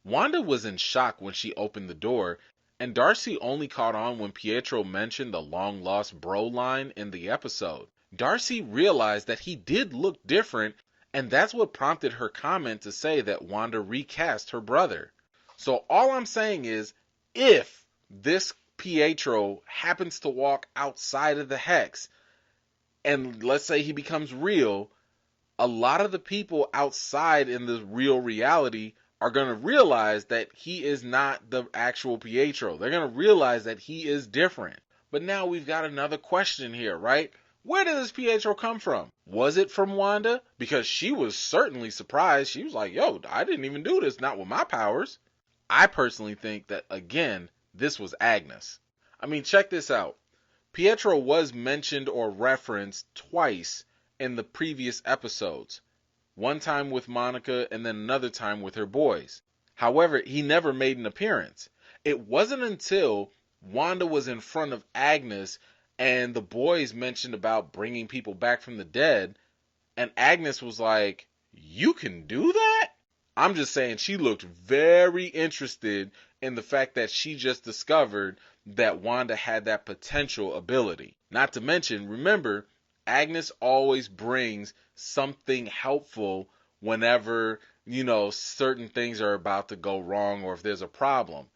Wanda was in shock when she opened the door, and Darcy only caught on when Pietro mentioned the long-lost bro line in the episode. Darcy realized that he did look different, and that's what prompted her comment to say that Wanda recast her brother. So all I'm saying is, if this Pietro happens to walk outside of the Hex, and let's say he becomes real, a lot of the people outside in the real reality are going to realize that he is not the actual Pietro. They're going to realize that he is different. But now we've got another question here, right? Where did this Pietro come from? Was it from Wanda? Because she was certainly surprised. She was like, yo, I didn't even do this, not with my powers. I personally think that, again, this was Agnes. I mean, check this out. Pietro was mentioned or referenced twice in the previous episodes. One time with Monica and then another time with her boys. However, he never made an appearance. It wasn't until Wanda was in front of Agnes and the boys mentioned about bringing people back from the dead, and Agnes was like, you can do that? I'm just saying she looked very interested in the fact that she just discovered that Wanda had that potential ability. Not to mention, remember, Agnes always brings something helpful whenever, certain things are about to go wrong or if there's a problem.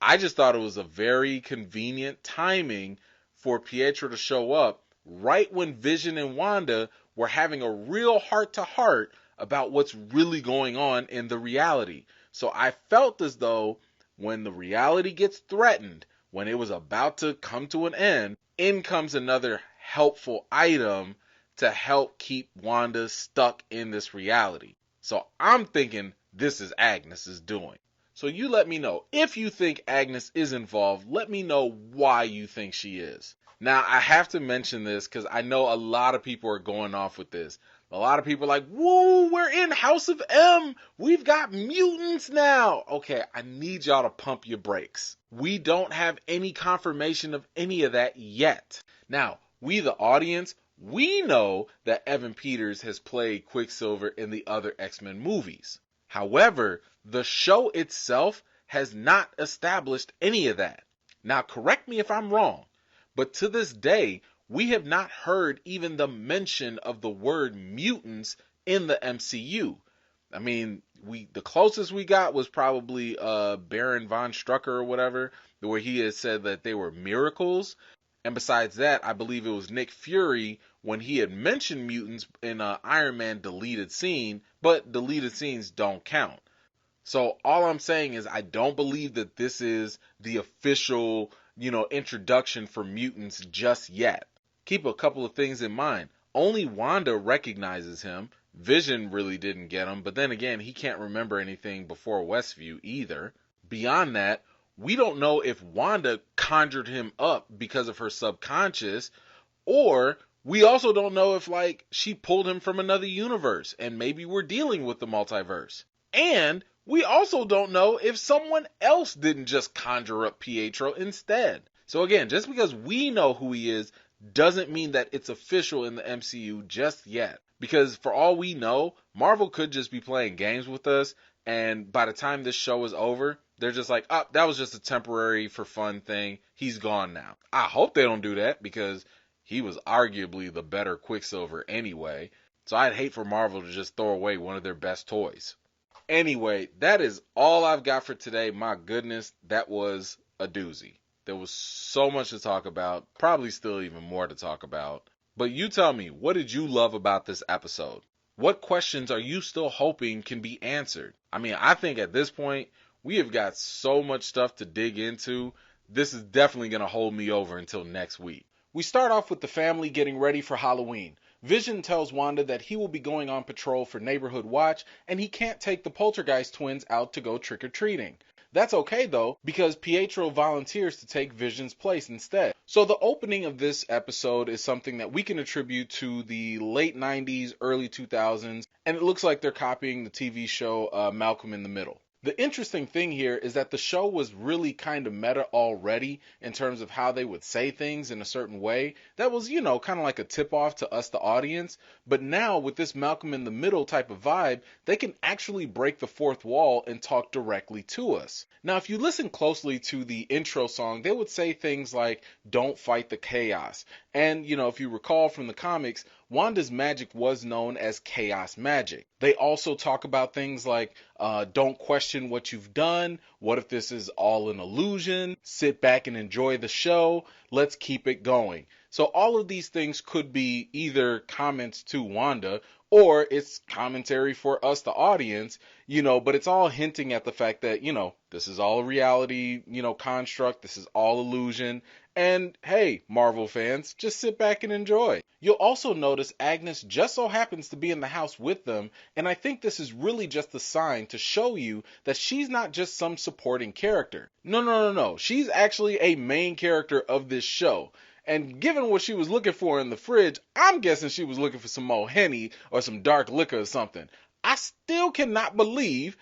I just thought it was a very convenient timing for Pietro to show up right when Vision and Wanda were having a real heart-to-heart about what's really going on in the reality. So I felt as though when the reality gets threatened, when it was about to come to an end, in comes another helpful item to help keep Wanda stuck in this reality. So I'm thinking this is Agnes's doing. So you let me know. If you think Agnes is involved, let me know why you think she is. Now, I have to mention this because I know a lot of people are going off with this. A lot of people are like, whoa, we're in House of M. We've got mutants now. Okay, I need y'all to pump your brakes. We don't have any confirmation of any of that yet. Now, we the audience, we know that Evan Peters has played Quicksilver in the other X-Men movies. However, the show itself has not established any of that. Now, correct me if I'm wrong, but to this day, we have not heard even the mention of the word mutants in the MCU. I mean, the closest we got was probably Baron von Strucker or whatever, where he had said that they were miracles. And besides that, I believe it was Nick Fury when he had mentioned mutants in an Iron Man deleted scene, but deleted scenes don't count. So all I'm saying is I don't believe that this is the official, introduction for mutants just yet. Keep a couple of things in mind. Only Wanda recognizes him. Vision really didn't get him, but then again, he can't remember anything before Westview either. Beyond that, we don't know if Wanda conjured him up because of her subconscious, or we also don't know if, she pulled him from another universe, and maybe we're dealing with the multiverse. And we also don't know if someone else didn't just conjure up Pietro instead. So again, just because we know who he is doesn't mean that it's official in the MCU just yet. Because for all we know, Marvel could just be playing games with us, and by the time this show is over, they're just like, oh, that was just a temporary for fun thing. He's gone now. I hope they don't do that because he was arguably the better Quicksilver anyway. So I'd hate for Marvel to just throw away one of their best toys. Anyway, that is all I've got for today. My goodness, that was a doozy. There was so much to talk about, probably still even more to talk about. But you tell me, what did you love about this episode? What questions are you still hoping can be answered? I mean, I think at this point, we have got so much stuff to dig into. This is definitely going to hold me over until next week. We start off with the family getting ready for Halloween. Vision tells Wanda that he will be going on patrol for Neighborhood Watch, and he can't take the Poltergeist twins out to go trick-or-treating. That's okay though, because Pietro volunteers to take Vision's place instead. So the opening of this episode is something that we can attribute to the late 90s, early 2000s, and it looks like they're copying the TV show Malcolm in the Middle. The interesting thing here is that the show was really kind of meta already in terms of how they would say things in a certain way. That was, kind of like a tip-off to us, the audience. But now with this Malcolm in the Middle type of vibe, they can actually break the fourth wall and talk directly to us. Now, if you listen closely to the intro song, they would say things like, don't fight the chaos. And, if you recall from the comics, Wanda's magic was known as chaos magic. They also talk about things like, don't question what you've done. What if this is all an illusion? Sit back and enjoy the show. Let's keep it going. So all of these things could be either comments to Wanda or it's commentary for us, the audience, but it's all hinting at the fact that, this is all a reality, construct. This is all illusion. And hey, Marvel fans, just sit back and enjoy. You'll also notice Agnes just so happens to be in the house with them, and I think this is really just a sign to show you that she's not just some supporting character. No. She's actually a main character of this show. And given what she was looking for in the fridge, I'm guessing she was looking for some more Henny or some dark liquor or something. I still cannot believe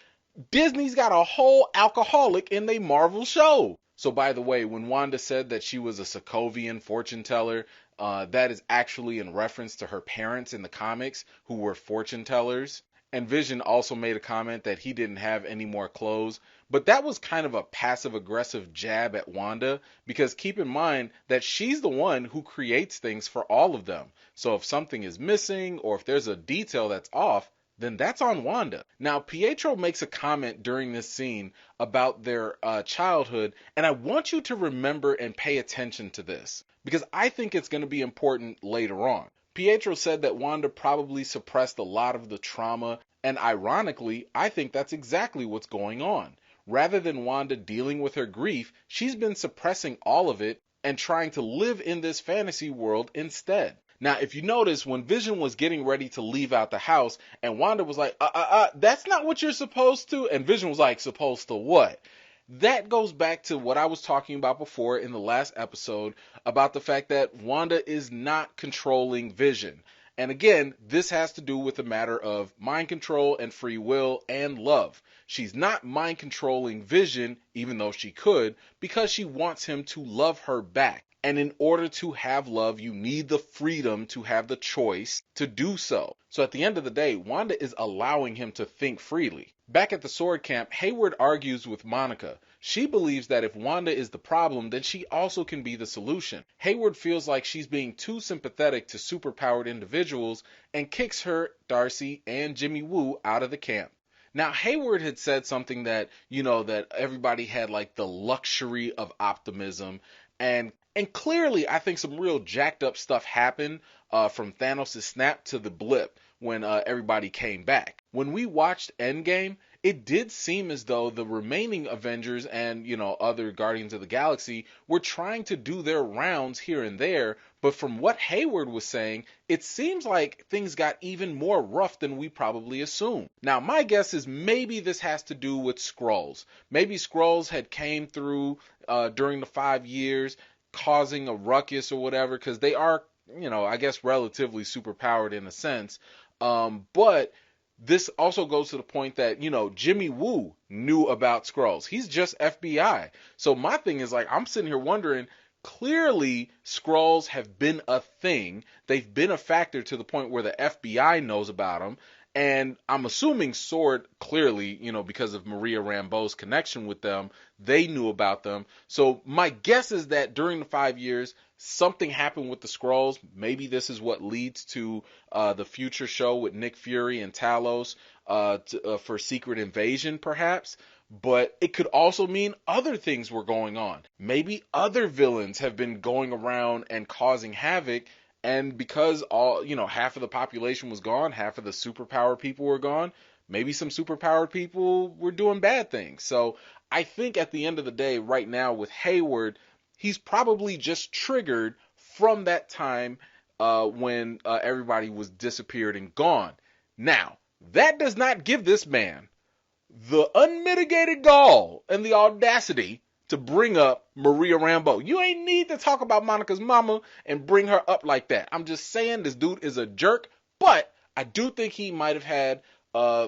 Disney's got a whole alcoholic in their Marvel show. So by the way, when Wanda said that she was a Sokovian fortune teller, that is actually in reference to her parents in the comics who were fortune tellers. And Vision also made a comment that he didn't have any more clothes. But that was kind of a passive-aggressive jab at Wanda, because keep in mind that she's the one who creates things for all of them. So if something is missing or if there's a detail that's off, then that's on Wanda. Now, Pietro makes a comment during this scene about their childhood, and I want you to remember and pay attention to this, because I think it's going to be important later on. Pietro said that Wanda probably suppressed a lot of the trauma, and ironically, I think that's exactly what's going on. Rather than Wanda dealing with her grief, she's been suppressing all of it and trying to live in this fantasy world instead. Now, if you notice, when Vision was getting ready to leave out the house, and Wanda was like, that's not what you're supposed to, and Vision was like, supposed to what? That goes back to what I was talking about before in the last episode about the fact that Wanda is not controlling Vision. And again, this has to do with the matter of mind control and free will and love. She's not mind controlling Vision, even though she could, because she wants him to love her back. And in order to have love, you need the freedom to have the choice to do so. So at the end of the day, Wanda is allowing him to think freely. Back at the Sword Camp, Hayward argues with Monica. She believes that if Wanda is the problem, then she also can be the solution. Hayward feels like she's being too sympathetic to superpowered individuals and kicks her, Darcy, and Jimmy Woo out of the camp. Now, Hayward had said something that, that everybody had like the luxury of optimism, and clearly I think some real jacked up stuff happened from Thanos' snap to the blip when everybody came back. When we watched Endgame, it did seem as though the remaining Avengers and, other Guardians of the Galaxy were trying to do their rounds here and there, but from what Hayward was saying, it seems like things got even more rough than we probably assumed. Now, my guess is maybe this has to do with Skrulls. Maybe Skrulls had came through during the 5 years, causing a ruckus or whatever, because they are, I guess relatively superpowered in a sense, but this also goes to the point that, Jimmy Woo knew about Skrulls. He's just FBI. So my thing is like, I'm sitting here wondering, clearly Skrulls have been a thing. They've been a factor to the point where the FBI knows about them. And I'm assuming Sword, clearly, because of Maria Rambeau's connection with them, they knew about them. So my guess is that during the 5 years, something happened with the Skrulls. Maybe this is what leads to the future show with Nick Fury and Talos for Secret Invasion, perhaps. But it could also mean other things were going on. Maybe other villains have been going around and causing havoc. And because half of the population was gone, half of the superpowered people were gone, maybe some superpowered people were doing bad things. So I think at the end of the day, right now with Hayward, he's probably just triggered from that time when everybody was disappeared and gone. Now, that does not give this man the unmitigated gall and the audacity to bring up Maria Rambeau. You ain't need to talk about Monica's mama and bring her up like that. I'm just saying this dude is a jerk, but I do think he might have had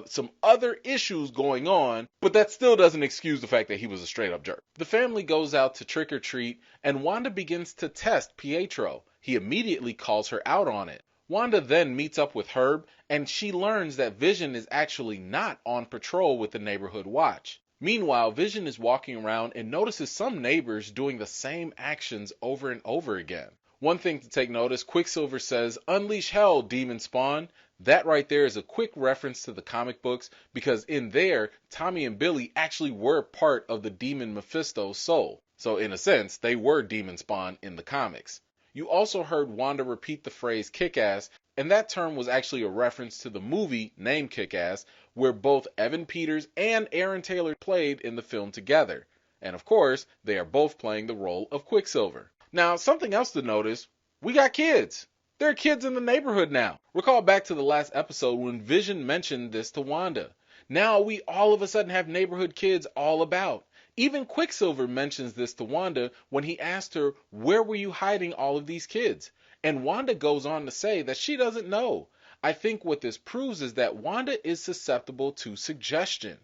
some other issues going on, but that still doesn't excuse the fact that he was a straight up jerk. The family goes out to trick or treat, and Wanda begins to test Pietro. He immediately calls her out on it. Wanda then meets up with Herb, and she learns that Vision is actually not on patrol with the neighborhood watch. Meanwhile, Vision is walking around and notices some neighbors doing the same actions over and over again. One thing to take notice, Quicksilver says, "Unleash hell, demon spawn." That right there is a quick reference to the comic books, because in there, Tommy and Billy actually were part of the demon Mephisto's soul. So in a sense, they were demon spawn in the comics. You also heard Wanda repeat the phrase kick-ass, and that term was actually a reference to the movie named Kick-Ass, where both Evan Peters and Aaron Taylor played in the film together. And of course, they are both playing the role of Quicksilver. Now, something else to notice, we got kids. There are kids in the neighborhood now. Recall back to the last episode when Vision mentioned this to Wanda. Now we all of a sudden have neighborhood kids all about. Even Quicksilver mentions this to Wanda when he asked her, "Where were you hiding all of these kids?" And Wanda goes on to say that she doesn't know. I think what this proves is that Wanda is susceptible to suggestion.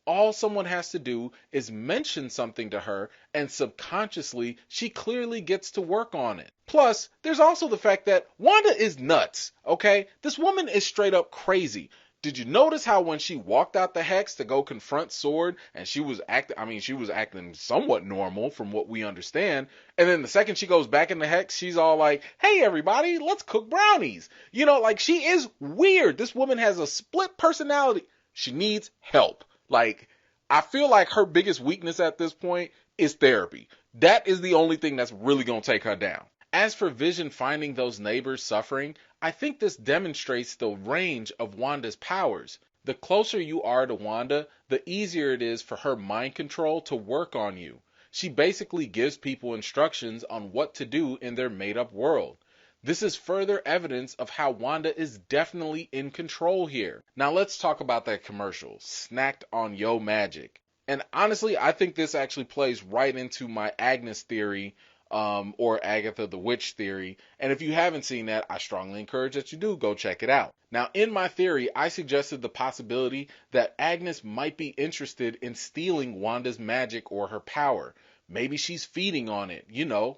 All someone has to do is mention something to her, and subconsciously, she clearly gets to work on it. Plus, there's also the fact that Wanda is nuts, okay? This woman is straight up crazy. Did you notice how when she walked out the hex to go confront Sword, and she was acting somewhat normal from what we understand, and then the second she goes back in the hex, she's all like, "Hey everybody, let's cook brownies." She is weird. This woman has a split personality. She needs help. I feel like her biggest weakness at this point is therapy. That is the only thing that's really gonna take her down. As for Vision finding those neighbors suffering, I think this demonstrates the range of Wanda's powers. The closer you are to Wanda, the easier it is for her mind control to work on you. She basically gives people instructions on what to do in their made-up world. This is further evidence of how Wanda is definitely in control here. Now let's talk about that commercial, Snacked on Yo Magic. And honestly, I think this actually plays right into my Agnes theory, or Agatha the Witch theory. And if you haven't seen that, I strongly encourage that you do go check it out. Now, in my theory, I suggested the possibility that Agnes might be interested in stealing Wanda's magic or her power. Maybe she's feeding on it,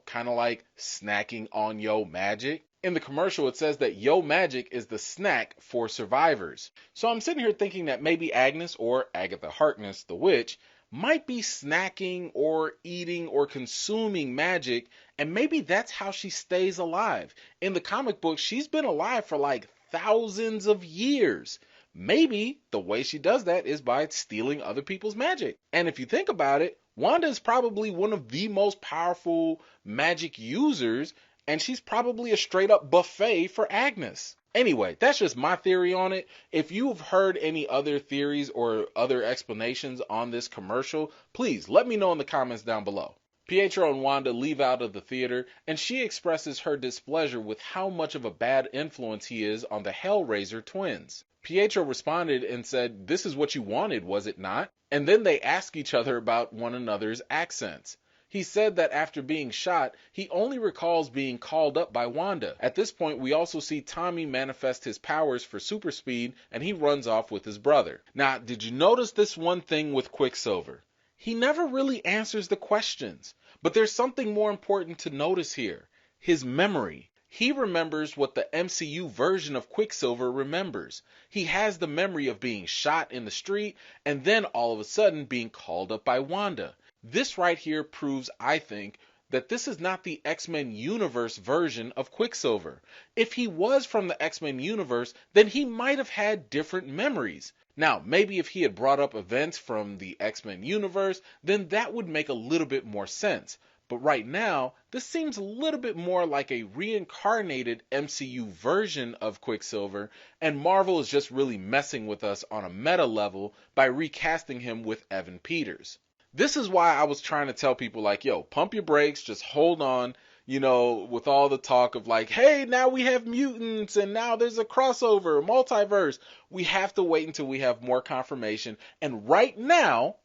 kind of like snacking on yo magic. In the commercial, it says that yo magic is the snack for survivors. So I'm sitting here thinking that maybe Agnes, or Agatha Harkness the Witch, might be snacking or eating or consuming magic, and maybe that's how she stays alive. In the comic book, she's been alive for like thousands of years. Maybe the way she does that is by stealing other people's magic. And if you think about it, Wanda is probably one of the most powerful magic users, and she's probably a straight up buffet for Agnes. Anyway, that's just my theory on it. If you've heard any other theories or other explanations on this commercial, please let me know in the comments down below. Pietro and Wanda leave out of the theater, and she expresses her displeasure with how much of a bad influence he is on the Hellraiser twins. Pietro responded and said, "This is what you wanted, was it not?" And then they ask each other about one another's accents. He said that after being shot, he only recalls being called up by Wanda. At this point, we also see Tommy manifest his powers for super speed, and he runs off with his brother. Now, did you notice this one thing with Quicksilver? He never really answers the questions, but there's something more important to notice here: his memory. He remembers what the MCU version of Quicksilver remembers. He has the memory of being shot in the street and then all of a sudden being called up by Wanda. This right here proves, I think, that this is not the X-Men universe version of Quicksilver. If he was from the X-Men universe, then he might have had different memories. Now, maybe if he had brought up events from the X-Men universe, then that would make a little bit more sense. But right now, this seems a little bit more like a reincarnated MCU version of Quicksilver, and Marvel is just really messing with us on a meta level by recasting him with Evan Peters. This is why I was trying to tell people like, yo, pump your brakes, just hold on, with all the talk of like, hey, now we have mutants and now there's a crossover, multiverse. We have to wait until we have more confirmation. And right now,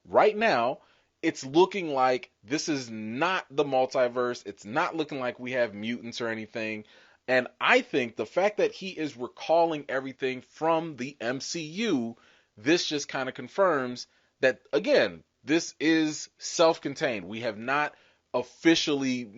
it's looking like this is not the multiverse. It's not looking like we have mutants or anything. And I think the fact that he is recalling everything from the MCU, this just kind of confirms that, again, this is self-contained. We have not officially,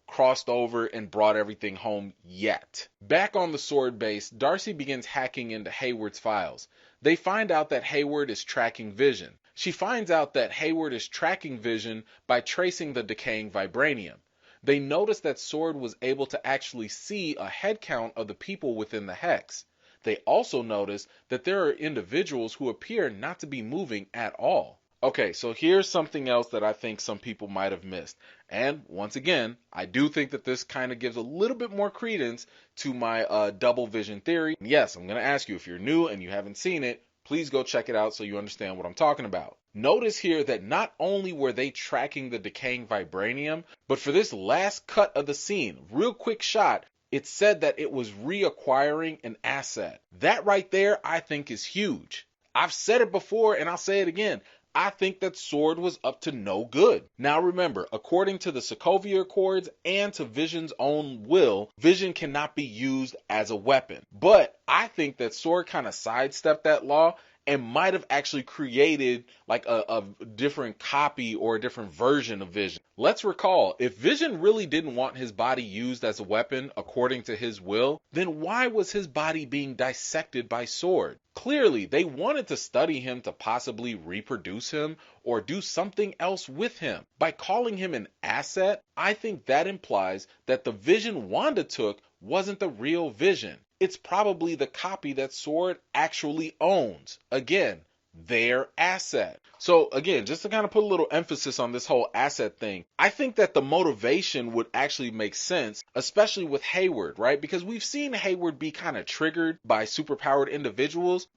crossed over and brought everything home yet. Back on the Sword base, Darcy begins hacking into Hayward's files. They find out that Hayward is tracking Vision. She finds out that Hayward is tracking Vision by tracing the decaying vibranium. They notice that Sword was able to actually see a head count of the people within the hex. They also notice that there are individuals who appear not to be moving at all. Okay, so here's something else that I think some people might have missed. And once again, I do think that this kind of gives a little bit more credence to my double vision theory. Yes, I'm going to ask you, if you're new and you haven't seen it, please go check it out so you understand what I'm talking about. Notice here that not only were they tracking the decaying vibranium, but for this last cut of the scene, real quick shot, it said that it was reacquiring an asset. That right there, I think, is huge. I've said it before and I'll say it again. I think that Sword was up to no good. Now remember, according to the Sokovia Accords and to Vision's own will, Vision cannot be used as a weapon. But I think that Sword kind of sidestepped that law and might have actually created like a different copy or a different version of Vision. Let's recall, if Vision really didn't want his body used as a weapon according to his will, then why was his body being dissected by Sword? Clearly, they wanted to study him to possibly reproduce him or do something else with him. By calling him an asset, I think that implies that the Vision Wanda took wasn't the real Vision. It's probably the copy that Sword actually owns. Again, their asset. So again, just to kind of put a little emphasis on this whole asset thing, I think that the motivation would actually make sense, especially with Hayward, right? Because we've seen Hayward be kind of triggered by superpowered individuals.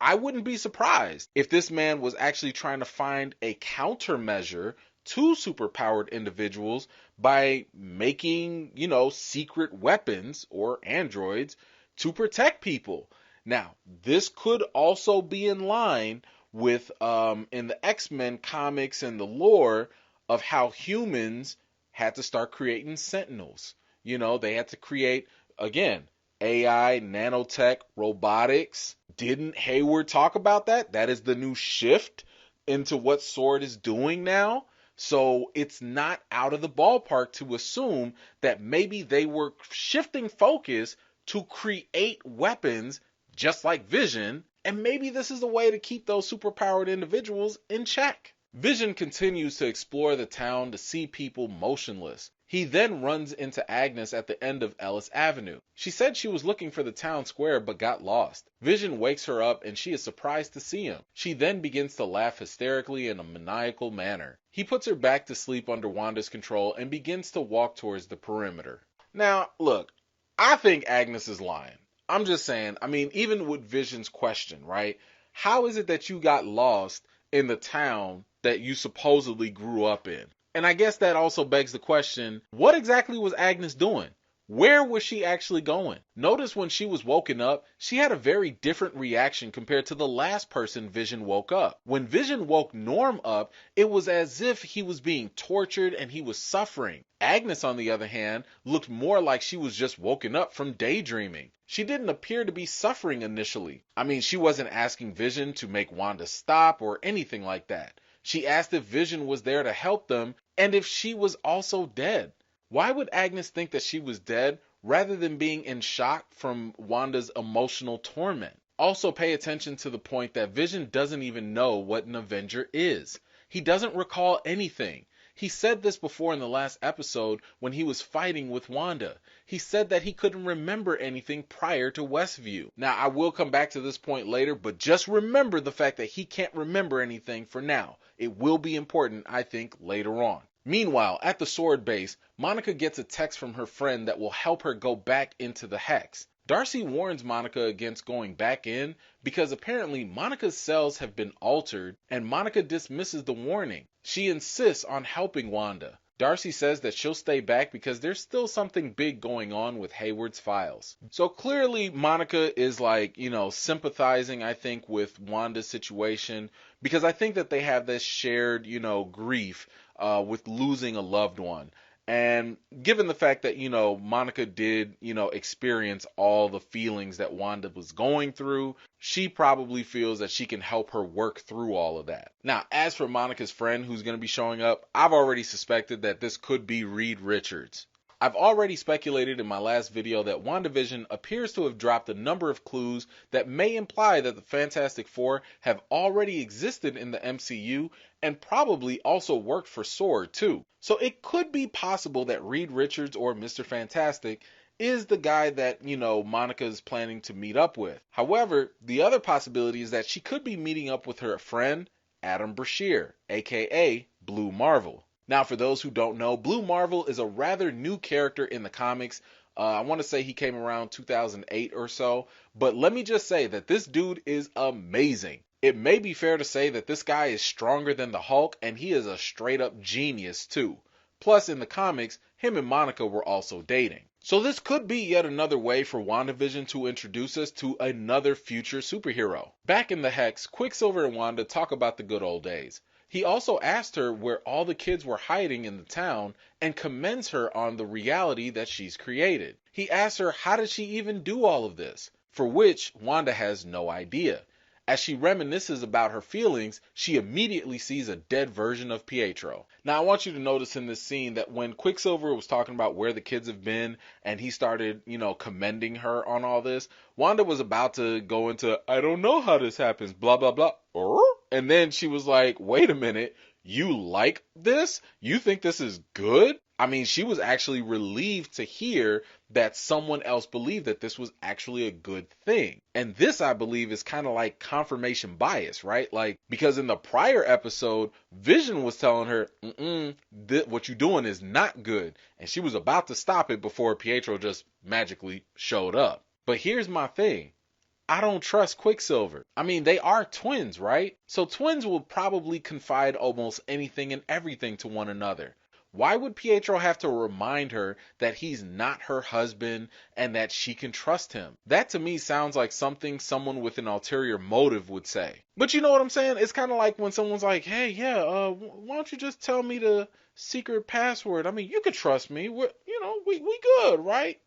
I wouldn't be surprised if this man was actually trying to find a countermeasure to superpowered individuals by making, secret weapons or androids to protect people. Now, this could also be in line with in the X-Men comics and the lore of how humans had to start creating sentinels. They had to create, again, AI, nanotech, robotics. Didn't Hayward talk about that? That is the new shift into what Sword is doing now. So it's not out of the ballpark to assume that maybe they were shifting focus to create weapons just like Vision, and maybe this is a way to keep those superpowered individuals in check. Vision continues to explore the town to see people motionless. He then runs into Agnes at the end of Ellis Avenue. She said she was looking for the town square but got lost. Vision wakes her up and she is surprised to see him. She then begins to laugh hysterically in a maniacal manner. He puts her back to sleep under Wanda's control and begins to walk towards the perimeter. Now, look, I think Agnes is lying. I'm just saying, even with Vision's question, right? How is it that you got lost in the town that you supposedly grew up in? And I guess that also begs the question, what exactly was Agnes doing? Where was she actually going? Notice when she was woken up, she had a very different reaction compared to the last person Vision woke up. When Vision woke Norm up, it was as if he was being tortured and he was suffering. Agnes, on the other hand, looked more like she was just woken up from daydreaming. She didn't appear to be suffering initially. She wasn't asking Vision to make Wanda stop or anything like that. She asked if Vision was there to help them and if she was also dead. Why would Agnes think that she was dead rather than being in shock from Wanda's emotional torment? Also pay attention to the point that Vision doesn't even know what an Avenger is. He doesn't recall anything. He said this before in the last episode when he was fighting with Wanda. He said that he couldn't remember anything prior to Westview. Now, I will come back to this point later, but just remember the fact that he can't remember anything for now. It will be important, I think, later on. Meanwhile, at the Sword base, Monica gets a text from her friend that will help her go back into the Hex. Darcy warns Monica against going back in because apparently Monica's cells have been altered and Monica dismisses the warning. She insists on helping Wanda. Darcy says that she'll stay back because there's still something big going on with Hayward's files. So clearly Monica is sympathizing, I think, with Wanda's situation because I think that they have this shared, grief with losing a loved one. And given the fact that, Monica did, experience all the feelings that Wanda was going through, she probably feels that she can help her work through all of that. Now, as for Monica's friend who's going to be showing up, I've already suspected that this could be Reed Richards. I've already speculated in my last video that WandaVision appears to have dropped a number of clues that may imply that the Fantastic Four have already existed in the MCU and probably also worked for Sword too. So it could be possible that Reed Richards or Mr. Fantastic is the guy that, Monica is planning to meet up with. However, the other possibility is that she could be meeting up with her friend, Adam Brashear, aka Blue Marvel. Now, for those who don't know, Blue Marvel is a rather new character in the comics. I want to say he came around 2008 or so, but let me just say that this dude is amazing. It may be fair to say that this guy is stronger than the Hulk, and he is a straight up genius too. Plus, in the comics, him and Monica were also dating. So this could be yet another way for WandaVision to introduce us to another future superhero. Back in the Hex, Quicksilver and Wanda talk about the good old days. He also asked her where all the kids were hiding in the town and commends her on the reality that she's created. He asks her how did she even do all of this, for which Wanda has no idea. As she reminisces about her feelings, she immediately sees a dead version of Pietro. Now I want you to notice in this scene that when Quicksilver was talking about where the kids have been and he started, commending her on all this, Wanda was about to go into, I don't know how this happens, blah, blah, blah. And then she was like, wait a minute, you like this? You think this is good? I mean, she was actually relieved to hear that someone else believed that this was actually a good thing. And this, I believe, is kind of like confirmation bias, right? Like, because in the prior episode, Vision was telling her, what you're doing is not good. And she was about to stop it before Pietro just magically showed up. But here's my thing. I don't trust Quicksilver. I mean, they are twins, right? So twins will probably confide almost anything and everything to one another. Why would Pietro have to remind her that he's not her husband and that she can trust him? That to me sounds like something someone with an ulterior motive would say. But you know what I'm saying? It's kind of like when someone's like, hey, why don't you just tell me the secret password? I mean, you could trust me. We good, right?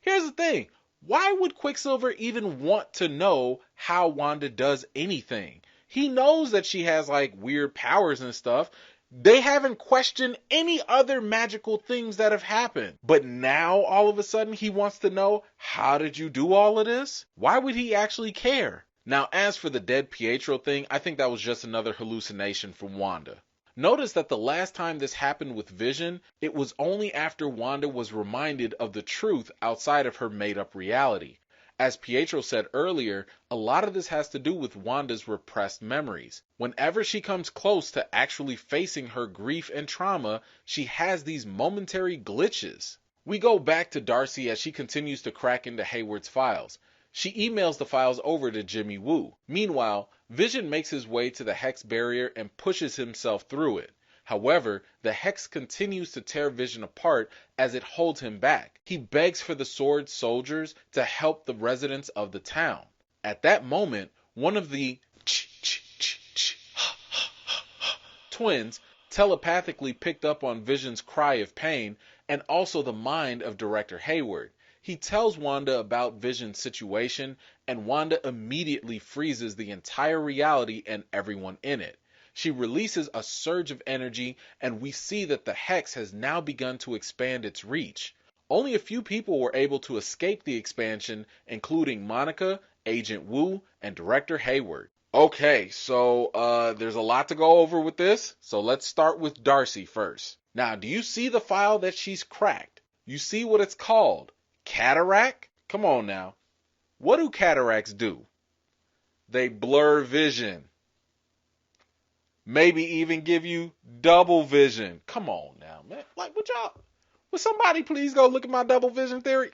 Here's the thing. Why would Quicksilver even want to know how Wanda does anything? He knows that she has like weird powers and stuff. They haven't questioned any other magical things that have happened. But now all of a sudden he wants to know, how did you do all of this? Why would he actually care? Now, as for the dead Pietro thing, I think that was just another hallucination from Wanda. Notice that the last time this happened with Vision, it was only after Wanda was reminded of the truth outside of her made-up reality. As Pietro said earlier, a lot of this has to do with Wanda's repressed memories. Whenever she comes close to actually facing her grief and trauma, she has these momentary glitches. We go back to Darcy as she continues to crack into Hayward's files. She emails the files over to Jimmy Woo. Meanwhile, Vision makes his way to the Hex barrier and pushes himself through it. However, the Hex continues to tear Vision apart as it holds him back. He begs for the Sword soldiers to help the residents of the town. At that moment, one of the twins telepathically picked up on Vision's cry of pain and also the mind of Director Hayward. He tells Wanda about Vision's situation, and Wanda immediately freezes the entire reality and everyone in it. She releases a surge of energy, and we see that the Hex has now begun to expand its reach. Only a few people were able to escape the expansion, including Monica, Agent Woo, and Director Hayward. Okay, so there's a lot to go over with this, so let's start with Darcy first. Now, do you see the file that she's cracked? You see what it's called? Cataract? Come on now. What do cataracts do? They blur vision. Maybe even give you double vision. Come on now, man. Like, would somebody please go look at my double vision theory?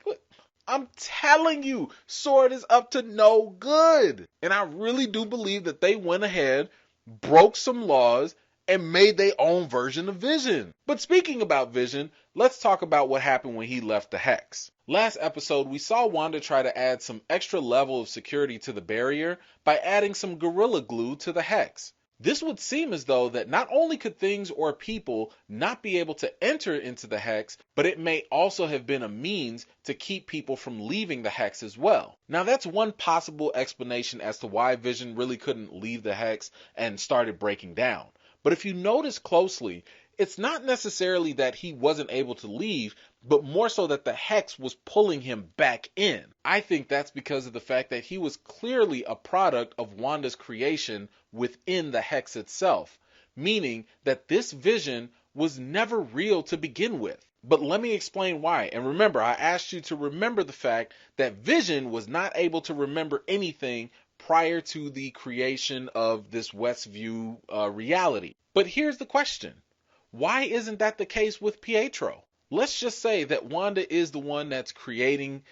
I'm telling you, Sword is up to no good. And I really do believe that they went ahead, broke some laws, and made their own version of Vision. But speaking about Vision, let's talk about what happened when he left the Hex. Last episode, we saw Wanda try to add some extra level of security to the barrier by adding some Gorilla Glue to the Hex. This would seem as though that not only could things or people not be able to enter into the Hex, but it may also have been a means to keep people from leaving the Hex as well. Now that's one possible explanation as to why Vision really couldn't leave the Hex and started breaking down. But if you notice closely, it's not necessarily that he wasn't able to leave, but more so that the Hex was pulling him back in. I think that's because of the fact that he was clearly a product of Wanda's creation within the Hex itself, meaning that this Vision was never real to begin with. But let me explain why. And remember, I asked you to remember the fact that Vision was not able to remember anything prior to the creation of this Westview reality. But here's the question. Why isn't that the case with Pietro? Let's just say that Wanda is the one that's creating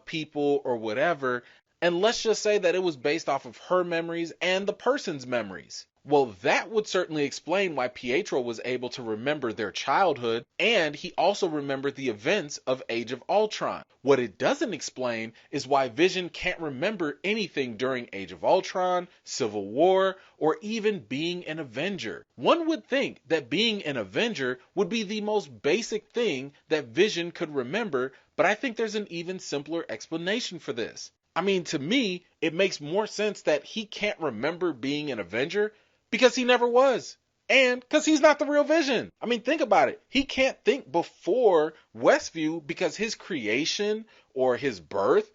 people or whatever, and let's just say that it was based off of her memories and the person's memories. Well, that would certainly explain why Pietro was able to remember their childhood, and he also remembered the events of Age of Ultron. What it doesn't explain is why Vision can't remember anything during Age of Ultron, Civil War, or even being an Avenger. One would think that being an Avenger would be the most basic thing that Vision could remember, but I think there's an even simpler explanation for this. I mean, to me, it makes more sense that he can't remember being an Avenger because he never was. And because he's not the real Vision. I mean, think about it. He can't think before Westview because his creation or his birth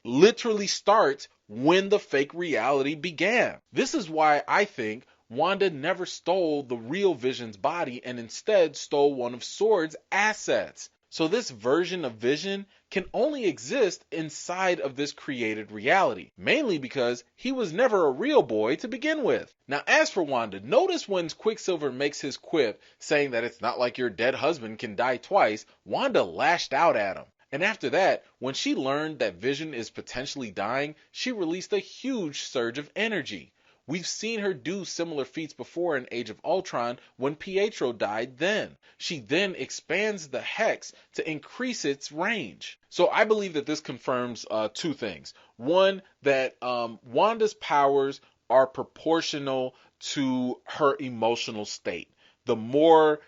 literally starts when the fake reality began. This is why I think Wanda never stole the real Vision's body and instead stole one of Sword's assets. So this version of Vision can only exist inside of this created reality, mainly because he was never a real boy to begin with. Now, as for Wanda, notice when Quicksilver makes his quip saying that it's not like your dead husband can die twice, Wanda lashed out at him. And after that, when she learned that Vision is potentially dying, she released a huge surge of energy. We've seen her do similar feats before in Age of Ultron when Pietro died then. She then expands the Hex to increase its range. So I believe that this confirms two things. One, that Wanda's powers are proportional to her emotional state. The more,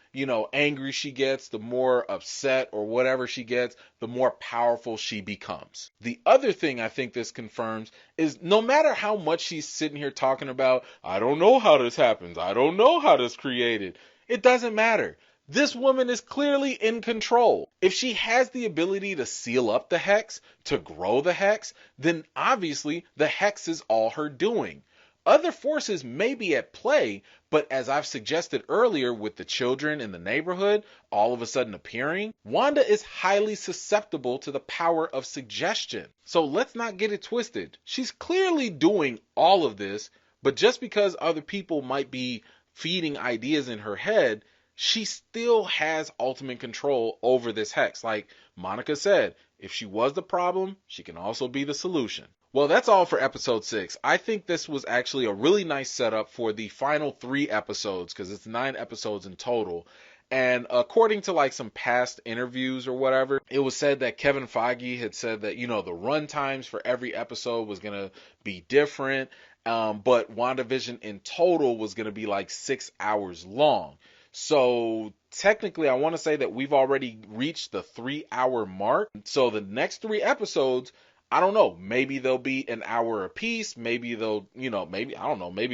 angry she gets, the more upset or whatever she gets, the more powerful she becomes. The other thing I think this confirms is no matter how much she's sitting here talking about, I don't know how this happens, I don't know how this created, it doesn't matter. This woman is clearly in control. If she has the ability to seal up the Hex, to grow the Hex, then obviously the Hex is all her doing. Other forces may be at play, but as I've suggested earlier with the children in the neighborhood all of a sudden appearing, Wanda is highly susceptible to the power of suggestion. So let's not get it twisted. She's clearly doing all of this, but just because other people might be feeding ideas in her head, she still has ultimate control over this Hex. Like Monica said, if she was the problem, she can also be the solution. Well, that's all for episode 6. I think this was actually a really nice setup for the final 3 episodes, because it's 9 episodes in total. And according to like some past interviews or whatever, it was said that Kevin Feige had said that, the run times for every episode was going to be different. But WandaVision in total was going to be like 6 hours long. So technically, I want to say that we've already reached the 3-hour mark. So the next 3 episodes, I don't know, maybe they'll be an hour apiece, maybe they'll, maybe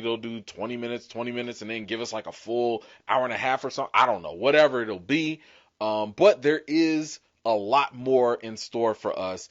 they'll do 20 minutes and then give us like a full hour and a half or something. I don't know, whatever it'll be. But there is a lot more in store for us.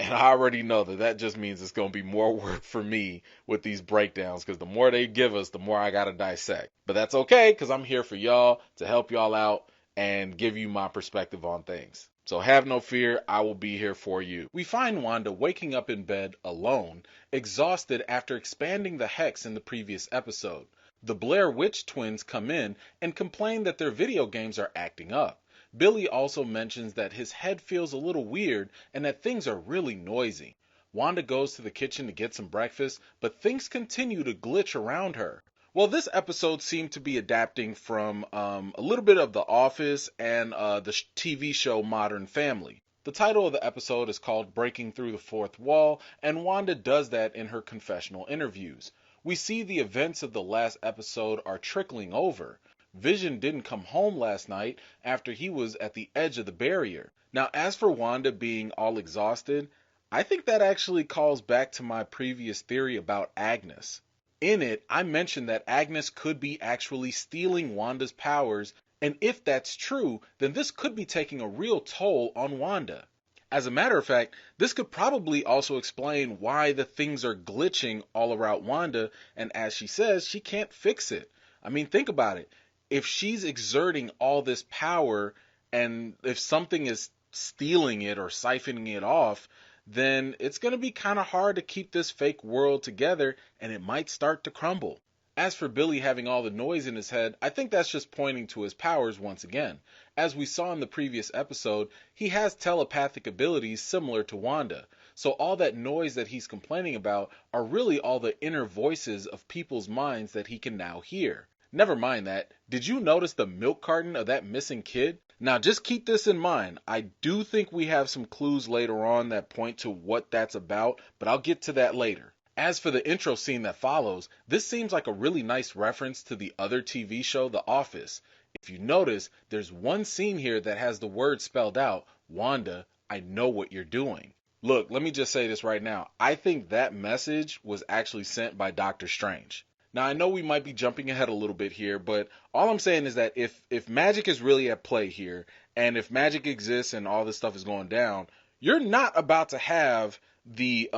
And I already know that just means it's going to be more work for me with these breakdowns, because the more they give us, the more I got to dissect. But that's okay, because I'm here for y'all to help y'all out and give you my perspective on things. So have no fear, I will be here for you. We find Wanda waking up in bed alone, exhausted after expanding the Hex in the previous episode. The Blair Witch twins come in and complain that their video games are acting up. Billy also mentions that his head feels a little weird and that things are really noisy. Wanda goes to the kitchen to get some breakfast, but things continue to glitch around her. Well, this episode seemed to be adapting from a little bit of The Office and the TV show Modern Family. The title of the episode is called Breaking Through the Fourth Wall, and Wanda does that in her confessional interviews. We see the events of the last episode are trickling over. Vision didn't come home last night after he was at the edge of the barrier. Now, as for Wanda being all exhausted, I think that actually calls back to my previous theory about Agnes. In it, I mentioned that Agnes could be actually stealing Wanda's powers, and if that's true, then this could be taking a real toll on Wanda. As a matter of fact, this could probably also explain why the things are glitching all around Wanda, and as she says, she can't fix it. I mean, think about it. If she's exerting all this power, and if something is stealing it or siphoning it off, then it's going to be kind of hard to keep this fake world together, and it might start to crumble. As for Billy having all the noise in his head, I think that's just pointing to his powers once again. As we saw in the previous episode, he has telepathic abilities similar to Wanda. So all that noise that he's complaining about are really all the inner voices of people's minds that he can now hear. Never mind that. Did you notice the milk carton of that missing kid? Now just keep this in mind. I do think we have some clues later on that point to what that's about, but I'll get to that later. As for the intro scene that follows, this seems like a really nice reference to the other TV show, The Office. If you notice, there's one scene here that has the word spelled out, Wanda, I know what you're doing. Look, let me just say this right now. I think that message was actually sent by Doctor Strange. Now, I know we might be jumping ahead a little bit here, but all I'm saying is that if magic is really at play here, and if magic exists and all this stuff is going down, you're not about to have the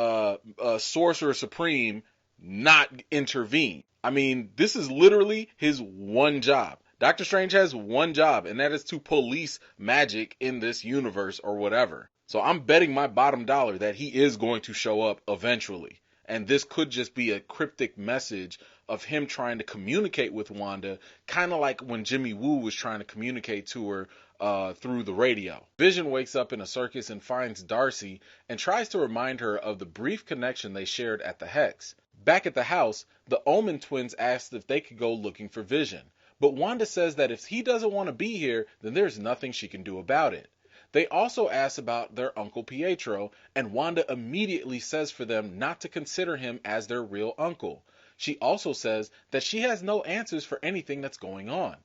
Sorcerer Supreme not intervene. I mean, this is literally his one job. Doctor Strange has one job, and that is to police magic in this universe or whatever. So I'm betting my bottom dollar that he is going to show up eventually. And this could just be a cryptic message of him trying to communicate with Wanda, kind of like when Jimmy Woo was trying to communicate to her through the radio. Vision wakes up in a circus and finds Darcy and tries to remind her of the brief connection they shared at the Hex. Back at the house, the Omen twins asked if they could go looking for Vision, but Wanda says that if he doesn't want to be here, then there's nothing she can do about it. They also ask about their Uncle Pietro, and Wanda immediately says for them not to consider him as their real uncle. She also says that she has no answers for anything that's going on.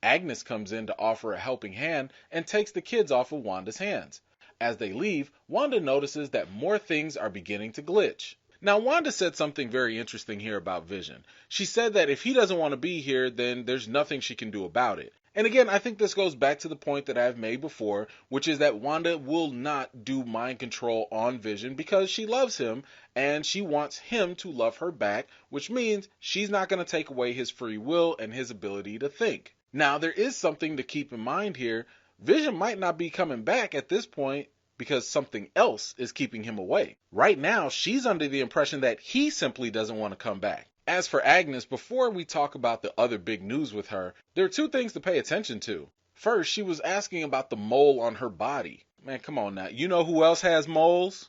Agnes comes in to offer a helping hand and takes the kids off of Wanda's hands. As they leave, Wanda notices that more things are beginning to glitch. Now, Wanda said something very interesting here about Vision. She said that if he doesn't want to be here, then there's nothing she can do about it. And again, I think this goes back to the point that I've made before, which is that Wanda will not do mind control on Vision because she loves him and she wants him to love her back, which means she's not going to take away his free will and his ability to think. Now, there is something to keep in mind here. Vision might not be coming back at this point because something else is keeping him away. Right now, she's under the impression that he simply doesn't want to come back. As for Agnes, before we talk about the other big news with her, there are two things to pay attention to. First, she was asking about the mole on her body. Man, come on now. You know who else has moles?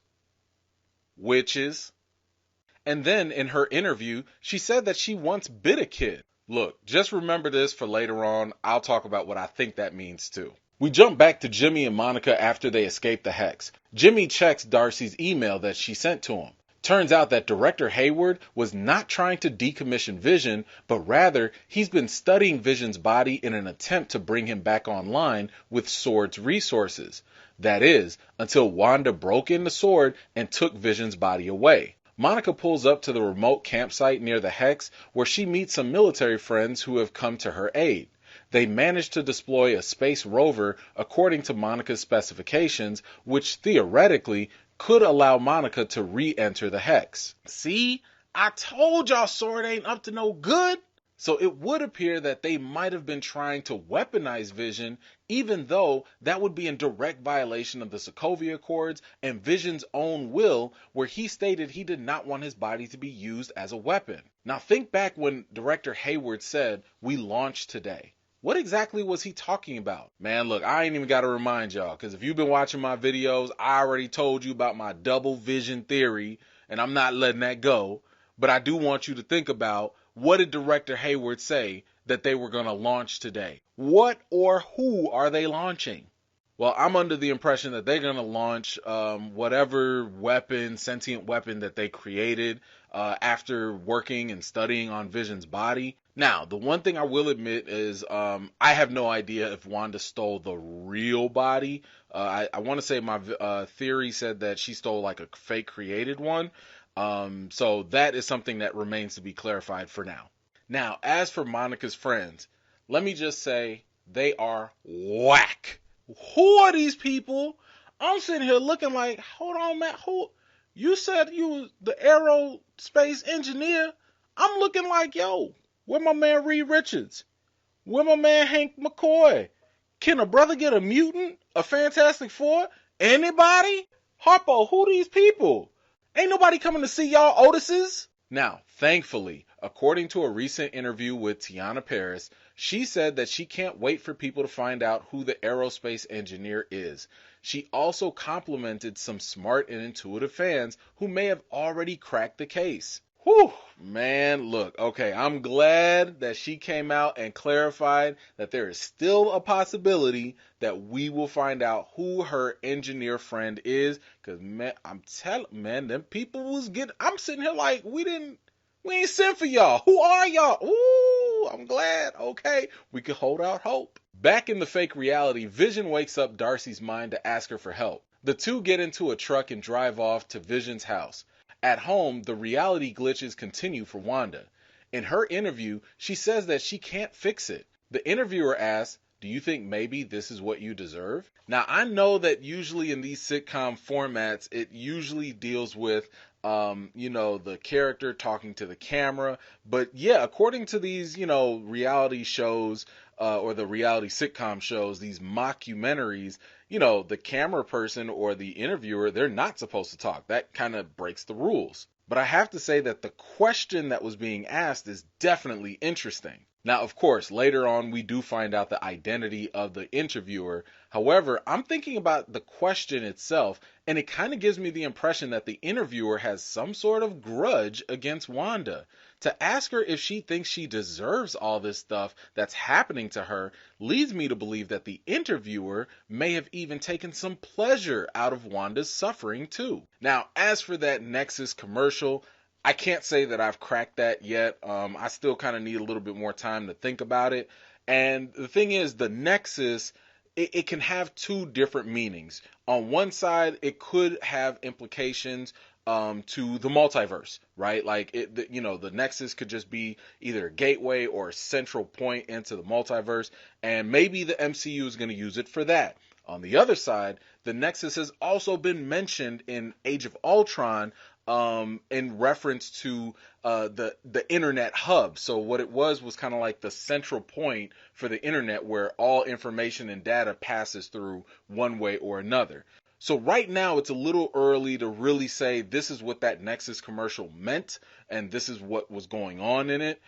Witches. And then in her interview, she said that she once bit a kid. Look, just remember this for later on. I'll talk about what I think that means too. We jump back to Jimmy and Monica after they escape the Hex. Jimmy checks Darcy's email that she sent to him. Turns out that Director Hayward was not trying to decommission Vision, but rather he's been studying Vision's body in an attempt to bring him back online with Sword's resources. That is, until Wanda broke into Sword and took Vision's body away. Monica pulls up to the remote campsite near the Hex where she meets some military friends who have come to her aid. They managed to deploy a space rover according to Monica's specifications, which theoretically could allow Monica to re-enter the Hex. See? I told y'all Sword ain't up to no good. So it would appear that they might have been trying to weaponize Vision, even though that would be in direct violation of the Sokovia Accords and Vision's own will, where he stated he did not want his body to be used as a weapon. Now think back when Director Hayward said, "We launched today." What exactly was he talking about? Man, look, I ain't even got to remind y'all, because if you've been watching my videos, I already told you about my double vision theory, and I'm not letting that go. But I do want you to think about, what did Director Hayward say that they were going to launch today? What or who are they launching? Well, I'm under the impression that they're going to launch whatever weapon, sentient weapon that they created after working and studying on Vision's body. Now, the one thing I will admit is I have no idea if Wanda stole the real body. I want to say my theory said that she stole like a fake created one. So that is something that remains to be clarified for now. Now, as for Monica's friends, let me just say they are whack. Who are these people? I'm sitting here looking like, hold on, man. Who? You said you was the aerospace engineer. I'm looking like, yo, where my man Reed Richards? Where my man Hank McCoy? Can a brother get a mutant? A Fantastic Four? Anybody? Harpo, who these people? Ain't nobody coming to see y'all Otises? Now, thankfully, according to a recent interview with Tiana Paris, she said that she can't wait for people to find out who the aerospace engineer is. She also complimented some smart and intuitive fans who may have already cracked the case. Whew, man, look, okay, I'm glad that she came out and clarified that there is still a possibility that we will find out who her engineer friend is, because, man, I'm telling, man, them people was getting, I'm sitting here like, we ain't sent for y'all. Who are y'all? Ooh, I'm glad, okay, we can hold out hope. Back in the fake reality, Vision wakes up Darcy's mind to ask her for help. The two get into a truck and drive off to Vision's house. At home, the reality glitches continue for Wanda. In her interview, she says that she can't fix it. The interviewer asks, Do you think maybe this is what you deserve? Now, I know that usually in these sitcom formats, it usually deals with, the character talking to the camera. But yeah, according to these, reality shows, or the reality sitcom shows, these mockumentaries, the camera person or the interviewer, they're not supposed to talk. That kind of breaks the rules. But I have to say that the question that was being asked is definitely interesting. Now, of course, later on we do find out the identity of the interviewer. However, I'm thinking about the question itself, and it kind of gives me the impression that the interviewer has some sort of grudge against Wanda. To ask her if she thinks she deserves all this stuff that's happening to her leads me to believe that the interviewer may have even taken some pleasure out of Wanda's suffering too. Now, as for that Nexus commercial, I can't say that I've cracked that yet. I still kind of need a little bit more time to think about it. And the thing is, the Nexus, it can have two different meanings. On one side, it could have implications to the multiverse, right? Like the Nexus could just be either a gateway or a central point into the multiverse, and maybe the MCU is going to use it for that. On the other side, the Nexus has also been mentioned in Age of Ultron, in reference to the internet hub. So what it was kind of like the central point for the internet where all information and data passes through one way or another. So right now it's a little early to really say this is what that Nexus commercial meant and this is what was going on in it.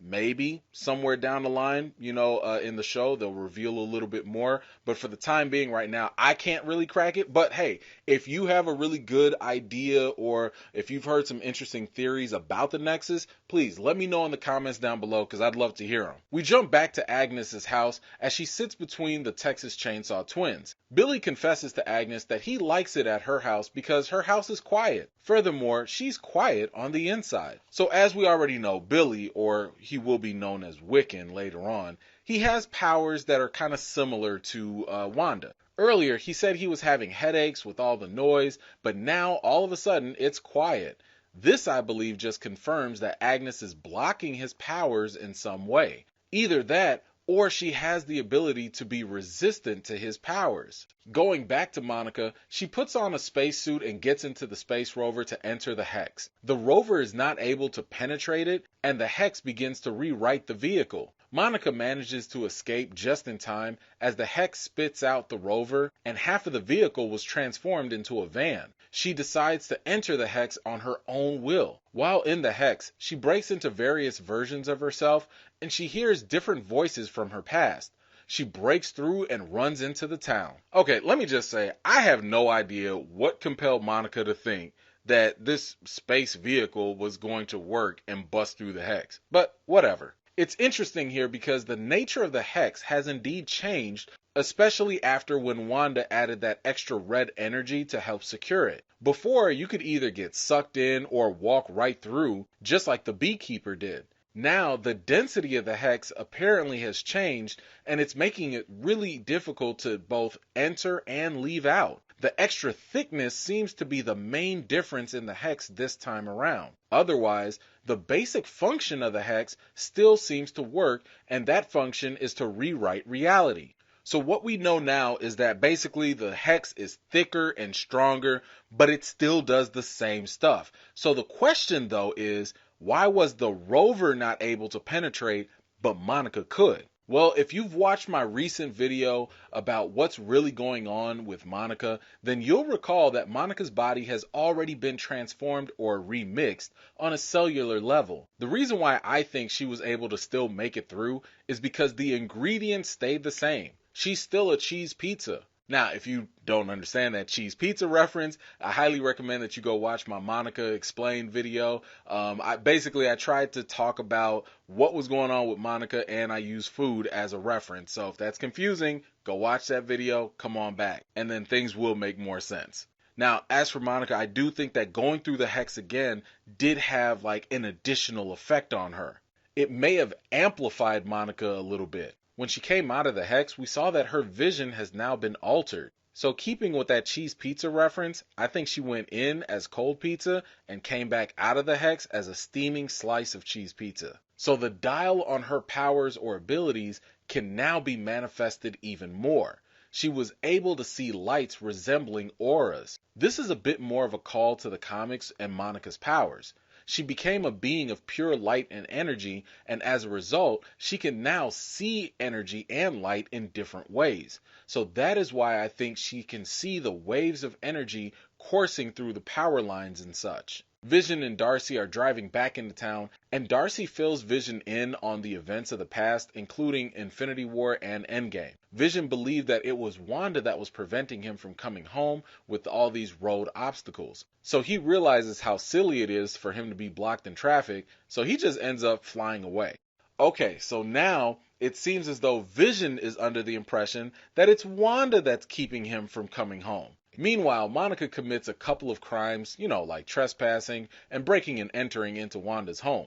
Maybe somewhere down the line, in the show, they'll reveal a little bit more. But for the time being right now, I can't really crack it. But hey, if you have a really good idea or if you've heard some interesting theories about the Nexus, please let me know in the comments down below because I'd love to hear them. We jump back to Agnes's house as she sits between the Texas Chainsaw Twins. Billy confesses to Agnes that he likes it at her house because her house is quiet. Furthermore, she's quiet on the inside. So as we already know, Billy, or he will be known as Wiccan later on, he has powers that are kind of similar to Wanda. Earlier, he said he was having headaches with all the noise, but now all of a sudden it's quiet. This, I believe, just confirms that Agnes is blocking his powers in some way. Either that, or she has the ability to be resistant to his powers. Going back to Monica, she puts on a spacesuit and gets into the space rover to enter the Hex. The rover is not able to penetrate it, and the Hex begins to rewrite the vehicle. Monica manages to escape just in time as the Hex spits out the rover and half of the vehicle was transformed into a van. She decides to enter the Hex on her own will. While in the Hex, she breaks into various versions of herself and she hears different voices from her past. She breaks through and runs into the town. Okay, let me just say, I have no idea what compelled Monica to think that this space vehicle was going to work and bust through the Hex. But whatever. It's interesting here because the nature of the Hex has indeed changed, especially after when Wanda added that extra red energy to help secure it. Before, you could either get sucked in or walk right through, just like the Beekeeper did. Now, the density of the Hex apparently has changed, and it's making it really difficult to both enter and leave out. The extra thickness seems to be the main difference in the Hex this time around. Otherwise, the basic function of the Hex still seems to work, and that function is to rewrite reality. So what we know now is that basically the Hex is thicker and stronger, but it still does the same stuff. So the question though is, why was the rover not able to penetrate, but Monica could? Well, if you've watched my recent video about what's really going on with Monica, then you'll recall that Monica's body has already been transformed or remixed on a cellular level. The reason why I think she was able to still make it through is because the ingredients stayed the same. She's still a cheese pizza. Now, if you don't understand that cheese pizza reference, I highly recommend that you go watch my Monica Explained video. I tried to talk about what was going on with Monica and I used food as a reference. So if that's confusing, go watch that video, come on back, and then things will make more sense. Now, as for Monica, I do think that going through the Hex again did have like an additional effect on her. It may have amplified Monica a little bit. When she came out of the Hex, we saw that her vision has now been altered. So keeping with that cheese pizza reference, I think she went in as cold pizza and came back out of the Hex as a steaming slice of cheese pizza. So the dial on her powers or abilities can now be manifested even more. She was able to see lights resembling auras. This is a bit more of a call to the comics and Monica's powers. She became a being of pure light and energy, and as a result, she can now see energy and light in different ways. So that is why I think she can see the waves of energy coursing through the power lines and such. Vision and Darcy are driving back into town, and Darcy fills Vision in on the events of the past, including Infinity War and Endgame. Vision believed that it was Wanda that was preventing him from coming home with all these road obstacles. So he realizes how silly it is for him to be blocked in traffic, so he just ends up flying away. Okay, so now it seems as though Vision is under the impression that it's Wanda that's keeping him from coming home. Meanwhile, Monica commits a couple of crimes, like trespassing and breaking and entering into Wanda's home.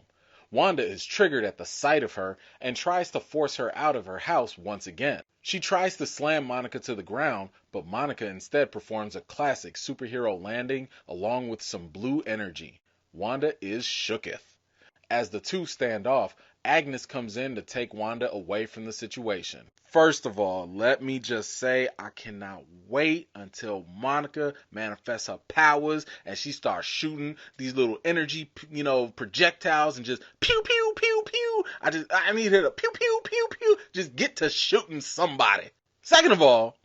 Wanda is triggered at the sight of her and tries to force her out of her house once again. She tries to slam Monica to the ground, but Monica instead performs a classic superhero landing along with some blue energy. Wanda is shooketh. As the two stand off, Agnes comes in to take Wanda away from the situation. First of all, let me just say I cannot wait until Monica manifests her powers and she starts shooting these little energy, projectiles and just pew, pew, pew, pew. I need her to pew, pew, pew, pew. Just get to shooting somebody. Second of all,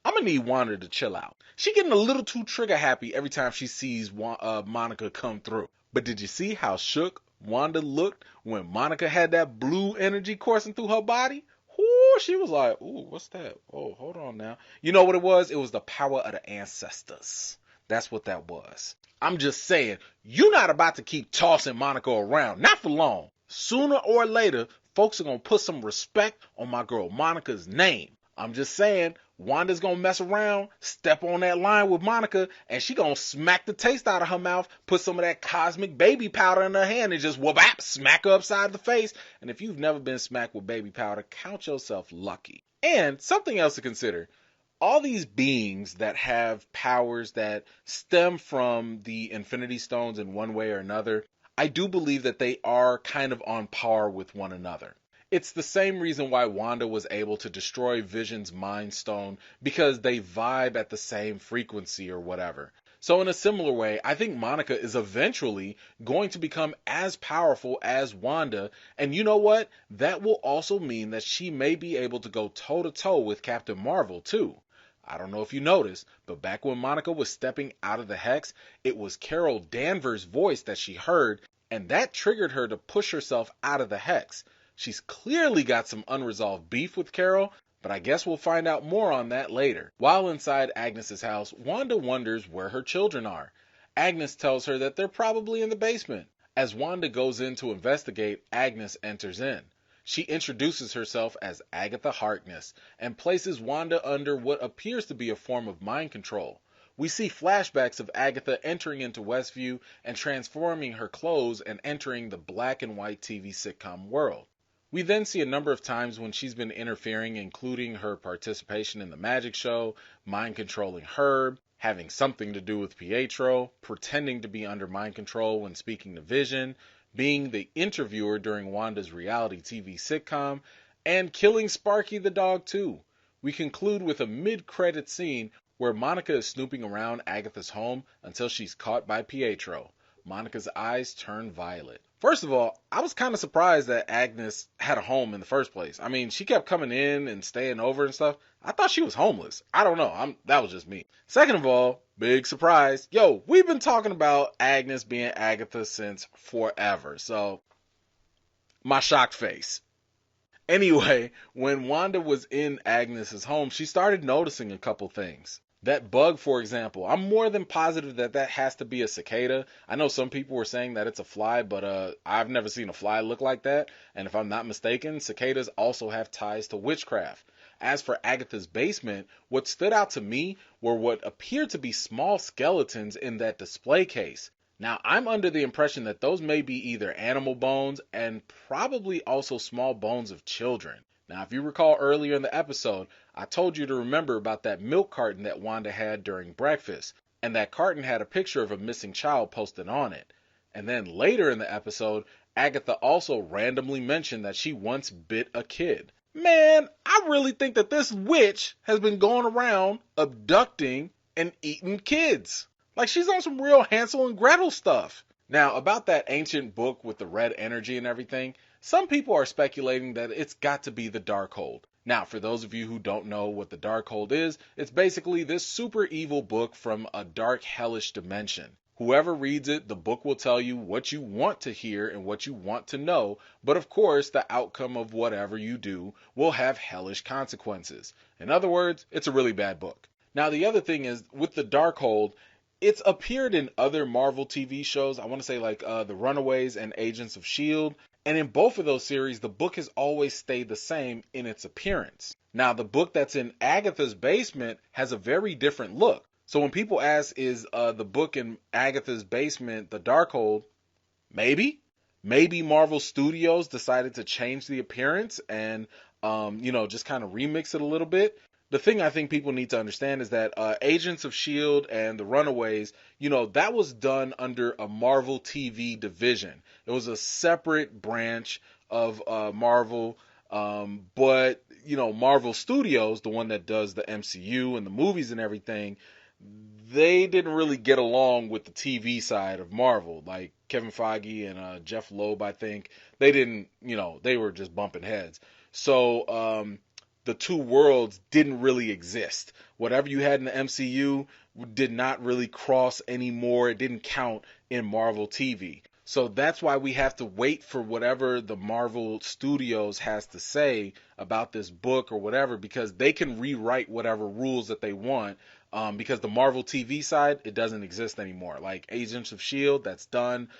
I'm gonna need Wanda to chill out. She getting a little too trigger happy every time she sees Monica come through. But did you see how shook Wanda looked when Monica had that blue energy coursing through her body? Ooh, she was like, ooh, what's that? Oh, hold on now. You know what it was? It was the power of the ancestors. That's what that was. I'm just saying, you're not about to keep tossing Monica around. Not for long. Sooner or later, folks are going to put some respect on my girl Monica's name. I'm just saying, Wanda's gonna mess around, step on that line with Monica, and she gonna smack the taste out of her mouth, put some of that cosmic baby powder in her hand, and just whoop-ap, smack her upside the face. And if you've never been smacked with baby powder, count yourself lucky. And something else to consider, all these beings that have powers that stem from the Infinity Stones in one way or another, I do believe that they are kind of on par with one another. It's the same reason why Wanda was able to destroy Vision's Mind Stone, because they vibe at the same frequency or whatever. So in a similar way, I think Monica is eventually going to become as powerful as Wanda, and you know what? That will also mean that she may be able to go toe-to-toe with Captain Marvel too. I don't know if you noticed, but back when Monica was stepping out of the Hex, it was Carol Danvers' voice that she heard, and that triggered her to push herself out of the Hex. She's clearly got some unresolved beef with Carol, but I guess we'll find out more on that later. While inside Agnes's house, Wanda wonders where her children are. Agnes tells her that they're probably in the basement. As Wanda goes in to investigate, Agnes enters in. She introduces herself as Agatha Harkness and places Wanda under what appears to be a form of mind control. We see flashbacks of Agatha entering into Westview and transforming her clothes and entering the black and white TV sitcom world. We then see a number of times when she's been interfering, including her participation in the magic show, mind controlling Herb, having something to do with Pietro, pretending to be under mind control when speaking to Vision, being the interviewer during Wanda's reality TV sitcom, and killing Sparky the dog too. We conclude with a mid-credit scene where Monica is snooping around Agatha's home until she's caught by Pietro. Monica's eyes turn violet. First of all, I was kind of surprised that Agnes had a home in the first place. I mean, she kept coming in and staying over and stuff. I thought she was homeless. I don't know. That was just me. Second of all, big surprise. Yo, we've been talking about Agnes being Agatha since forever. So, my shocked face. Anyway, when Wanda was in Agnes's home, she started noticing a couple things. That bug, for example, I'm more than positive that has to be a cicada. I know some people were saying that it's a fly, but I've never seen a fly look like that. And if I'm not mistaken, cicadas also have ties to witchcraft. As for Agatha's basement, what stood out to me were what appeared to be small skeletons in that display case. Now, I'm under the impression that those may be either animal bones and probably also small bones of children. Now, if you recall earlier in the episode, I told you to remember about that milk carton that Wanda had during breakfast, and that carton had a picture of a missing child posted on it. And then later in the episode, Agatha also randomly mentioned that she once bit a kid. Man, I really think that this witch has been going around abducting and eating kids. Like she's on some real Hansel and Gretel stuff. Now, about that ancient book with the red energy and everything, some people are speculating that it's got to be the Darkhold. Now, for those of you who don't know what the Darkhold is, it's basically this super evil book from a dark, hellish dimension. Whoever reads it, the book will tell you what you want to hear and what you want to know, but of course, the outcome of whatever you do will have hellish consequences. In other words, it's a really bad book. Now, the other thing is, with the Darkhold, it's appeared in other Marvel TV shows, I want to say like The Runaways and Agents of S.H.I.E.L.D., and in both of those series, the book has always stayed the same in its appearance. Now, the book that's in Agatha's basement has a very different look. So when people ask, is the book in Agatha's basement the Darkhold? Maybe. Maybe Marvel Studios decided to change the appearance and, just kind of remix it a little bit. The thing I think people need to understand is that Agents of S.H.I.E.L.D. and The Runaways, that was done under a Marvel TV division. It was a separate branch of Marvel, but, Marvel Studios, the one that does the MCU and the movies and everything, they didn't really get along with the TV side of Marvel. Like Kevin Feige and Jeff Loeb, I think, they didn't, they were just bumping heads. So the two worlds didn't really exist. Whatever you had in the MCU did not really cross anymore. It didn't count in Marvel TV. So that's why we have to wait for whatever the Marvel Studios has to say about this book or whatever, because they can rewrite whatever rules that they want. Because the Marvel TV side, it doesn't exist anymore. Like Agents of S.H.I.E.L.D., that's done.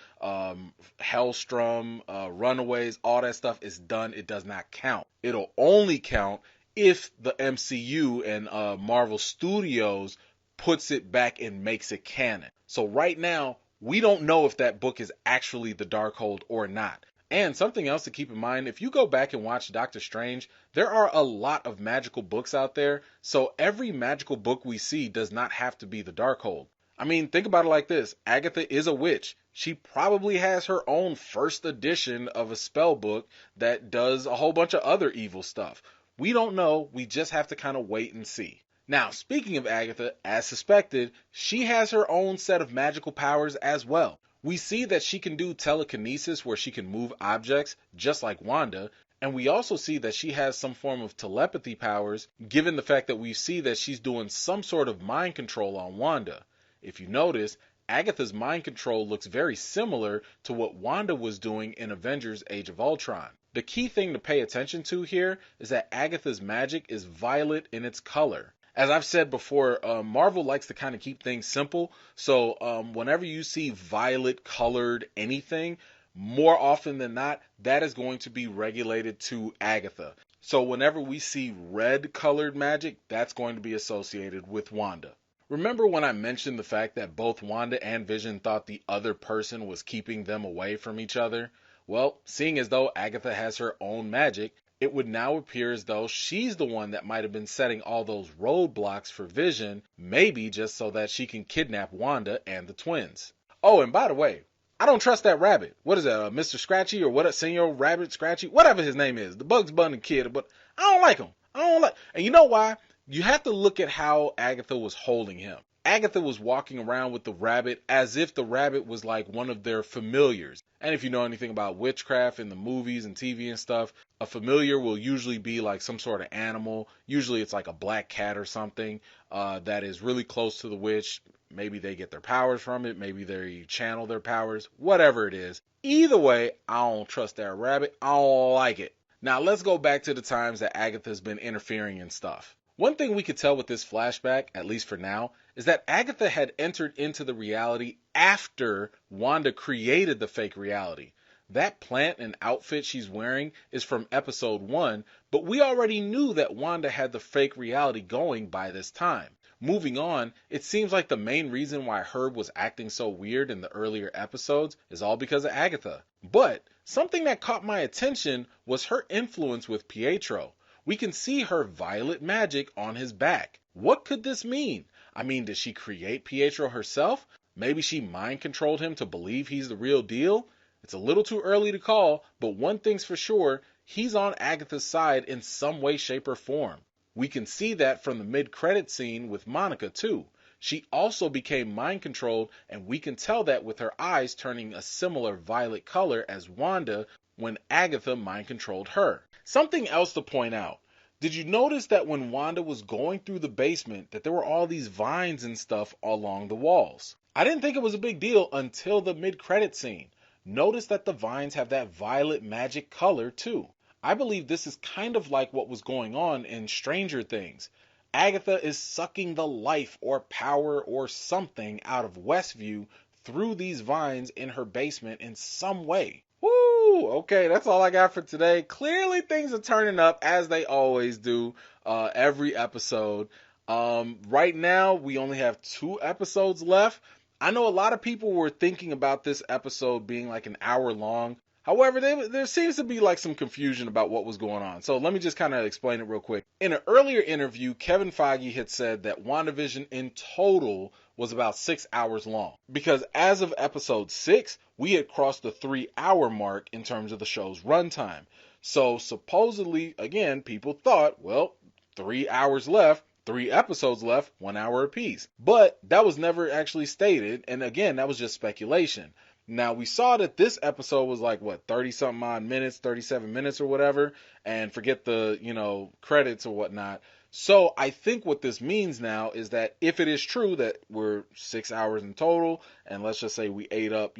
Hellstrom, Runaways, all that stuff is done. It does not count. It'll only count if the MCU and Marvel Studios puts it back and makes it canon. So right now, we don't know if that book is actually the Darkhold or not. And something else to keep in mind, if you go back and watch Doctor Strange, there are a lot of magical books out there, so every magical book we see does not have to be the Darkhold. I mean, think about it like this. Agatha is a witch. She probably has her own first edition of a spell book that does a whole bunch of other evil stuff. We don't know, we just have to kind of wait and see. Now, speaking of Agatha, as suspected, she has her own set of magical powers as well. We see that she can do telekinesis where she can move objects, just like Wanda, and we also see that she has some form of telepathy powers, given the fact that we see that she's doing some sort of mind control on Wanda. If you notice, Agatha's mind control looks very similar to what Wanda was doing in Avengers Age of Ultron. The key thing to pay attention to here is that Agatha's magic is violet in its color. As I've said before, Marvel likes to kind of keep things simple, so whenever you see violet-colored anything, more often than not, that is going to be regulated to Agatha. So whenever we see red-colored magic, that's going to be associated with Wanda. Remember when I mentioned the fact that both Wanda and Vision thought the other person was keeping them away from each other? Well, seeing as though Agatha has her own magic, it would now appear as though she's the one that might have been setting all those roadblocks for Vision, maybe just so that she can kidnap Wanda and the twins. Oh, and by the way, I don't trust that rabbit. What is that, Mr. Scratchy or what, Senor Rabbit Scratchy? Whatever his name is, the Bugs Bunny kid, but I don't like him. And you know why? You have to look at how Agatha was holding him. Agatha was walking around with the rabbit as if the rabbit was like one of their familiars. And if you know anything about witchcraft in the movies and TV and stuff, a familiar will usually be like some sort of animal. Usually it's like a black cat or something that is really close to the witch. Maybe they get their powers from it. Maybe they channel their powers. Whatever it is. Either way, I don't trust that rabbit. I don't like it. Now let's go back to the times that Agatha's been interfering in stuff. One thing we could tell with this flashback, at least for now, is that Agatha had entered into the reality after Wanda created the fake reality. That plant and outfit she's wearing is from episode 1, but we already knew that Wanda had the fake reality going by this time. Moving on, it seems like the main reason why Herb was acting so weird in the earlier episodes is all because of Agatha. But something that caught my attention was her influence with Pietro. We can see her violet magic on his back. What could this mean? I mean, did she create Pietro herself? Maybe she mind controlled him to believe he's the real deal? It's a little too early to call, but one thing's for sure, he's on Agatha's side in some way, shape, or form. We can see that from the mid-credit scene with Monica, too. She also became mind controlled, and we can tell that with her eyes turning a similar violet color as Wanda when Agatha mind controlled her. Something else to point out. Did you notice that when Wanda was going through the basement that there were all these vines and stuff along the walls? I didn't think it was a big deal until the mid-credit scene. Notice that the vines have that violet magic color too. I believe this is kind of like what was going on in Stranger Things. Agatha is sucking the life or power or something out of Westview through these vines in her basement in some way. Woo! Okay, that's all I got for today. Clearly things are turning up as they always do every episode. Right now, we only have 2 episodes left. I know a lot of people were thinking about this episode being like an hour long. However, there seems to be like some confusion about what was going on. So let me just kind of explain it real quick. In an earlier interview, Kevin Feige had said that WandaVision in total was about 6 hours long. Because as of episode 6, we had crossed the 3-hour mark in terms of the show's runtime. So supposedly, again, people thought, well, 3 hours left. 3 episodes left, 1 hour apiece. But that was never actually stated, and again, that was just speculation. Now, we saw that this episode was like, 30-something odd minutes, 37 minutes or whatever, and forget the, credits or whatnot. So I think what this means now is that if it is true that we're 6 hours in total, and let's just say we ate up,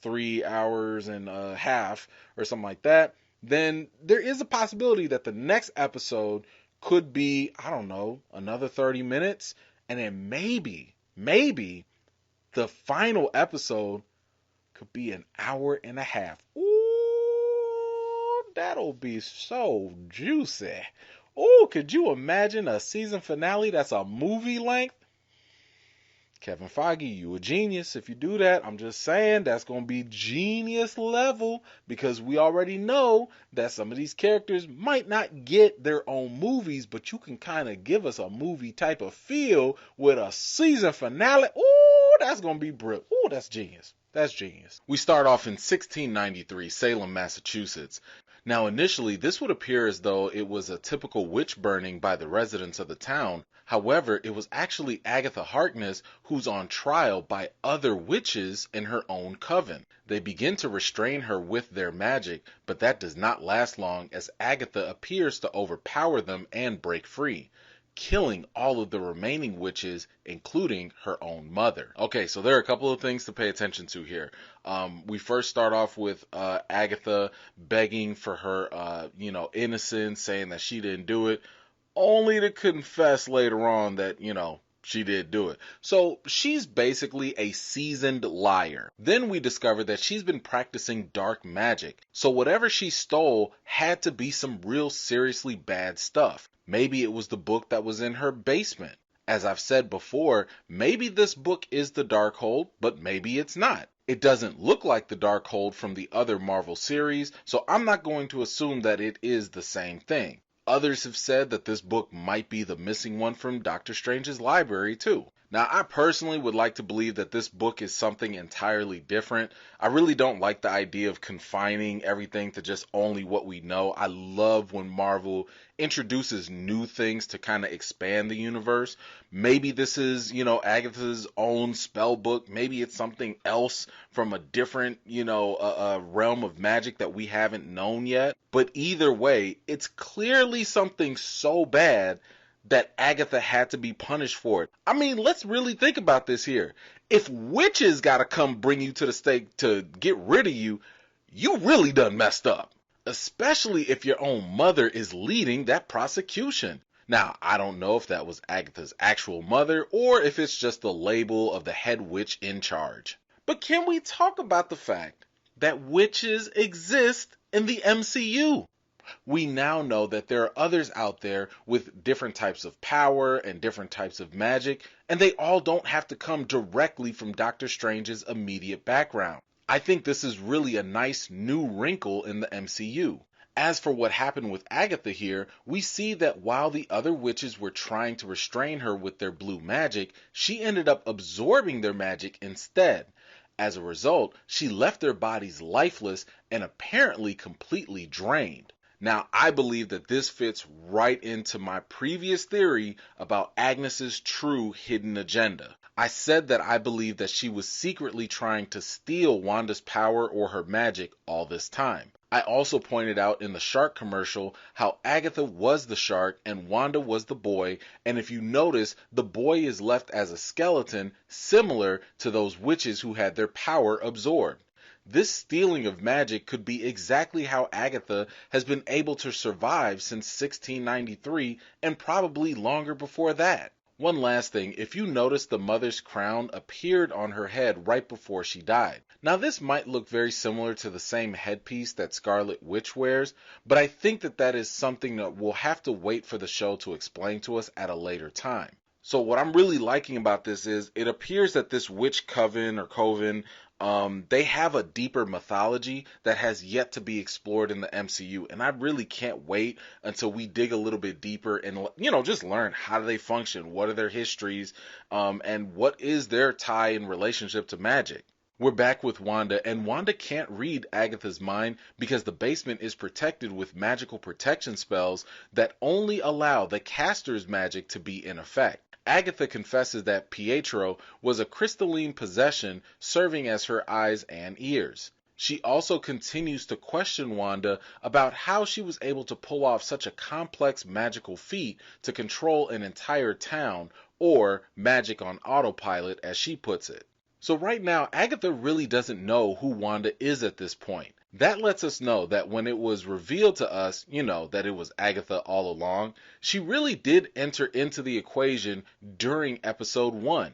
3 hours and a half or something like that, then there is a possibility that the next episode could be, I don't know, another 30 minutes. And then maybe the final episode could be an hour and a half. Ooh, that'll be so juicy. Ooh, could you imagine a season finale that's a movie length? Kevin Feige, you a genius if you do that. I'm just saying that's going to be genius level because we already know that some of these characters might not get their own movies, but you can kind of give us a movie type of feel with a season finale. Ooh, that's going to be brilliant. Ooh, that's genius. That's genius. We start off in 1693, Salem, Massachusetts. Now, initially, this would appear as though it was a typical witch burning by the residents of the town. However, it was actually Agatha Harkness who's on trial by other witches in her own coven. They begin to restrain her with their magic, but that does not last long as Agatha appears to overpower them and break free, killing all of the remaining witches, including her own mother. Okay, so there are a couple of things to pay attention to here. We first start off with Agatha begging for her, innocence, saying that she didn't do it, only to confess later on that, she did do it. So she's basically a seasoned liar. Then we discover that she's been practicing dark magic. So whatever she stole had to be some real seriously bad stuff. Maybe it was the book that was in her basement. As I've said before, maybe this book is the Darkhold, but maybe it's not. It doesn't look like the Darkhold from the other Marvel series, so I'm not going to assume that it is the same thing. Others have said that this book might be the missing one from Doctor Strange's library too. Now, I personally would like to believe that this book is something entirely different. I really don't like the idea of confining everything to just only what we know. I love when Marvel introduces new things to kind of expand the universe. Maybe this is, Agatha's own spell book. Maybe it's something else from a different, realm of magic that we haven't known yet. But either way, it's clearly something so bad that Agatha had to be punished for it. I mean, let's really think about this here. If witches gotta come bring you to the stake to get rid of you, you really done messed up. Especially if your own mother is leading that prosecution. Now, I don't know if that was Agatha's actual mother or if it's just the label of the head witch in charge. But can we talk about the fact that witches exist in the MCU? We now know that there are others out there with different types of power and different types of magic, and they all don't have to come directly from Doctor Strange's immediate background. I think this is really a nice new wrinkle in the MCU. As for what happened with Agatha here, we see that while the other witches were trying to restrain her with their blue magic, she ended up absorbing their magic instead. As a result, she left their bodies lifeless and apparently completely drained. Now, I believe that this fits right into my previous theory about Agnes's true hidden agenda. I said that I believe that she was secretly trying to steal Wanda's power or her magic all this time. I also pointed out in the shark commercial how Agatha was the shark and Wanda was the boy, and if you notice, the boy is left as a skeleton similar to those witches who had their power absorbed. This stealing of magic could be exactly how Agatha has been able to survive since 1693 and probably longer before that. One last thing, if you notice, the mother's crown appeared on her head right before she died. Now this might look very similar to the same headpiece that Scarlet Witch wears, but I think that is something that we'll have to wait for the show to explain to us at a later time. So what I'm really liking about this is it appears that this witch coven or coven, they have a deeper mythology that has yet to be explored in the MCU, and I really can't wait until we dig a little bit deeper and, just learn how do they function, what are their histories, and what is their tie in relationship to magic. We're back with Wanda, and Wanda can't read Agatha's mind because the basement is protected with magical protection spells that only allow the caster's magic to be in effect. Agatha confesses that Pietro was a crystalline possession serving as her eyes and ears. She also continues to question Wanda about how she was able to pull off such a complex magical feat to control an entire town, or magic on autopilot as she puts it. So right now, Agatha really doesn't know who Wanda is at this point. That lets us know that when it was revealed to us, that it was Agatha all along, she really did enter into the equation during episode 1.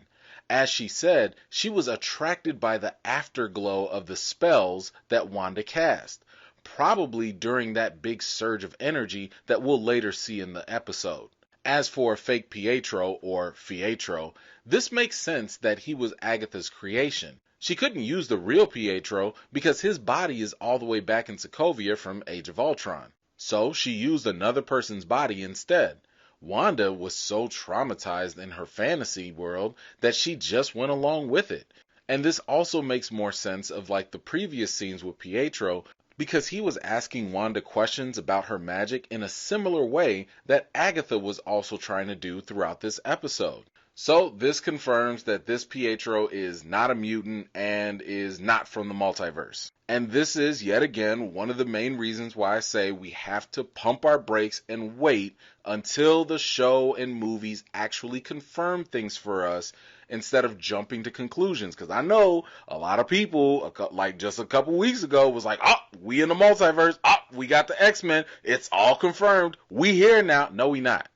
As she said, she was attracted by the afterglow of the spells that Wanda cast, probably during that big surge of energy that we'll later see in the episode. As for fake Pietro, or Fietro, this makes sense that he was Agatha's creation. She couldn't use the real Pietro because his body is all the way back in Sokovia from Age of Ultron. So she used another person's body instead. Wanda was so traumatized in her fantasy world that she just went along with it. And this also makes more sense of like the previous scenes with Pietro, because he was asking Wanda questions about her magic in a similar way that Agatha was also trying to do throughout this episode. So this confirms that this Pietro is not a mutant and is not from the multiverse. And this is yet again one of the main reasons why I say we have to pump our brakes and wait until the show and movies actually confirm things for us instead of jumping to conclusions. Because I know a lot of people, like just a couple weeks ago, was like, oh, we in the multiverse. Oh, we got the X-Men. It's all confirmed. We here now. No, we not.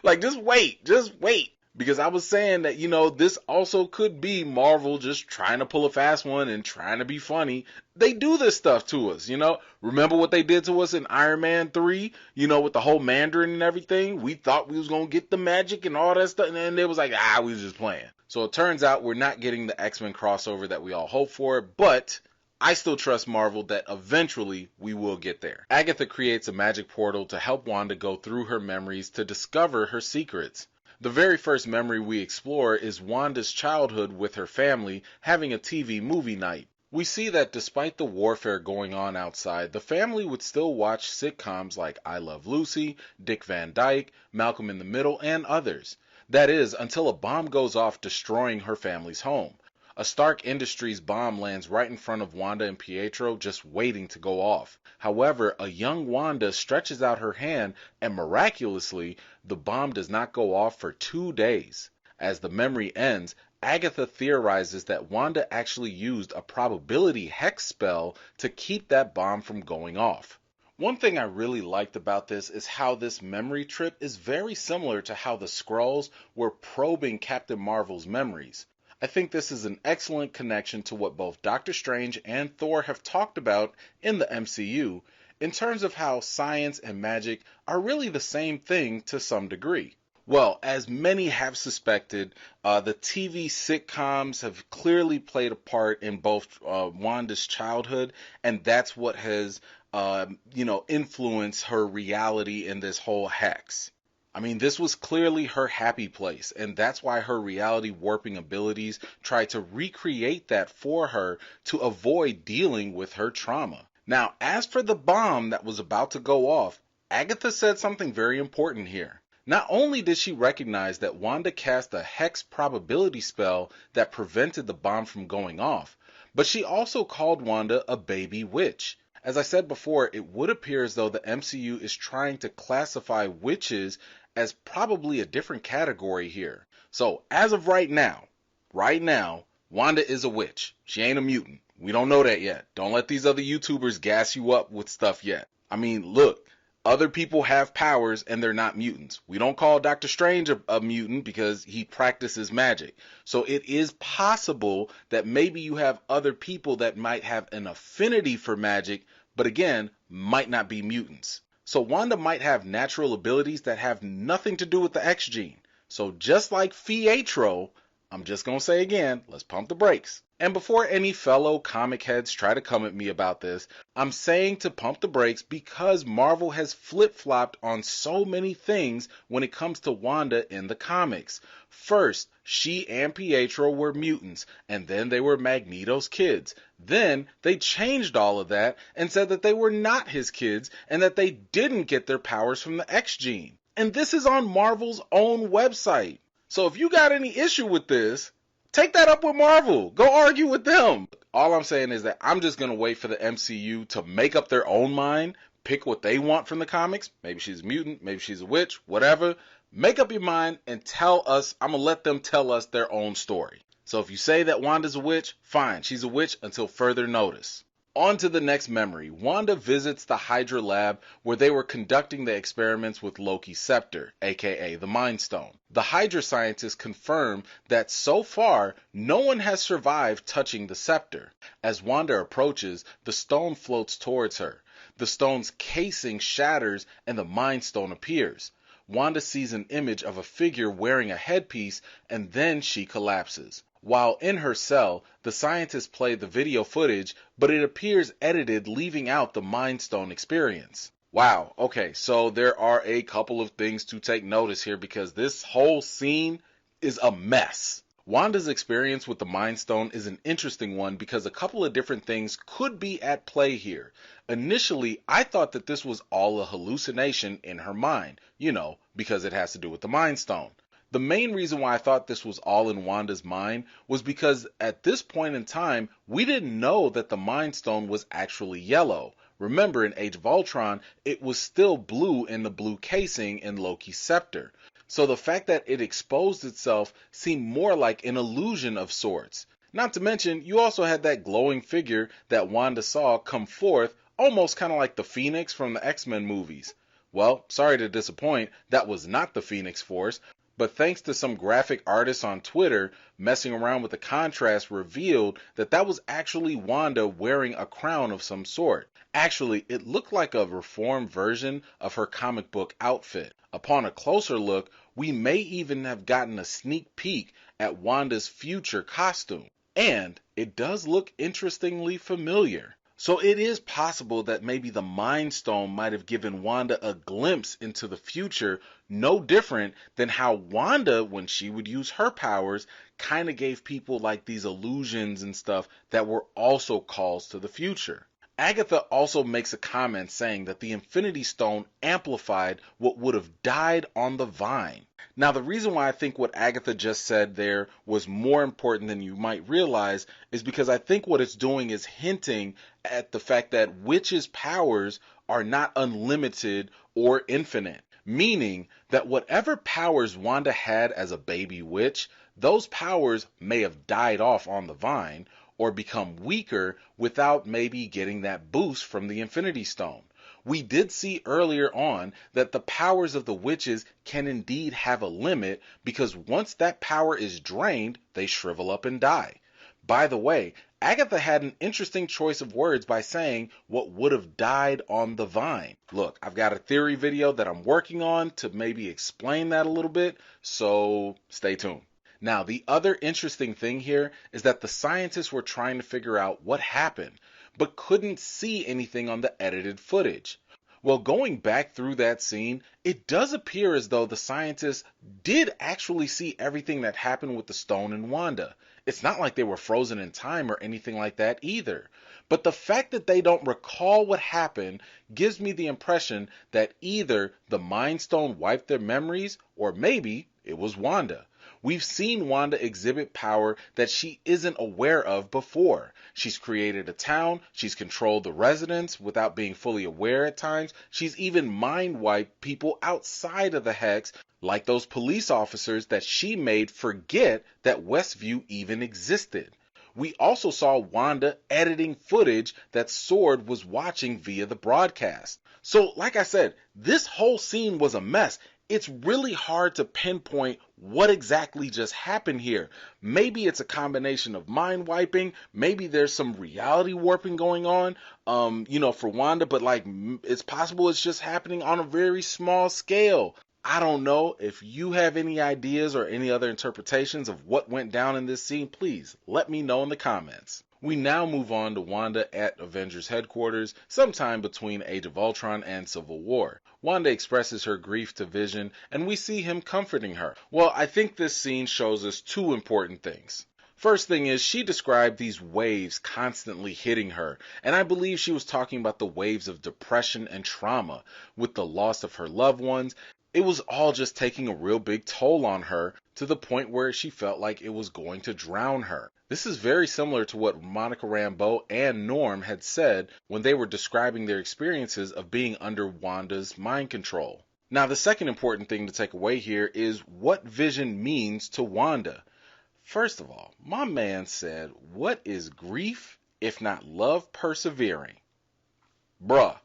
Like, just wait. Because I was saying that, this also could be Marvel just trying to pull a fast one and trying to be funny. They do this stuff to us, Remember what they did to us in Iron Man 3, with the whole Mandarin and everything? We thought we was going to get the magic and all that stuff, and then it was like, we was just playing. So it turns out we're not getting the X-Men crossover that we all hope for, but I still trust Marvel that eventually we will get there. Agatha creates a magic portal to help Wanda go through her memories to discover her secrets. The very first memory we explore is Wanda's childhood with her family having a TV movie night. We see that despite the warfare going on outside, the family would still watch sitcoms like I Love Lucy, Dick Van Dyke, Malcolm in the Middle, and others. That is, until a bomb goes off destroying her family's home. A Stark Industries bomb lands right in front of Wanda and Pietro, just waiting to go off. However, a young Wanda stretches out her hand, and miraculously, the bomb does not go off for 2 days. As the memory ends, Agatha theorizes that Wanda actually used a probability hex spell to keep that bomb from going off. One thing I really liked about this is how this memory trip is very similar to how the Skrulls were probing Captain Marvel's memories. I think this is an excellent connection to what both Doctor Strange and Thor have talked about in the MCU in terms of how science and magic are really the same thing to some degree. Well, as many have suspected, the TV sitcoms have clearly played a part in both Wanda's childhood, and that's what has, influenced her reality in this whole hex. I mean, this was clearly her happy place, and that's why her reality warping abilities try to recreate that for her to avoid dealing with her trauma. Now, as for the bomb that was about to go off, Agatha said something very important here. Not only did she recognize that Wanda cast a hex probability spell that prevented the bomb from going off, but she also called Wanda a baby witch. As I said before, it would appear as though the MCU is trying to classify witches as probably a different category here. So, as of right now, Wanda is a witch. She ain't a mutant. We don't know that yet. Don't let these other YouTubers gas you up with stuff yet. I mean, look. Other people have powers and they're not mutants. We don't call Doctor Strange a mutant because he practices magic. So it is possible that maybe you have other people that might have an affinity for magic, but again, might not be mutants. So Wanda might have natural abilities that have nothing to do with the X gene. So just like Fietro, I'm just going to say again, let's pump the brakes. And before any fellow comic heads try to come at me about this, I'm saying to pump the brakes because Marvel has flip-flopped on so many things when it comes to Wanda in the comics. First, she and Pietro were mutants, and then they were Magneto's kids. Then they changed all of that and said that they were not his kids and that they didn't get their powers from the X gene. And this is on Marvel's own website. So if you got any issue with this, take that up with Marvel. Go argue with them. All I'm saying is that I'm just going to wait for the MCU to make up their own mind, pick what they want from the comics. Maybe she's a mutant, maybe she's a witch, whatever. Make up your mind and tell us. I'm going to let them tell us their own story. So if you say that Wanda's a witch, fine. She's a witch until further notice. On to the next memory. Wanda visits the Hydra lab where they were conducting the experiments with Loki's scepter, aka the Mind Stone. The Hydra scientists confirm that so far, no one has survived touching the scepter. As Wanda approaches, the stone floats towards her. The stone's casing shatters and the Mind Stone appears. Wanda sees an image of a figure wearing a headpiece and then she collapses. While in her cell, the scientists play the video footage, but it appears edited, leaving out the Mind Stone experience. Wow, okay, so there are a couple of things to take notice here because this whole scene is a mess. Wanda's experience with the Mind Stone is an interesting one because a couple of different things could be at play here. Initially, I thought that this was all a hallucination in her mind, because it has to do with the Mind Stone. The main reason why I thought this was all in Wanda's mind was because at this point in time, we didn't know that the Mind Stone was actually yellow. Remember, in Age of Ultron, it was still blue in the blue casing in Loki's scepter. So the fact that it exposed itself seemed more like an illusion of sorts. Not to mention, you also had that glowing figure that Wanda saw come forth, almost kind of like the Phoenix from the X-Men movies. Well, sorry to disappoint, that was not the Phoenix Force. But thanks to some graphic artists on Twitter messing around with the contrast revealed that that was actually Wanda wearing a crown of some sort. Actually, it looked like a reformed version of her comic book outfit. Upon a closer look, we may even have gotten a sneak peek at Wanda's future costume. And it does look interestingly familiar. So it is possible that maybe the Mind Stone might have given Wanda a glimpse into the future, no different than how Wanda, when she would use her powers, kind of gave people like these illusions and stuff that were also calls to the future. Agatha also makes a comment saying that the Infinity Stone amplified what would have died on the vine. Now, the reason why I think what Agatha just said there was more important than you might realize is because I think what it's doing is hinting at the fact that witches' powers are not unlimited or infinite, meaning that whatever powers Wanda had as a baby witch, those powers may have died off on the vine or become weaker without maybe getting that boost from the Infinity Stone. We did see earlier on that the powers of the witches can indeed have a limit because once that power is drained, they shrivel up and die. By the way, Agatha had an interesting choice of words by saying what would have died on the vine. Look, I've got a theory video that I'm working on to maybe explain that a little bit, so stay tuned. Now, the other interesting thing here is that the scientists were trying to figure out what happened, but couldn't see anything on the edited footage. Well, going back through that scene, it does appear as though the scientists did actually see everything that happened with the stone and Wanda. It's not like they were frozen in time or anything like that either. But the fact that they don't recall what happened gives me the impression that either the Mind Stone wiped their memories or maybe it was Wanda. We've seen Wanda exhibit power that she isn't aware of before. She's created a town, she's controlled the residents without being fully aware at times, she's even mind-wiped people outside of the Hex, like those police officers that she made forget that Westview even existed. We also saw Wanda editing footage that Sword was watching via the broadcast. So, like I said, this whole scene was a mess. It's really hard to pinpoint what exactly just happened here. Maybe it's a combination of mind wiping, maybe there's some reality warping going on, for Wanda, but like it's possible it's just happening on a very small scale. I don't know. If you have any ideas or any other interpretations of what went down in this scene, please let me know in the comments. We now move on to Wanda at Avengers headquarters, sometime between Age of Ultron and Civil War. Wanda expresses her grief to Vision, and we see him comforting her. Well, I think this scene shows us two important things. First thing is, she described these waves constantly hitting her, and I believe she was talking about the waves of depression and trauma, with the loss of her loved ones. It was all just taking a real big toll on her to the point where she felt like it was going to drown her. This is very similar to what Monica Rambeau and Norm had said when they were describing their experiences of being under Wanda's mind control. Now, the second important thing to take away here is what Vision means to Wanda. First of all, my man said, "What is grief if not love persevering?" Bruh.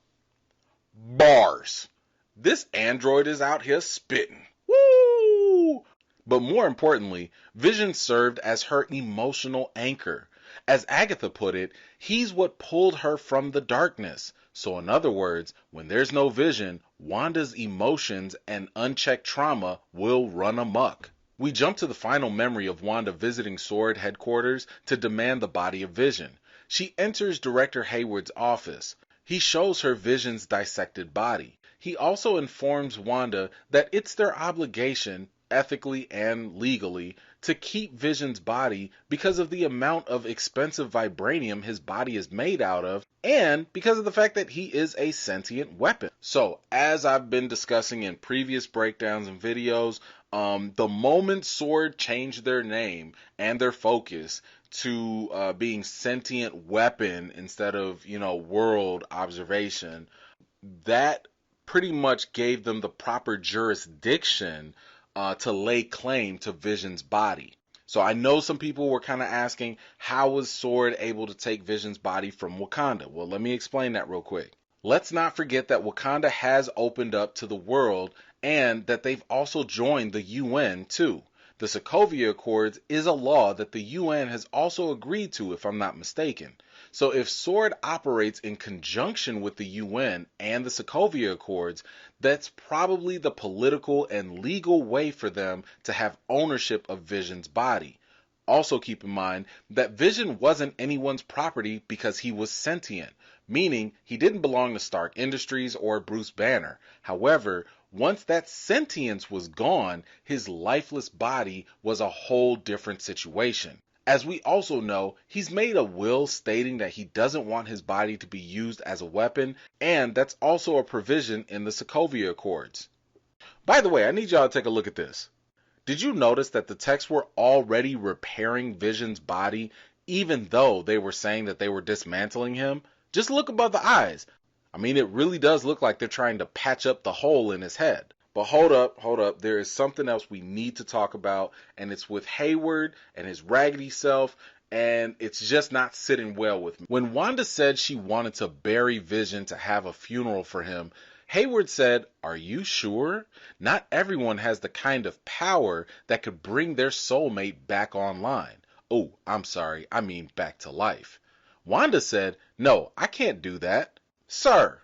Bars. This android is out here spitting. Woo! But more importantly, Vision served as her emotional anchor. As Agatha put it, he's what pulled her from the darkness. So in other words, when there's no Vision, Wanda's emotions and unchecked trauma will run amok. We jump to the final memory of Wanda visiting Sword headquarters to demand the body of Vision. She enters Director Hayward's office. He shows her Vision's dissected body. He also informs Wanda that it's their obligation, ethically and legally, to keep Vision's body because of the amount of expensive vibranium his body is made out of, and because of the fact that he is a sentient weapon. So, as I've been discussing in previous breakdowns and videos, the moment Sword changed their name and their focus to being sentient weapon instead of, world observation, that pretty much gave them the proper jurisdiction to lay claim to Vision's body. So I know some people were kind of asking, how was Sword able to take Vision's body from Wakanda? Well, let me explain that real quick. Let's not forget that Wakanda has opened up to the world and that they've also joined the UN too. The Sokovia Accords is a law that the UN has also agreed to, if I'm not mistaken. So if Sword operates in conjunction with the UN and the Sokovia Accords, that's probably the political and legal way for them to have ownership of Vision's body. Also keep in mind that Vision wasn't anyone's property because he was sentient, meaning he didn't belong to Stark Industries or Bruce Banner. However, once that sentience was gone, his lifeless body was a whole different situation. As we also know, he's made a will stating that he doesn't want his body to be used as a weapon, and that's also a provision in the Sokovia Accords. By the way, I need y'all to take a look at this. Did you notice that the techs were already repairing Vision's body, even though they were saying that they were dismantling him? Just look above the eyes. I mean, it really does look like they're trying to patch up the hole in his head. But hold up. There is something else we need to talk about, and it's with Hayward and his raggedy self, and it's just not sitting well with me. When Wanda said she wanted to bury Vision to have a funeral for him, Hayward said, "Are you sure? Not everyone has the kind of power that could bring their soulmate back online." Oh, I'm sorry, I mean back to life. Wanda said, no, I can't do that. Sir,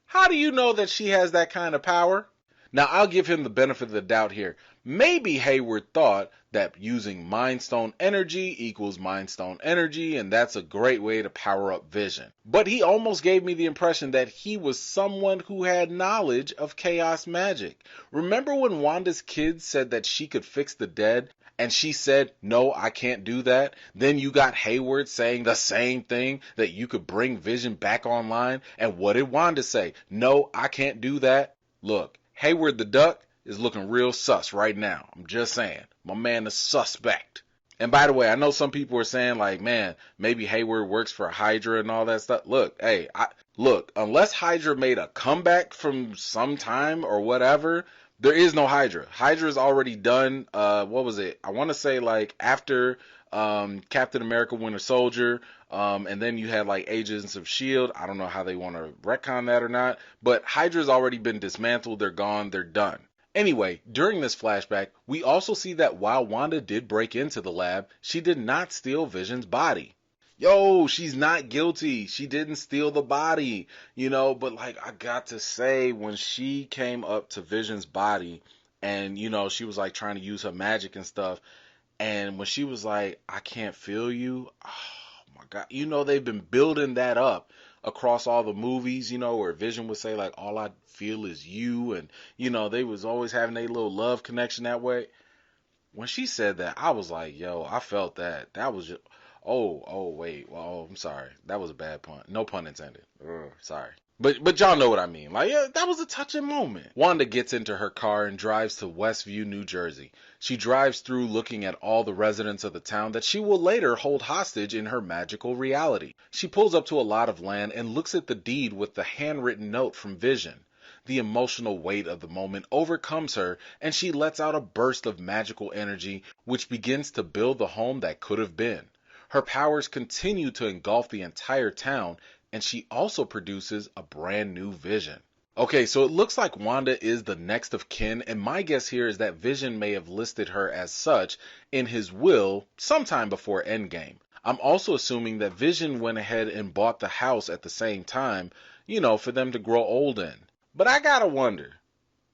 how do you know that she has that kind of power? Now, I'll give him the benefit of the doubt here. Maybe Hayward thought that using Mind Stone energy equals Mind Stone energy, and that's a great way to power up Vision. But he almost gave me the impression that he was someone who had knowledge of chaos magic. Remember when Wanda's kids said that she could fix the dead? And she said, no, I can't do that. Then you got Hayward saying the same thing, that you could bring Vision back online. And what did Wanda say? No, I can't do that. Look, Hayward the Duck is looking real sus right now. I'm just saying. My man is suspect. And by the way, I know some people are saying like, man, maybe Hayward works for Hydra and all that stuff. Look, look, unless Hydra made a comeback from some time or whatever, there is no Hydra. Hydra's already done, what was it? I want to say like after Captain America Winter Soldier, and then you had like Agents of S.H.I.E.L.D. I don't know how they want to retcon that or not, but Hydra's already been dismantled. They're gone. They're done. Anyway, during this flashback, we also see that while Wanda did break into the lab, she did not steal Vision's body. Yo, she's not guilty. She didn't steal the body, but like I got to say, when she came up to Vision's body and, she was like trying to use her magic and stuff. And when she was like, I can't feel you. Oh my God. They've been building that up across all the movies, where Vision would say like, all I feel is you. And, they was always having a little love connection that way. When she said that, I was like, yo, I felt that. That was just, wait. Well, I'm sorry. That was a bad pun. No pun intended. Sorry. But y'all know what I mean. Like, yeah, that was a touching moment. Wanda gets into her car and drives to Westview, New Jersey. She drives through looking at all the residents of the town that she will later hold hostage in her magical reality. She pulls up to a lot of land and looks at the deed with the handwritten note from Vision. The emotional weight of the moment overcomes her, and she lets out a burst of magical energy, which begins to build the home that could have been. Her powers continue to engulf the entire town, and she also produces a brand new Vision. Okay, so it looks like Wanda is the next of kin, and my guess here is that Vision may have listed her as such in his will sometime before Endgame. I'm also assuming that Vision went ahead and bought the house at the same time, for them to grow old in. But I gotta wonder,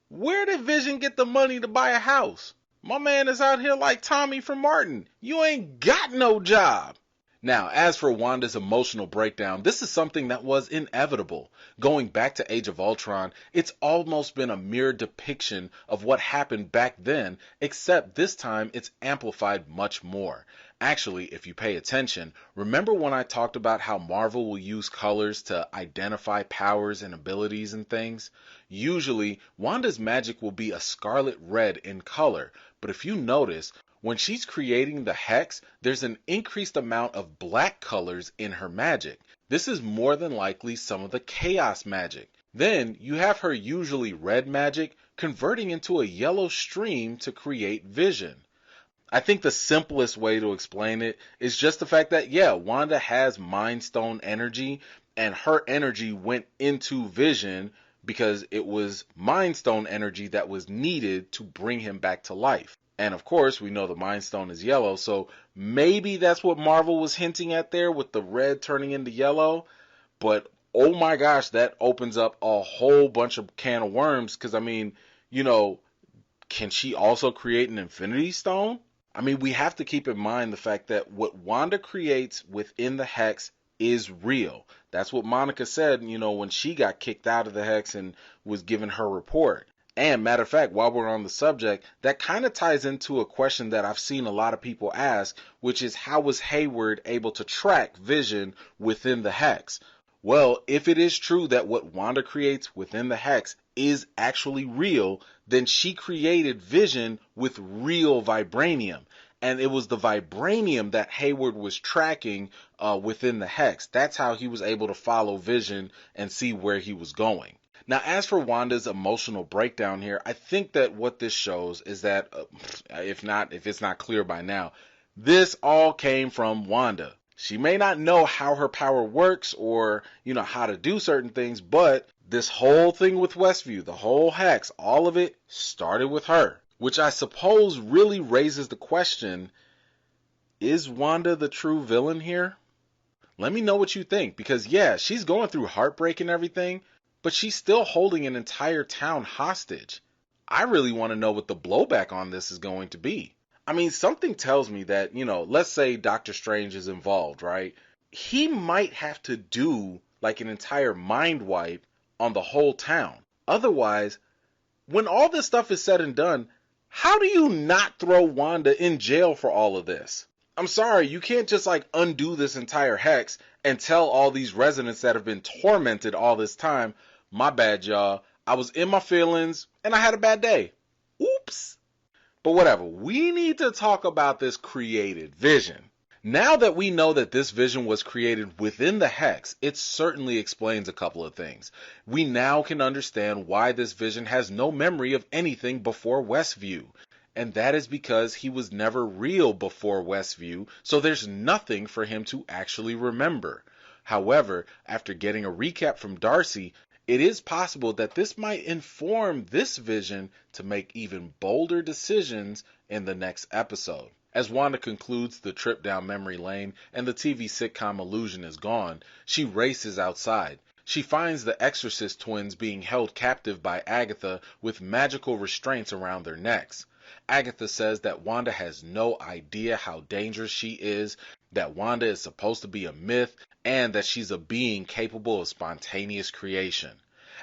where did Vision get the money to buy a house? My man is out here like Tommy from Martin. You ain't got no job. Now, as for Wanda's emotional breakdown, this is something that was inevitable. Going back to Age of Ultron, it's almost been a mere depiction of what happened back then, except this time it's amplified much more. Actually, if you pay attention, remember when I talked about how Marvel will use colors to identify powers and abilities and things? Usually, Wanda's magic will be a scarlet red in color, but if you notice, when she's creating the hex, there's an increased amount of black colors in her magic. This is more than likely some of the chaos magic. Then you have her usually red magic converting into a yellow stream to create Vision. I think the simplest way to explain it is just the fact that, yeah, Wanda has Mind Stone energy, and her energy went into Vision because it was Mind Stone energy that was needed to bring him back to life. And of course, we know the Mind Stone is yellow, so maybe that's what Marvel was hinting at there with the red turning into yellow. But oh my gosh, that opens up a whole bunch of can of worms, because I mean, can she also create an Infinity Stone? I mean, we have to keep in mind the fact that what Wanda creates within the Hex is real. That's what Monica said, when she got kicked out of the Hex and was given her report. And matter of fact, while we're on the subject, that kind of ties into a question that I've seen a lot of people ask, which is how was Hayward able to track Vision within the Hex? Well, if it is true that what Wanda creates within the Hex is actually real, then she created Vision with real vibranium. And it was the vibranium that Hayward was tracking within the Hex. That's how he was able to follow Vision and see where he was going. Now, as for Wanda's emotional breakdown here, I think that what this shows is that, if it's not clear by now, this all came from Wanda. She may not know how her power works or, how to do certain things, but this whole thing with Westview, the whole Hex, all of it started with her. Which I suppose really raises the question, is Wanda the true villain here? Let me know what you think, because yeah, she's going through heartbreak and everything, but she's still holding an entire town hostage. I really want to know what the blowback on this is going to be. I mean, something tells me that, let's say Doctor Strange is involved, right? He might have to do like an entire mind wipe on the whole town. Otherwise, when all this stuff is said and done, how do you not throw Wanda in jail for all of this? I'm sorry, you can't just like undo this entire hex and tell all these residents that have been tormented all this time, my bad y'all, I was in my feelings and I had a bad day. Oops. But whatever, we need to talk about this created vision. Now that we know that this vision was created within the hex, it certainly explains a couple of things. We now can understand why this vision has no memory of anything before Westview. And that is because he was never real before Westview, so there's nothing for him to actually remember. However, after getting a recap from Darcy, it is possible that this might inform this vision to make even bolder decisions in the next episode. As Wanda concludes the trip down memory lane and the TV sitcom illusion is gone, she races outside. She finds the Exorcist twins being held captive by Agatha with magical restraints around their necks. Agatha says that Wanda has no idea how dangerous she is, that Wanda is supposed to be a myth, and that she's a being capable of spontaneous creation.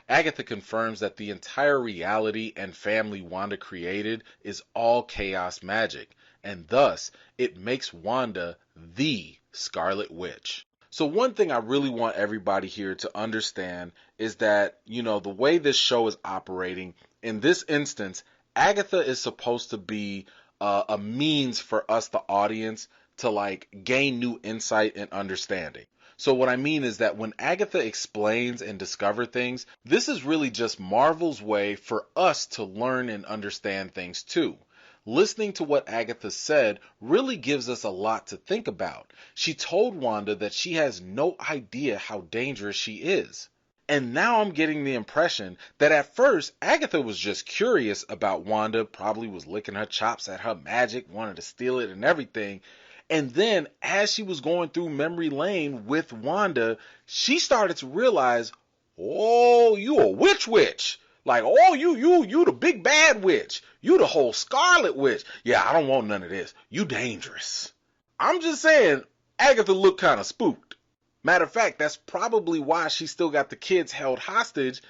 Agatha confirms that the entire reality and family Wanda created is all chaos magic, and thus it makes Wanda the Scarlet Witch. So one thing I really want everybody here to understand is that, the way this show is operating, in this instance, Agatha is supposed to be a means for us, the audience, to like gain new insight and understanding. So what I mean is that when Agatha explains and discover things, this is really just Marvel's way for us to learn and understand things too. Listening to what Agatha said really gives us a lot to think about. She told Wanda that she has no idea how dangerous she is. And now I'm getting the impression that at first Agatha was just curious about Wanda, probably was licking her chops at her magic, wanted to steal it and everything. And then as she was going through memory lane with Wanda, she started to realize, oh, you a witch. Like, oh, you the big bad witch. You the whole Scarlet Witch. Yeah, I don't want none of this. You dangerous. I'm just saying, Agatha looked kind of spooked. Matter of fact, that's probably why she still got the kids held hostage,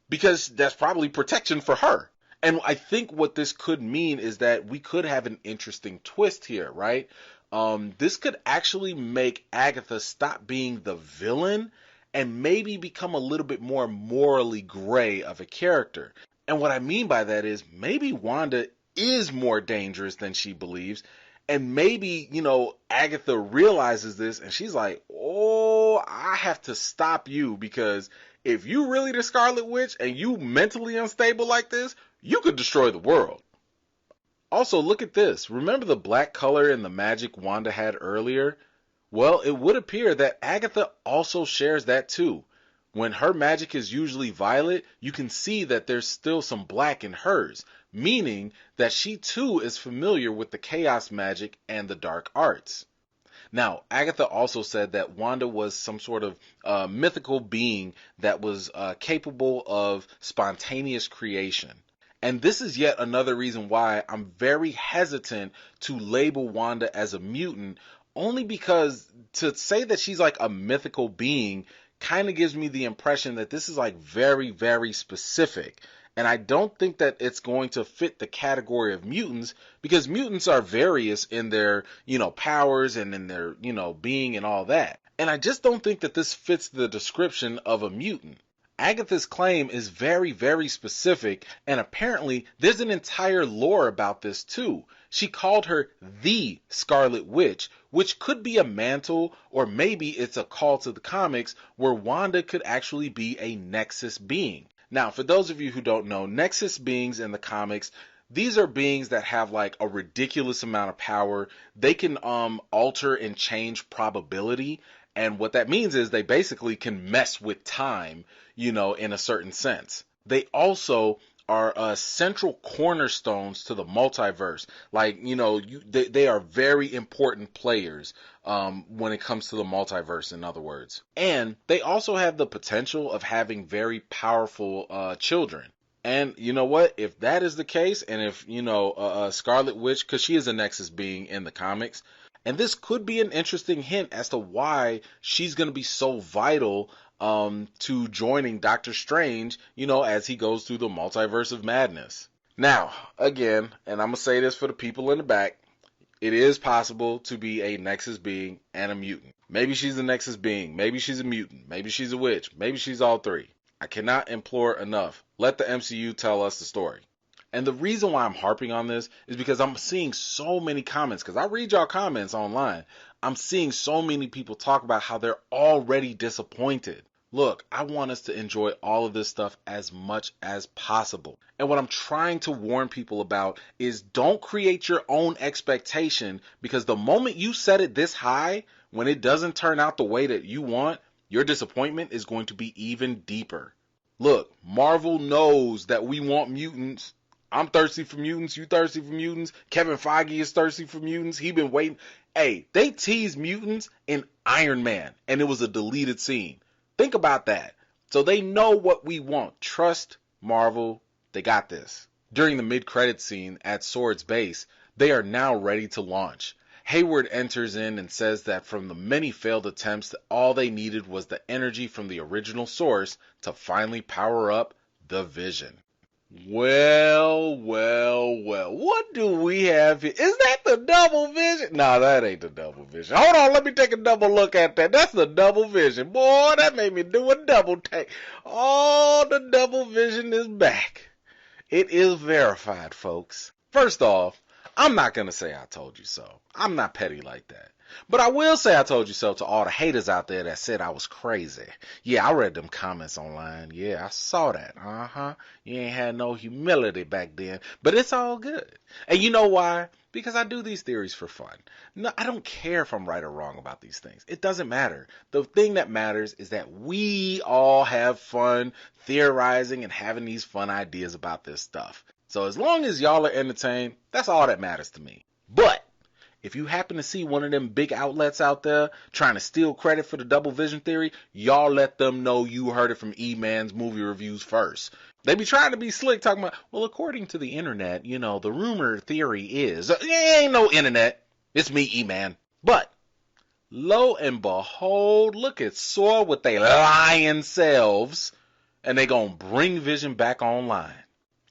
because that's probably protection for her. And I think what this could mean is that we could have an interesting twist here, right? This could actually make Agatha stop being the villain and maybe become a little bit more morally gray of a character. And what I mean by that is maybe Wanda is more dangerous than she believes. And maybe, Agatha realizes this and she's like, oh, I have to stop you, because if you really the Scarlet Witch and you mentally unstable like this, you could destroy the world. Also, look at this. Remember the black color in the magic Wanda had earlier? Well, it would appear that Agatha also shares that too. When her magic is usually violet, you can see that there's still some black in hers, meaning that she too is familiar with the chaos magic and the dark arts. Now, Agatha also said that Wanda was some sort of mythical being that was capable of spontaneous creation. And this is yet another reason why I'm very hesitant to label Wanda as a mutant, only because to say that she's like a mythical being kind of gives me the impression that this is like very, very specific. And I don't think that it's going to fit the category of mutants, because mutants are various in their, powers and in their, being and all that. And I just don't think that this fits the description of a mutant. Agatha's claim is very, very specific, and apparently there's an entire lore about this too. She called her the Scarlet Witch, which could be a mantle, or maybe it's a call to the comics where Wanda could actually be a Nexus being. Now, for those of you who don't know, Nexus beings in the comics, these are beings that have like a ridiculous amount of power. They can alter and change probability. And what that means is they basically can mess with time, in a certain sense. They also are central cornerstones to the multiverse. Like, they are very important players when it comes to the multiverse, in other words. And they also have the potential of having very powerful children. And you know what? If that is the case, and if, Scarlet Witch, because she is a Nexus being in the comics, and this could be an interesting hint as to why she's going to be so vital to joining Doctor Strange, as he goes through the multiverse of madness. Now, again, and I'm going to say this for the people in the back, it is possible to be a Nexus being and a mutant. Maybe she's a Nexus being, maybe she's a mutant, maybe she's a witch, maybe she's all three. I cannot implore enough. Let the MCU tell us the story. And the reason why I'm harping on this is because I'm seeing so many comments, because I read y'all comments online. I'm seeing so many people talk about how they're already disappointed. Look, I want us to enjoy all of this stuff as much as possible. And what I'm trying to warn people about is don't create your own expectation, because the moment you set it this high, when it doesn't turn out the way that you want, your disappointment is going to be even deeper. Look, Marvel knows that we want mutants. I'm thirsty for mutants. You thirsty for mutants. Kevin Feige is thirsty for mutants. He been waiting. Hey, they teased mutants in Iron Man, and it was a deleted scene. Think about that. So they know what we want. Trust Marvel. They got this. During the mid-credit scene at Sword's base, they are now ready to launch. Hayward enters in and says that from the many failed attempts, all they needed was the energy from the original source to finally power up the Vision. Well, what do we have here? Is that the double vision? No, that ain't the double vision. Hold on, let me take a double look at that. That's the double vision. Boy, that made me do a double take. Oh, the double vision is back. It is verified, folks. First off, I'm not going to say I told you so. I'm not petty like that. But I will say I told you so to all the haters out there that said I was crazy. Yeah, I read them comments online. Yeah, I saw that. You ain't had no humility back then. But it's all good. And you know why? Because I do these theories for fun. No, I don't care if I'm right or wrong about these things. It doesn't matter. The thing that matters is that we all have fun theorizing and having these fun ideas about this stuff. So as long as y'all are entertained, that's all that matters to me. But if you happen to see one of them big outlets out there trying to steal credit for the double vision theory, y'all let them know you heard it from EmansReviews first. They be trying to be slick talking about, well, according to the internet, the rumor theory is, ain't no internet. It's me, E-Man. But lo and behold, look at Sword with they lying selves, and they gonna bring Vision back online.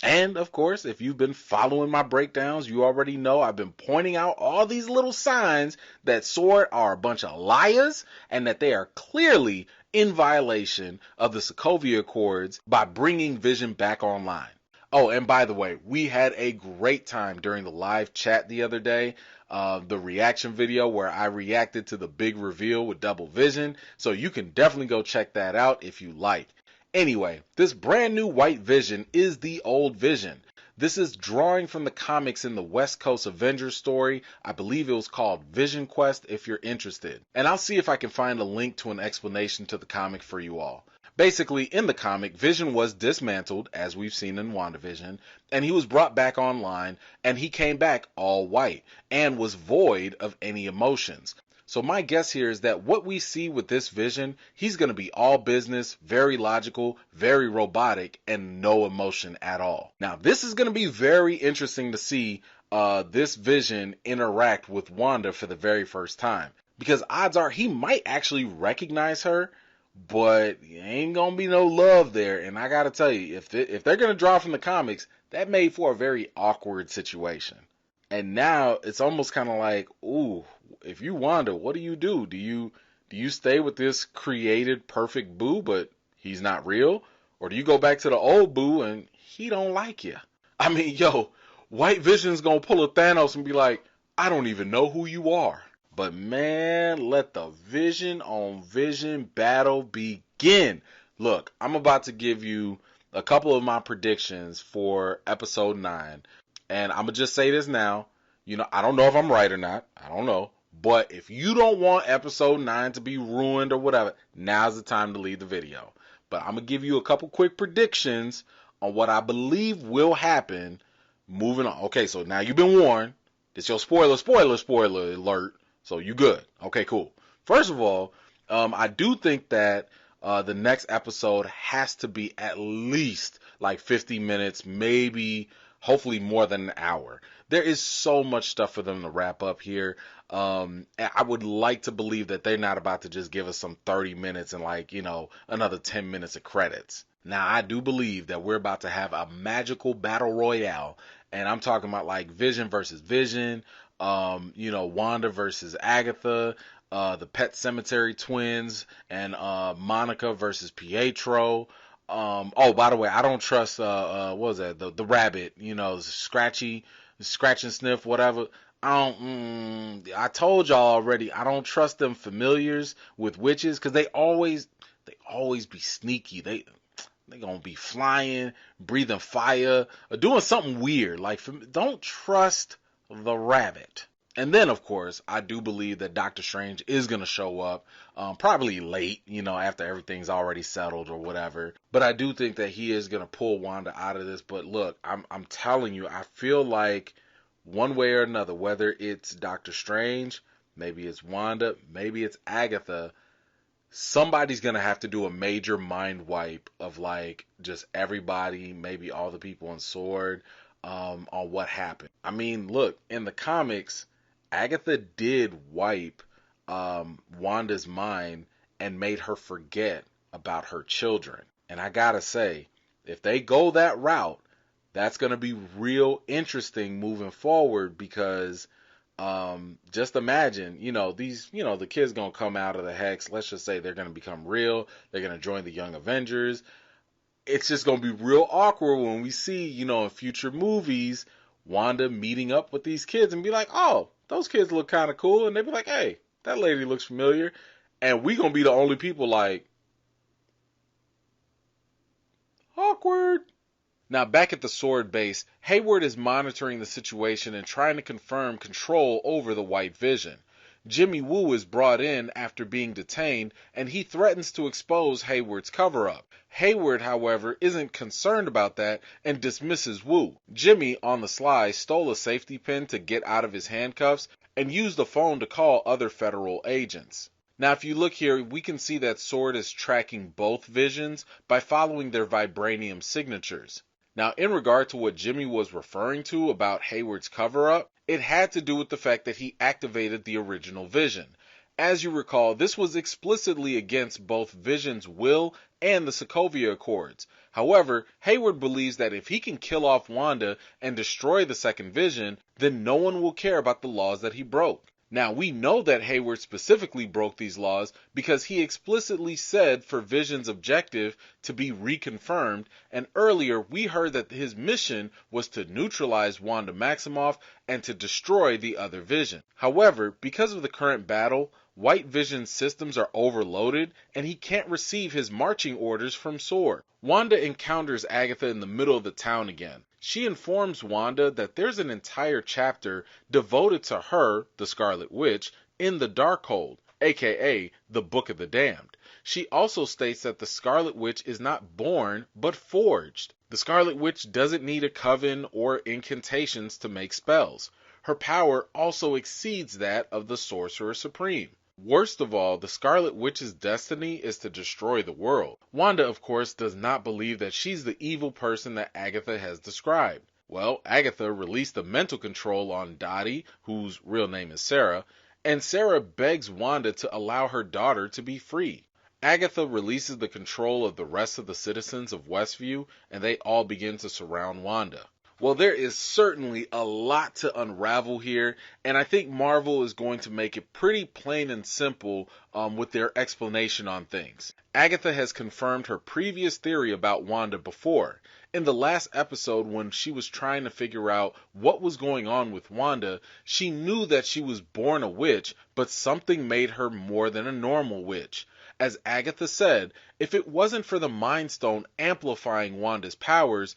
And, of course, if you've been following my breakdowns, you already know I've been pointing out all these little signs that Sword are a bunch of liars and that they are clearly in violation of the Sokovia Accords by bringing Vision back online. Oh, and by the way, we had a great time during the live chat the other day, the reaction video where I reacted to the big reveal with Double Vision, so you can definitely go check that out if you like. Anyway, this brand new white Vision is the old Vision. This is drawing from the comics in the West Coast Avengers story. I believe it was called Vision Quest if you're interested. And I'll see if I can find a link to an explanation to the comic for you all. Basically, in the comic, Vision was dismantled, as we've seen in WandaVision, and he was brought back online, and he came back all white, and was void of any emotions. So my guess here is that what we see with this Vision, he's going to be all business, very logical, very robotic, and no emotion at all. Now, this is going to be very interesting to see this Vision interact with Wanda for the very first time. Because odds are he might actually recognize her, but ain't going to be no love there. And I got to tell you, if they're going to draw from the comics, that made for a very awkward situation. And now it's almost kind of like, ooh, if you Wanda, what do? Do you stay with this created perfect boo, but he's not real? Or do you go back to the old boo and he don't like you? I mean, White Vision's gonna pull a Thanos and be like, I don't even know who you are. But man, let the Vision on Vision battle begin. Look, I'm about to give you a couple of my predictions for episode 9. And I'm going to just say this now. I don't know if I'm right or not. I don't know. But if you don't want episode 9 to be ruined or whatever, now's the time to leave the video. But I'm going to give you a couple quick predictions on what I believe will happen moving on. Okay, so now you've been warned. It's your spoiler alert. So you good. Okay, cool. First of all, I do think that the next episode has to be at least like 50 minutes, maybe, hopefully more than an hour. There is so much stuff for them to wrap up here. I would like to believe that they're not about to just give us some 30 minutes and like, another 10 minutes of credits. Now, I do believe that we're about to have a magical battle royale, and I'm talking about like Vision versus Vision, Wanda versus Agatha, the Pet Cemetery twins, and Monica versus Pietro. Oh, by the way, I don't trust what was that? The rabbit, scratch and sniff, whatever. I told y'all already, I don't trust them familiars with witches, because they always be sneaky. They gonna be flying, breathing fire, or doing something weird. Like, don't trust the rabbit. And then, of course, I do believe that Doctor Strange is going to show up, probably late, after everything's already settled or whatever. But I do think that he is going to pull Wanda out of this. But look, I'm telling you, I feel like one way or another, whether it's Doctor Strange, maybe it's Wanda, maybe it's Agatha, somebody's going to have to do a major mind wipe of like just everybody, maybe all the people in Sword, on what happened. I mean, look, in the comics, Agatha did wipe Wanda's mind and made her forget about her children. And I gotta say, if they go that route, that's gonna be real interesting moving forward, because just imagine, the kids gonna come out of the hex. Let's just say they're gonna become real. They're gonna join the Young Avengers. It's just gonna be real awkward when we see, in future movies, Wanda meeting up with these kids and be like, oh, those kids look kind of cool. And they be like, hey, that lady looks familiar. And we gonna be the only people like, awkward. Now, back at the Sword base, Hayward is monitoring the situation and trying to confirm control over the White Vision. Jimmy Woo is brought in after being detained, and he threatens to expose Hayward's cover-up. Hayward, however, isn't concerned about that and dismisses Woo. Jimmy, on the sly, stole a safety pin to get out of his handcuffs and used the phone to call other federal agents. Now, if you look here, we can see that Sword is tracking both visions by following their vibranium signatures. Now, in regard to what Jimmy was referring to about Hayward's cover-up, it had to do with the fact that he activated the original Vision. As you recall, this was explicitly against both Vision's will and the Sokovia Accords. However, Hayward believes that if he can kill off Wanda and destroy the second Vision, then no one will care about the laws that he broke. Now, we know that Hayward specifically broke these laws because he explicitly said for Vision's objective to be reconfirmed, and earlier we heard that his mission was to neutralize Wanda Maximoff and to destroy the other Vision. However, because of the current battle, White Vision's systems are overloaded and he can't receive his marching orders from Sword. Wanda encounters Agatha in the middle of the town again. She informs Wanda that there's an entire chapter devoted to her, the Scarlet Witch, in the Darkhold, aka the Book of the Damned. She also states that the Scarlet Witch is not born, but forged. The Scarlet Witch doesn't need a coven or incantations to make spells. Her power also exceeds that of the Sorcerer Supreme. Worst of all, the Scarlet Witch's destiny is to destroy the world. Wanda, of course, does not believe that she's the evil person that Agatha has described. Well, Agatha released the mental control on Dottie, whose real name is Sarah, and Sarah begs Wanda to allow her daughter to be free. Agatha releases the control of the rest of the citizens of Westview, and they all begin to surround Wanda. Well, there is certainly a lot to unravel here, and I think Marvel is going to make it pretty plain and simple with their explanation on things. Agatha has confirmed her previous theory about Wanda before. In the last episode, when she was trying to figure out what was going on with Wanda, she knew that she was born a witch, but something made her more than a normal witch. As Agatha said, if it wasn't for the Mind Stone amplifying Wanda's powers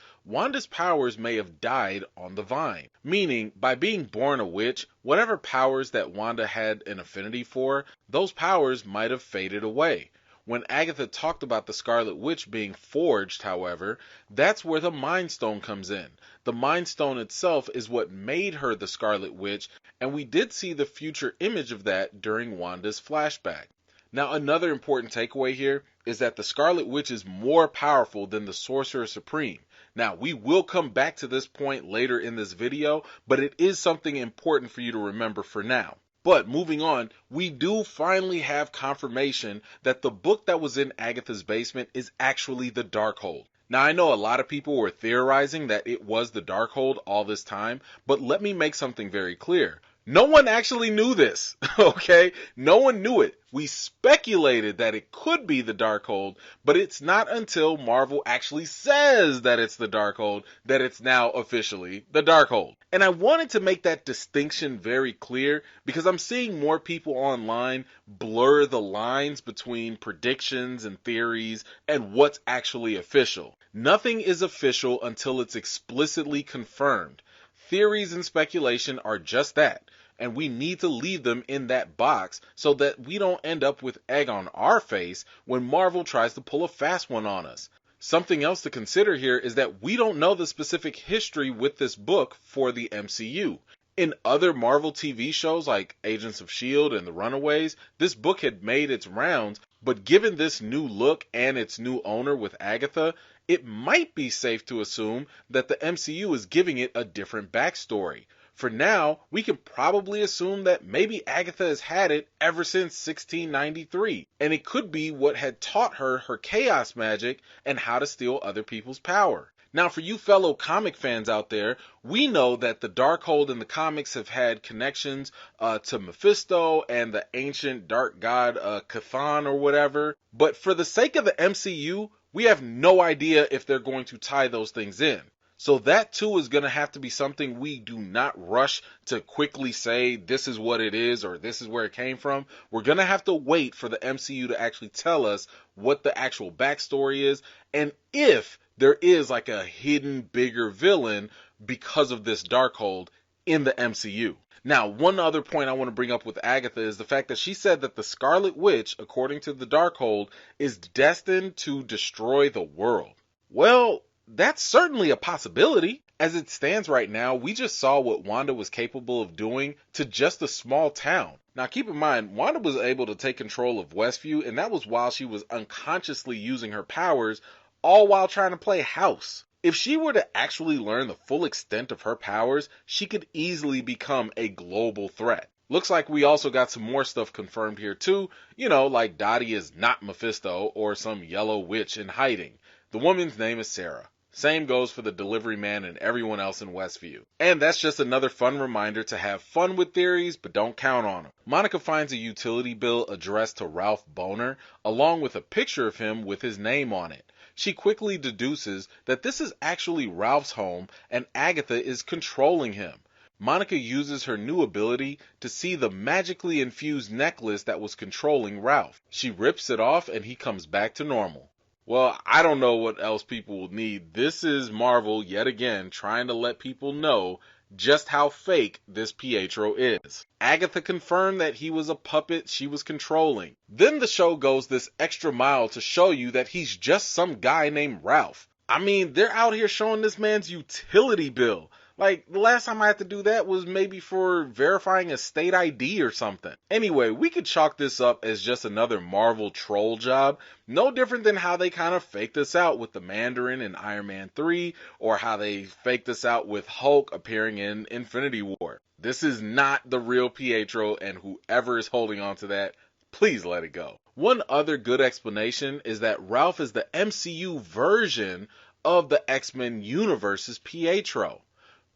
may have died on the vine. Meaning, by being born a witch, whatever powers that Wanda had an affinity for, those powers might have faded away. When Agatha talked about the Scarlet Witch being forged, however, that's where the Mind Stone comes in. The Mind Stone itself is what made her the Scarlet Witch, and we did see the future image of that during Wanda's flashback. Now, another important takeaway here is that the Scarlet Witch is more powerful than the Sorcerer Supreme. Now, we will come back to this point later in this video, but it is something important for you to remember for now. But moving on, we do finally have confirmation that the book that was in Agatha's basement is actually the Darkhold. Now, I know a lot of people were theorizing that it was the Darkhold all this time, but let me make something very clear. No one actually knew this, okay? No one knew it. We speculated that it could be the Darkhold, but it's not until Marvel actually says that it's the Darkhold that it's now officially the Darkhold. And I wanted to make that distinction very clear because I'm seeing more people online blur the lines between predictions and theories and what's actually official. Nothing is official until it's explicitly confirmed. Theories and speculation are just that, and we need to leave them in that box so that we don't end up with egg on our face when Marvel tries to pull a fast one on us. Something else to consider here is that we don't know the specific history with this book for the MCU. In other Marvel TV shows like Agents of S.H.I.E.L.D. and The Runaways, this book had made its rounds, but given this new look and its new owner with Agatha, it might be safe to assume that the MCU is giving it a different backstory. For now, we can probably assume that maybe Agatha has had it ever since 1693, and it could be what had taught her her chaos magic and how to steal other people's power. Now, for you fellow comic fans out there, we know that the Darkhold in the comics have had connections to Mephisto and the ancient dark god Chthon or whatever, but for the sake of the MCU, we have no idea if they're going to tie those things in. So that too is going to have to be something we do not rush to quickly say this is what it is or this is where it came from. We're going to have to wait for the MCU to actually tell us what the actual backstory is and if there is like a hidden bigger villain because of this Darkhold in the MCU. Now, one other point I want to bring up with Agatha is the fact that she said that the Scarlet Witch, according to the Darkhold, is destined to destroy the world. Well, that's certainly a possibility. As it stands right now, we just saw what Wanda was capable of doing to just a small town. Now keep in mind, Wanda was able to take control of Westview, and that was while she was unconsciously using her powers, all while trying to play house. If she were to actually learn the full extent of her powers, she could easily become a global threat. Looks like we also got some more stuff confirmed here too, like Dottie is not Mephisto or some yellow witch in hiding. The woman's name is Sarah. Same goes for the delivery man and everyone else in Westview. And that's just another fun reminder to have fun with theories, but don't count on them. Monica finds a utility bill addressed to Ralph Boner, along with a picture of him with his name on it. She quickly deduces that this is actually Ralph's home and Agatha is controlling him. Monica uses her new ability to see the magically infused necklace that was controlling Ralph. She rips it off and he comes back to normal. Well, I don't know what else people will need. This is Marvel yet again trying to let people know just how fake this Pietro is. Agatha confirmed that he was a puppet she was controlling. Then the show goes this extra mile to show you that he's just some guy named Ralph. I mean, they're out here showing this man's utility bill. Like, the last time I had to do that was maybe for verifying a state ID or something. Anyway, we could chalk this up as just another Marvel troll job. No different than how they kind of faked this out with the Mandarin in Iron Man 3, or how they faked this out with Hulk appearing in Infinity War. This is not the real Pietro, and whoever is holding on to that, please let it go. One other good explanation is that Ralph is the MCU version of the X-Men universe's Pietro.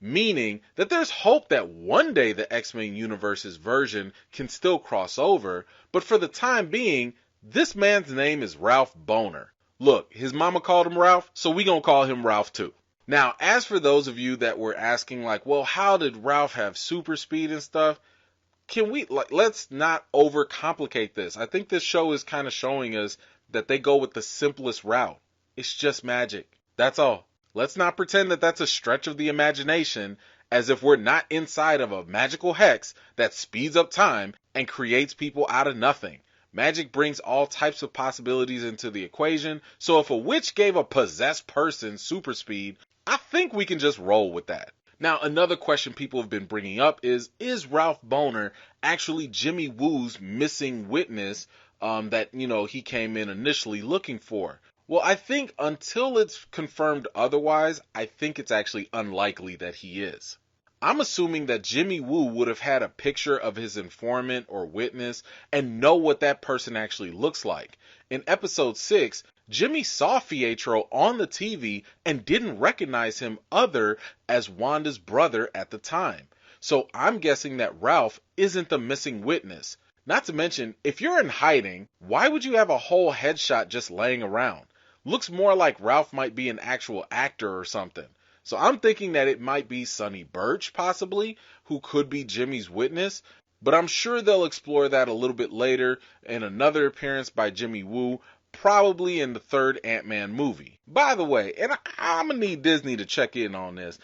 Meaning that there's hope that one day the X-Men universe's version can still cross over, but for the time being, this man's name is Ralph Boner. Look, his mama called him Ralph, so we gonna call him Ralph too. Now, as for those of you that were asking like, well, how did Ralph have super speed and stuff? Let's not overcomplicate this. I think this show is kind of showing us that they go with the simplest route. It's just magic. That's all. Let's not pretend that that's a stretch of the imagination, as if we're not inside of a magical hex that speeds up time and creates people out of nothing. Magic brings all types of possibilities into the equation, so if a witch gave a possessed person super speed, I think we can just roll with that. Now, another question people have been bringing up is Ralph Bohner actually Jimmy Woo's missing witness that, he came in initially looking for? Well, I think until it's confirmed otherwise, I think it's actually unlikely that he is. I'm assuming that Jimmy Woo would have had a picture of his informant or witness and know what that person actually looks like. In episode 6, Jimmy saw Pietro on the TV and didn't recognize him other as Wanda's brother at the time. So I'm guessing that Ralph isn't the missing witness. Not to mention, if you're in hiding, why would you have a whole headshot just laying around? Looks more like Ralph might be an actual actor or something. So I'm thinking that it might be Sonny Birch, possibly, who could be Jimmy's witness, but I'm sure they'll explore that a little bit later in another appearance by Jimmy Woo, probably in the third Ant-Man movie. By the way, and I'm gonna need Disney to check in on this.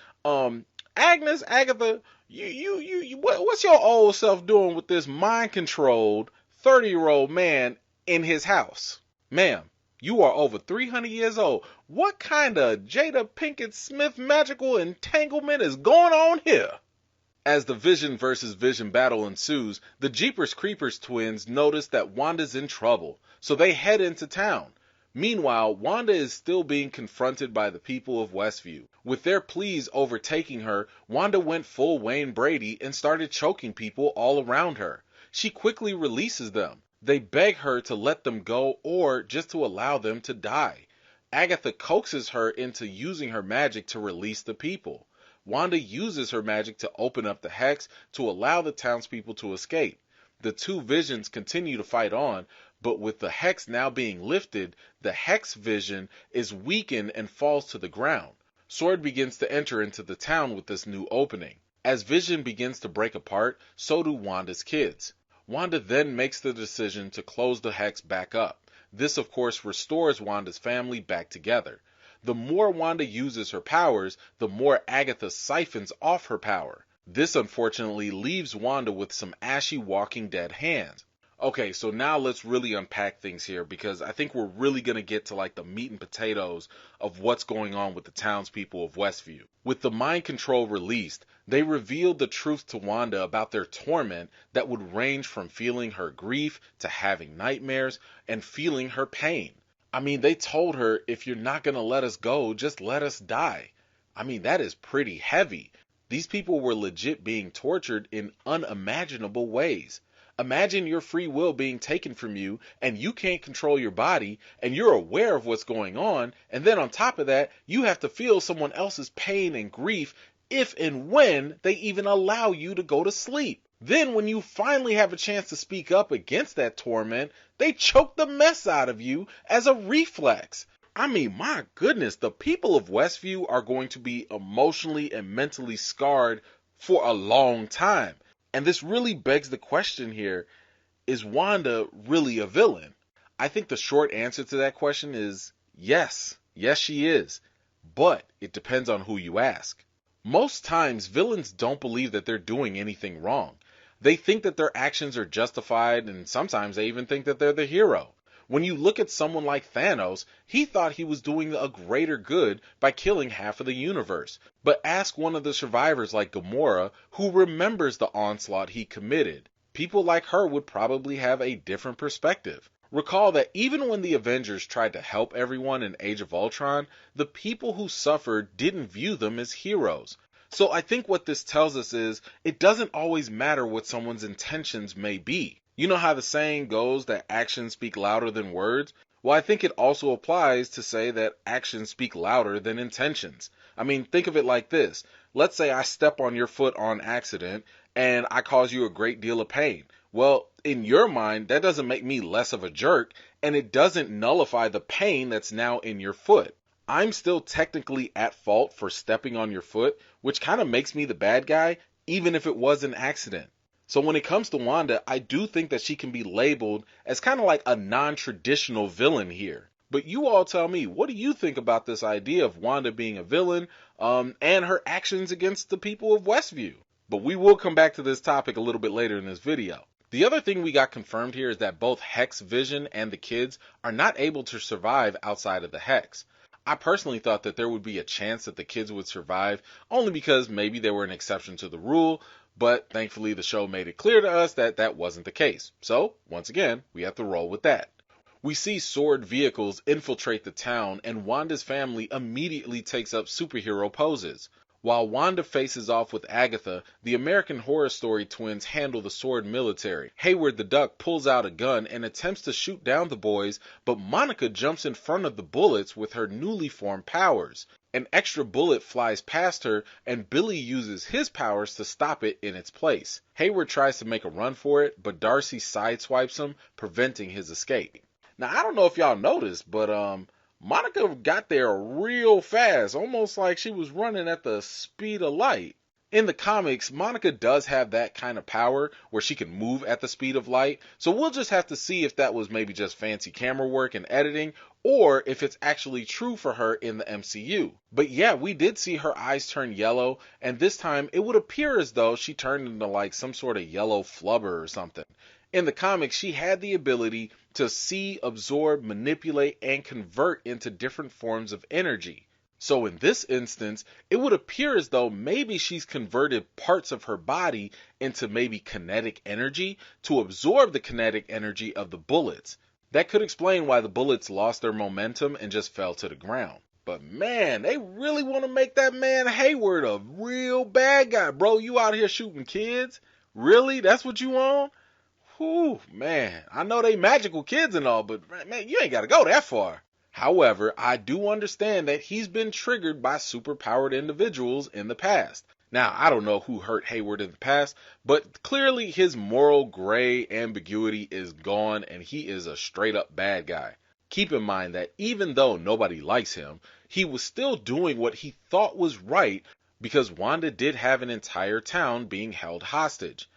Agatha, what's your old self doing with this mind-controlled 30-year-old man in his house? Ma'am, you are over 300 years old. What kind of Jada Pinkett Smith magical entanglement is going on here? As the Vision versus Vision battle ensues, the Jeepers Creepers twins notice that Wanda's in trouble, so they head into town. Meanwhile, Wanda is still being confronted by the people of Westview. With their pleas overtaking her, Wanda went full Wayne Brady and started choking people all around her. She quickly releases them. They beg her to let them go or just to allow them to die. Agatha coaxes her into using her magic to release the people. Wanda uses her magic to open up the hex to allow the townspeople to escape. The two visions continue to fight on, but with the hex now being lifted, the hex vision is weakened and falls to the ground. Sword begins to enter into the town with this new opening. As Vision begins to break apart, so do Wanda's kids. Wanda then makes the decision to close the hex back up. This, of course, restores Wanda's family back together. The more Wanda uses her powers, the more Agatha siphons off her power. This, unfortunately, leaves Wanda with some ashy Walking Dead hands. Okay, so now let's really unpack things here, because I think we're really going to get to like the meat and potatoes of what's going on with the townspeople of Westview. With the mind control released, they revealed the truth to Wanda about their torment that would range from feeling her grief to having nightmares and feeling her pain. I mean, they told her, if you're not going to let us go, just let us die. I mean, that is pretty heavy. These people were legit being tortured in unimaginable ways. Imagine your free will being taken from you and you can't control your body and you're aware of what's going on, and then on top of that, you have to feel someone else's pain and grief if and when they even allow you to go to sleep. Then when you finally have a chance to speak up against that torment, they choke the mess out of you as a reflex. I mean, my goodness, the people of Westview are going to be emotionally and mentally scarred for a long time. And this really begs the question here, is Wanda really a villain? I think the short answer to that question is yes. Yes, she is. But it depends on who you ask. Most times, villains don't believe that they're doing anything wrong. They think that their actions are justified, and sometimes they even think that they're the hero. When you look at someone like Thanos, he thought he was doing a greater good by killing half of the universe. But ask one of the survivors like Gamora, who remembers the onslaught he committed. People like her would probably have a different perspective. Recall that even when the Avengers tried to help everyone in Age of Ultron, the people who suffered didn't view them as heroes. So I think what this tells us is, it doesn't always matter what someone's intentions may be. You know how the saying goes that actions speak louder than words? Well, I think it also applies to say that actions speak louder than intentions. I mean, think of it like this. Let's say I step on your foot on accident and I cause you a great deal of pain. Well, in your mind, that doesn't make me less of a jerk, and it doesn't nullify the pain that's now in your foot. I'm still technically at fault for stepping on your foot, which kind of makes me the bad guy, even if it was an accident. So when it comes to Wanda, I do think that she can be labeled as kind of like a non-traditional villain here. But you all tell me, what do you think about this idea of Wanda being a villain and her actions against the people of Westview? But we will come back to this topic a little bit later in this video. The other thing we got confirmed here is that both Hex, Vision, and the kids are not able to survive outside of the Hex. I personally thought that there would be a chance that the kids would survive, only because maybe they were an exception to the rule, but thankfully the show made it clear to us that that wasn't the case. So, once again, we have to roll with that. We see Sword vehicles infiltrate the town, and Wanda's family immediately takes up superhero poses. While Wanda faces off with Agatha, the American Horror Story twins handle the Sword military. Hayward the Duck pulls out a gun and attempts to shoot down the boys, but Monica jumps in front of the bullets with her newly formed powers. An extra bullet flies past her, and Billy uses his powers to stop it in its place. Hayward tries to make a run for it, but Darcy sideswipes him, preventing his escape. Now, I don't know if y'all noticed, but Monica got there real fast, almost like she was running at the speed of light. In the comics, Monica does have that kind of power where she can move at the speed of light, so we'll just have to see if that was maybe just fancy camera work and editing, or if it's actually true for her in the MCU. But yeah, we did see her eyes turn yellow, and this time it would appear as though she turned into like some sort of yellow flubber or something. In the comics, she had the ability to see, absorb, manipulate, and convert into different forms of energy. So in this instance, it would appear as though maybe she's converted parts of her body into maybe kinetic energy to absorb the kinetic energy of the bullets. That could explain why the bullets lost their momentum and just fell to the ground. But man, they really want to make that man Hayward a real bad guy. Bro, you out here shooting kids? Really? That's what you want? Whew, man, I know they magical kids and all, but man, you ain't got to go that far. However, I do understand that he's been triggered by superpowered individuals in the past. Now, I don't know who hurt Hayward in the past, but clearly his moral gray ambiguity is gone and he is a straight up bad guy. Keep in mind that even though nobody likes him, he was still doing what he thought was right because Wanda did have an entire town being held hostage.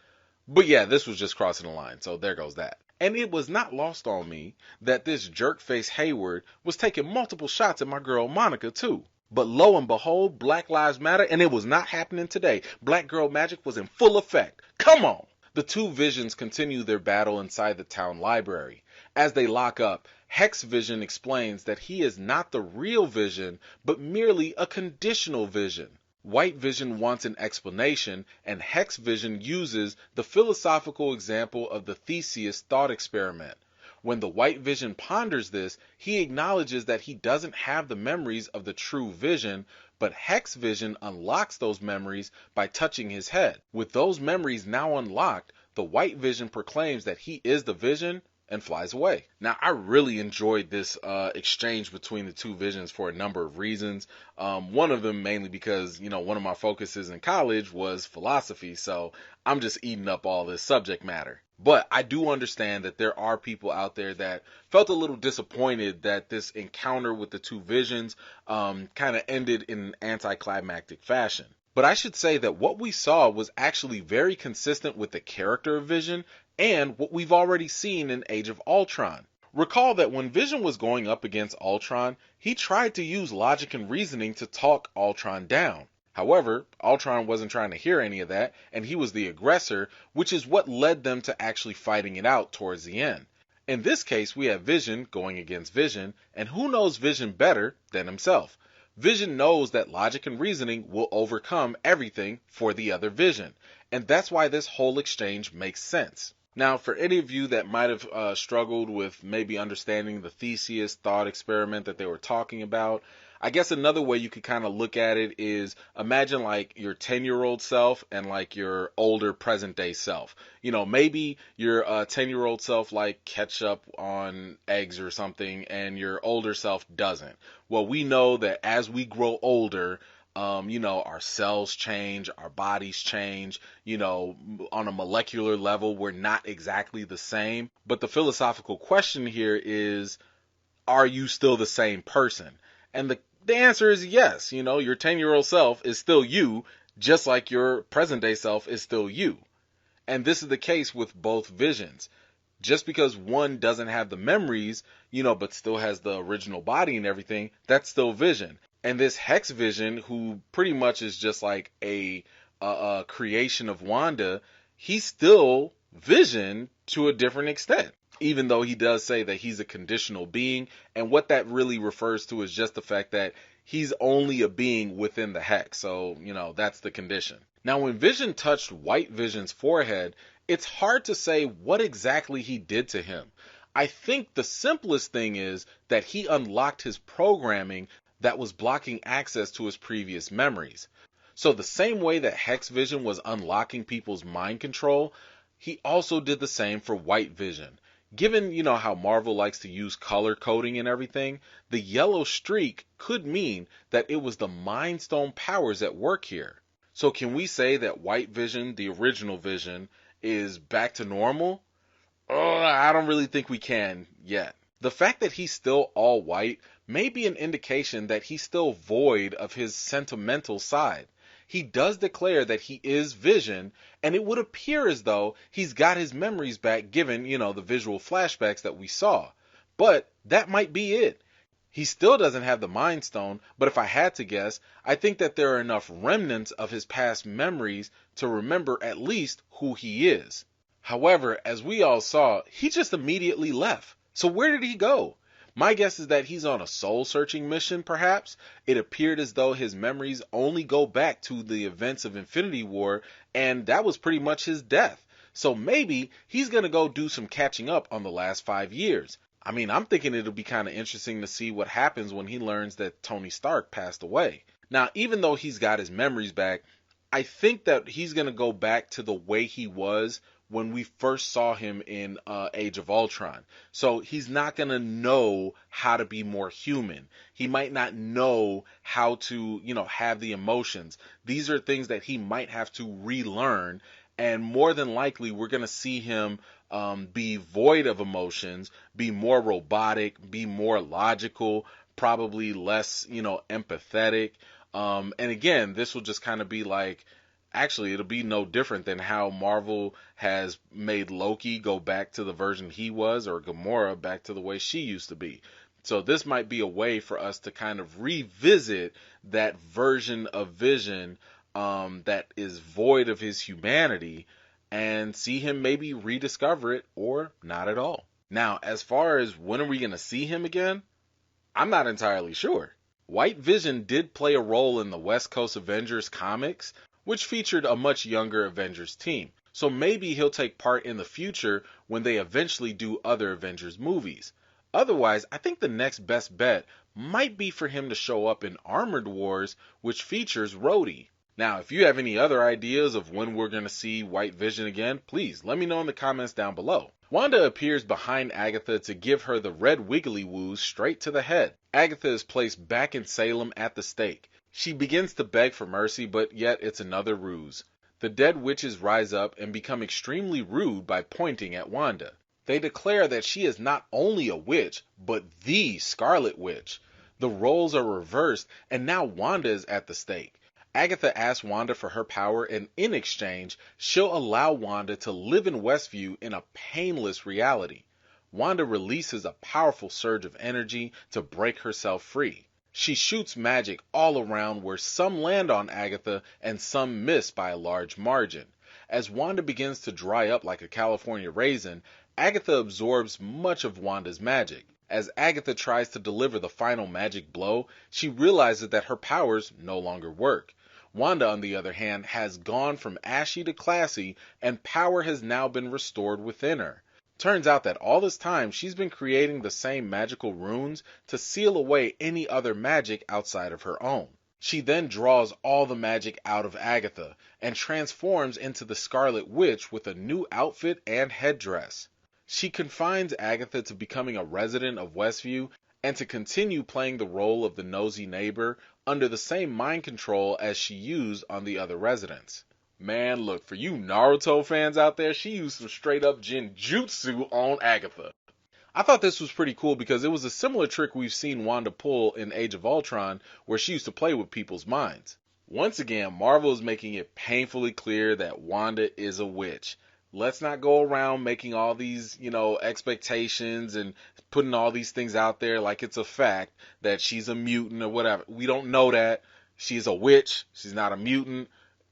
But yeah, this was just crossing the line, so there goes that. And it was not lost on me that this jerk-face Hayward was taking multiple shots at my girl Monica too. But lo and behold, Black Lives Matter, and it was not happening today. Black girl magic was in full effect. Come on! The two Visions continue their battle inside the town library. As they lock up, Hex Vision explains that he is not the real Vision, but merely a conditional Vision. White Vision wants an explanation, and Hex Vision uses the philosophical example of the Theseus thought experiment. When the White Vision ponders this, he acknowledges that he doesn't have the memories of the true Vision, but Hex Vision unlocks those memories by touching his head. With those memories now unlocked, the White Vision proclaims that he is the Vision and flies away. Now, I really enjoyed this exchange between the two Visions for a number of reasons. One of them mainly because, one of my focuses in college was philosophy, so I'm just eating up all this subject matter. But I do understand that there are people out there that felt a little disappointed that this encounter with the two Visions kind of ended in an anticlimactic fashion. But I should say that what we saw was actually very consistent with the character of Vision and what we've already seen in Age of Ultron. Recall that when Vision was going up against Ultron, he tried to use logic and reasoning to talk Ultron down. However, Ultron wasn't trying to hear any of that, and he was the aggressor, which is what led them to actually fighting it out towards the end. In this case, we have Vision going against Vision, and who knows Vision better than himself? Vision knows that logic and reasoning will overcome everything for the other Vision, and that's why this whole exchange makes sense. Now, for any of you that might have struggled with maybe understanding the Theseus thought experiment that they were talking about, I guess another way you could kind of look at it is imagine like your 10-year-old self and like your older present day self. Maybe your 10-year-old self like ketchup on eggs or something and your older self doesn't. Well, we know that as we grow older, our cells change, our bodies change, on a molecular level, we're not exactly the same. But the philosophical question here is, are you still the same person? And the answer is yes. Your 10-year-old self is still you, just like your present day self is still you. And this is the case with both Visions. Just because one doesn't have the memories, but still has the original body and everything, that's still Vision. And this Hex Vision, who pretty much is just like a creation of Wanda, he's still Vision to a different extent, even though he does say that he's a conditional being, and what that really refers to is just the fact that he's only a being within the hex, so, that's the condition. Now, when Vision touched White Vision's forehead, it's hard to say what exactly he did to him. I think the simplest thing is that he unlocked his programming that was blocking access to his previous memories. So the same way that Hex Vision was unlocking people's mind control, he also did the same for White Vision. Given, how Marvel likes to use color coding and everything, the yellow streak could mean that it was the Mind Stone powers at work here. So can we say that White Vision, the original Vision, is back to normal? I don't really think we can yet. The fact that he's still all white may be an indication that he's still void of his sentimental side. He does declare that he is Vision, and it would appear as though he's got his memories back given, the visual flashbacks that we saw. But that might be it. He still doesn't have the Mind Stone, but if I had to guess, I think that there are enough remnants of his past memories to remember at least who he is. However, as we all saw, he just immediately left. So where did he go? My guess is that he's on a soul-searching mission, perhaps. It appeared as though his memories only go back to the events of Infinity War, and that was pretty much his death. So maybe he's going to go do some catching up on the last 5 years. I mean, I'm thinking it'll be kind of interesting to see what happens when he learns that Tony Stark passed away. Now, even though he's got his memories back, I think that he's going to go back to the way he was when we first saw him in Age of Ultron. So he's not going to know how to be more human. He might not know how to, have the emotions. These are things that he might have to relearn. And more than likely, we're going to see him be void of emotions, be more robotic, be more logical, probably less, empathetic. And again, this will just kind of be like, actually, it'll be no different than how Marvel has made Loki go back to the version he was, or Gamora back to the way she used to be. So this might be a way for us to kind of revisit that version of Vision that is void of his humanity and see him maybe rediscover it or not at all. Now, as far as when are we going to see him again, I'm not entirely sure. White Vision did play a role in the West Coast Avengers comics, which featured a much younger Avengers team. So maybe he'll take part in the future when they eventually do other Avengers movies. Otherwise, I think the next best bet might be for him to show up in Armored Wars, which features Rhodey. Now, if you have any other ideas of when we're going to see White Vision again, please let me know in the comments down below. Wanda appears behind Agatha to give her the red wiggly woos straight to the head. Agatha is placed back in Salem at the stake. She begins to beg for mercy, but yet it's another ruse. The dead witches rise up and become extremely rude by pointing at Wanda. They declare that she is not only a witch, but the Scarlet Witch. The roles are reversed, and now Wanda is at the stake. Agatha asks Wanda for her power, and in exchange, she'll allow Wanda to live in Westview in a painless reality. Wanda releases a powerful surge of energy to break herself free. She shoots magic all around where some land on Agatha and some miss by a large margin. As Wanda begins to dry up like a California raisin, Agatha absorbs much of Wanda's magic. As Agatha tries to deliver the final magic blow, she realizes that her powers no longer work. Wanda, on the other hand, has gone from ashy to classy, and power has now been restored within her. Turns out that all this time she's been creating the same magical runes to seal away any other magic outside of her own. She then draws all the magic out of Agatha and transforms into the Scarlet Witch with a new outfit and headdress. She confines Agatha to becoming a resident of Westview and to continue playing the role of the nosy neighbor under the same mind control as she used on the other residents. Man, look, for you Naruto fans out there, she used some straight up genjutsu on Agatha. I thought this was pretty cool because it was a similar trick we've seen Wanda pull in Age of Ultron, where she used to play with people's minds. Once again, Marvel is making it painfully clear that Wanda is a witch. Let's not go around making all these, expectations and putting all these things out there like it's a fact that she's a mutant or whatever. We don't know that. She's a witch. She's not a mutant.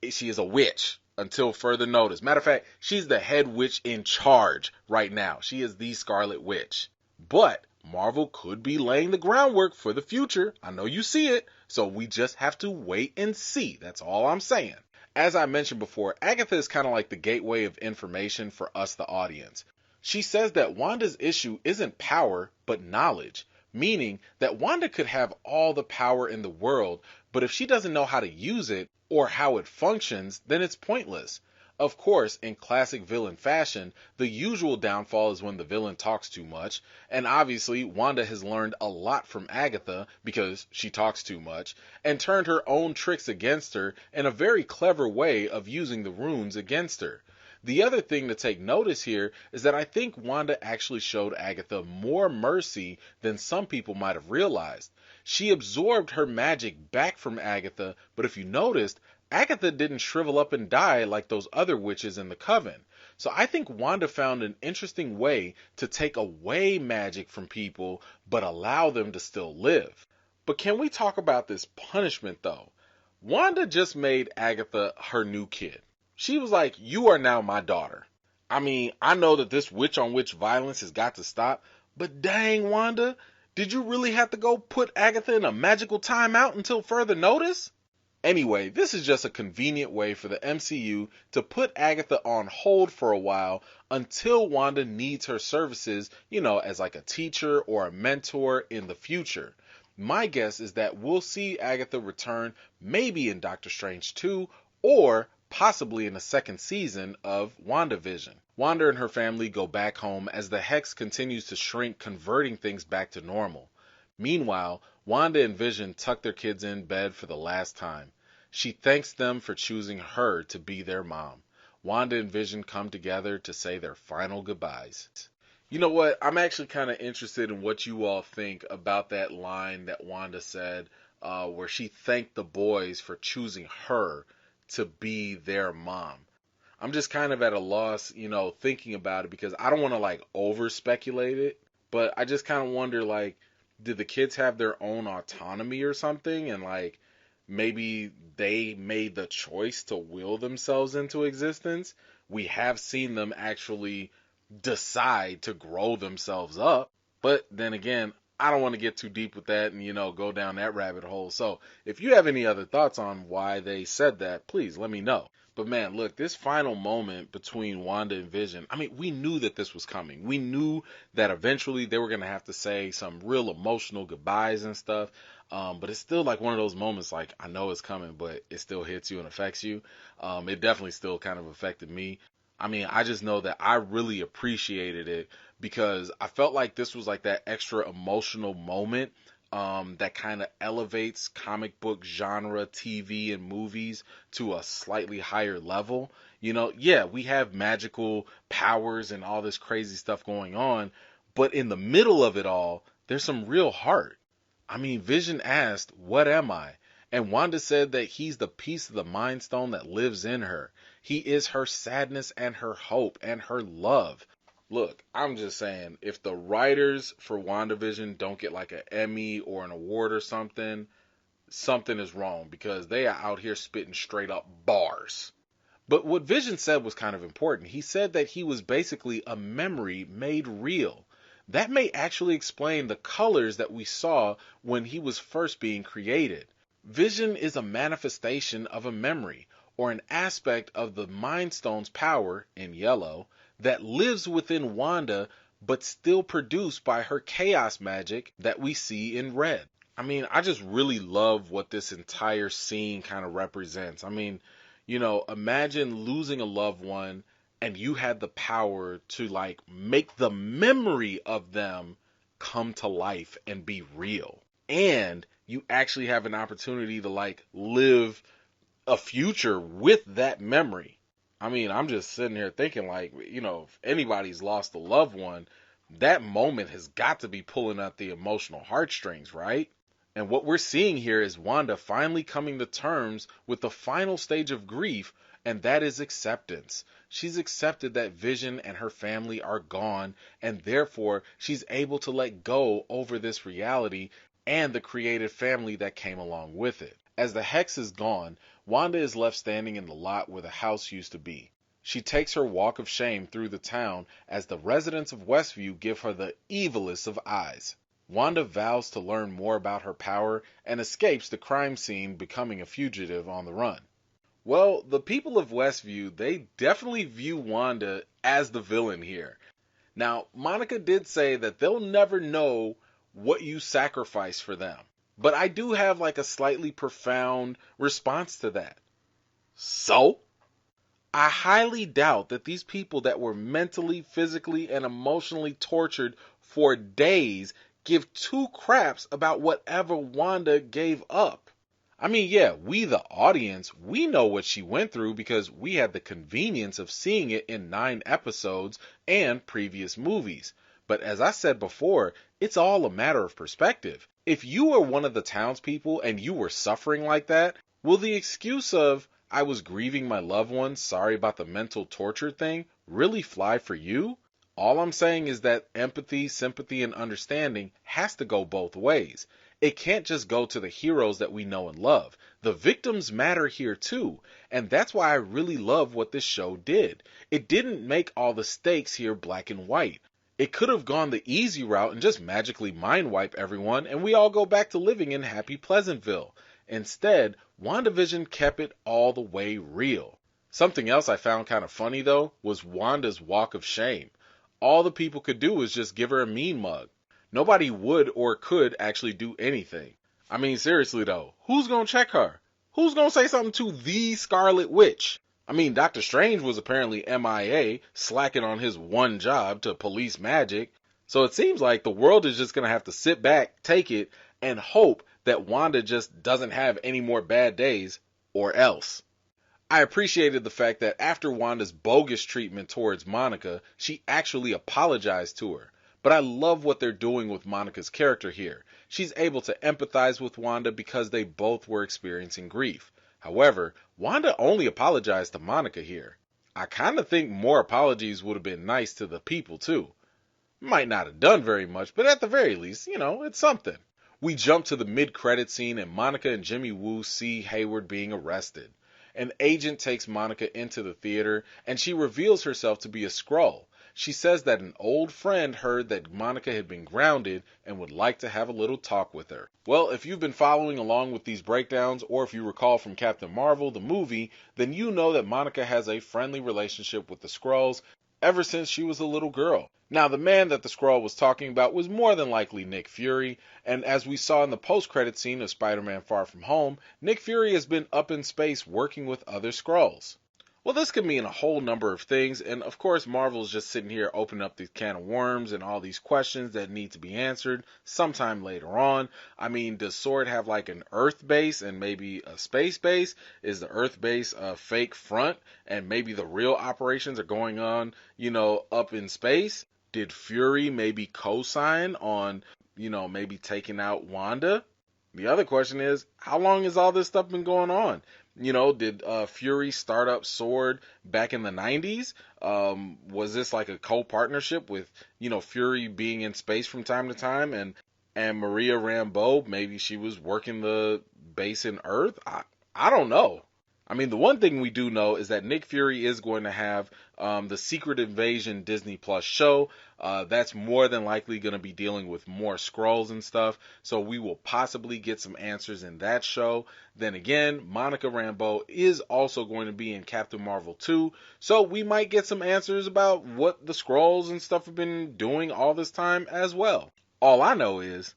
She is a witch. until further notice. Matter of fact, she's the head witch in charge right now. She is the Scarlet Witch. But Marvel could be laying the groundwork for the future. I know you see it, so we just have to wait and see. That's all I'm saying. As I mentioned before, Agatha is kind of like the gateway of information for us, the audience. She says that Wanda's issue isn't power, but knowledge, meaning that Wanda could have all the power in the world, but if she doesn't know how to use it or how it functions, then it's pointless. Of course, in classic villain fashion, the usual downfall is when the villain talks too much, and obviously Wanda has learned a lot from Agatha because she talks too much, and turned her own tricks against her in a very clever way of using the runes against her. The other thing to take notice here is that I think Wanda actually showed Agatha more mercy than some people might have realized. She absorbed her magic back from Agatha, but if you noticed, Agatha didn't shrivel up and die like those other witches in the Coven. So I think Wanda found an interesting way to take away magic from people, but allow them to still live. But can we talk about this punishment though? Wanda just made Agatha her new kid. She was like, you are now my daughter. I mean, I know that this witch on witch violence has got to stop, but dang, Wanda, did you really have to go put Agatha in a magical timeout until further notice? Anyway, this is just a convenient way for the MCU to put Agatha on hold for a while until Wanda needs her services, as like a teacher or a mentor in the future. My guess is that we'll see Agatha return maybe in Doctor Strange 2 or possibly in the second season of WandaVision. Wanda and her family go back home as the Hex continues to shrink, converting things back to normal. Meanwhile, Wanda and Vision tuck their kids in bed for the last time. She thanks them for choosing her to be their mom. Wanda and Vision come together to say their final goodbyes. You know what? I'm actually kind of interested in what you all think about that line that Wanda said, where she thanked the boys for choosing her to be their mom. I'm just kind of at a loss, thinking about it because I don't want to over speculate it, but I just kind of wonder did the kids have their own autonomy or something and maybe they made the choice to will themselves into existence? We have seen them actually decide to grow themselves up, but then again, I don't want to get too deep with that and, go down that rabbit hole. So if you have any other thoughts on why they said that, please let me know. But man, look, this final moment between Wanda and Vision, I mean, we knew that this was coming. We knew that eventually they were going to have to say some real emotional goodbyes and stuff. But it's still one of those moments, I know it's coming, but it still hits you and affects you. It definitely still kind of affected me. I mean, I just know that I really appreciated it because I felt like this was that extra emotional moment that kind of elevates comic book genre, TV, and movies to a slightly higher level. Yeah, we have magical powers and all this crazy stuff going on, but in the middle of it all, there's some real heart. I mean, Vision asked, "What am I?" And Wanda said that he's the piece of the Mind Stone that lives in her. He is her sadness and her hope and her love. Look, I'm just saying, if the writers for WandaVision don't get an Emmy or an award or something, something is wrong because they are out here spitting straight up bars. But what Vision said was kind of important. He said that he was basically a memory made real. That may actually explain the colors that we saw when he was first being created. Vision is a manifestation of a memory, or an aspect of the Mind Stone's power, in yellow, that lives within Wanda, but still produced by her chaos magic that we see in red. I mean, I just really love what this entire scene kind of represents. I mean, imagine losing a loved one and you had the power to make the memory of them come to life and be real. And you actually have an opportunity to live a future with that memory. I mean, I'm just sitting here thinking if anybody's lost a loved one, that moment has got to be pulling at the emotional heartstrings, right? And what we're seeing here is Wanda finally coming to terms with the final stage of grief, and that is acceptance. She's accepted that Vision and her family are gone, and therefore she's able to let go over this reality and the created family that came along with it. As the hex is gone, Wanda is left standing in the lot where the house used to be. She takes her walk of shame through the town as the residents of Westview give her the evilest of eyes. Wanda vows to learn more about her power and escapes the crime scene, becoming a fugitive on the run. Well, the people of Westview, they definitely view Wanda as the villain here. Now, Monica did say that they'll never know what you sacrifice for them. But I do have like a slightly profound response to that. So? I highly doubt that these people that were mentally, physically, and emotionally tortured for days give two craps about whatever Wanda gave up. I mean, yeah, we the audience, we know what she went through because we had the convenience of seeing it in 9 episodes and previous movies. But as I said before, it's all a matter of perspective. If you were one of the townspeople and you were suffering like that, will the excuse of, I was grieving my loved ones, sorry about the mental torture thing, really fly for you? All I'm saying is that empathy, sympathy, and understanding has to go both ways. It can't just go to the heroes that we know and love. The victims matter here too, and that's why I really love what this show did. It didn't make all the stakes here black and white. It could have gone the easy route and just magically mind wipe everyone and we all go back to living in happy Pleasantville. Instead, WandaVision kept it all the way real. Something else I found kind of funny though was Wanda's walk of shame. All the people could do was just give her a mean mug. Nobody would or could actually do anything. I mean, seriously though, who's gonna check her? Who's gonna say something to the Scarlet Witch? I mean, Doctor Strange was apparently MIA, slacking on his one job to police magic. So it seems like the world is just gonna have to sit back, take it, and hope that Wanda just doesn't have any more bad days, or else. I appreciated the fact that after Wanda's bogus treatment towards Monica, she actually apologized to her. But I love what they're doing with Monica's character here. She's able to empathize with Wanda because they both were experiencing grief. However, Wanda only apologized to Monica here. I kind of think more apologies would have been nice to the people too. Might not have done very much, but at the very least, it's something. We jump to the mid-credit scene and Monica and Jimmy Woo see Hayward being arrested. An agent takes Monica into the theater and she reveals herself to be a Skrull. She says that an old friend heard that Monica had been grounded and would like to have a little talk with her. Well, if you've been following along with these breakdowns, or if you recall from Captain Marvel, the movie, then you know that Monica has a friendly relationship with the Skrulls ever since she was a little girl. Now, the man that the Skrull was talking about was more than likely Nick Fury, and as we saw in the post-credit scene of Spider-Man Far From Home, Nick Fury has been up in space working with other Skrulls. Well, this could mean a whole number of things, and of course Marvel's just sitting here opening up these can of worms and all these questions that need to be answered sometime later on. I mean, does Sword have like an Earth base and maybe a space base? Is the Earth base a fake front and maybe the real operations are going on, up in space? Did Fury maybe co-sign on, maybe taking out Wanda? The other question is, how long has all this stuff been going on? Did Fury start up Sword back in the 90s? Was this like a co-partnership with, Fury being in space from time to time and Maria Rambeau, maybe she was working the base in Earth? I don't know. I mean, the one thing we do know is that Nick Fury is going to have the Secret Invasion Disney Plus show. That's more than likely going to be dealing with more Skrulls and stuff. So we will possibly get some answers in that show. Then again, Monica Rambeau is also going to be in Captain Marvel 2. So we might get some answers about what the Skrulls and stuff have been doing all this time as well. All I know is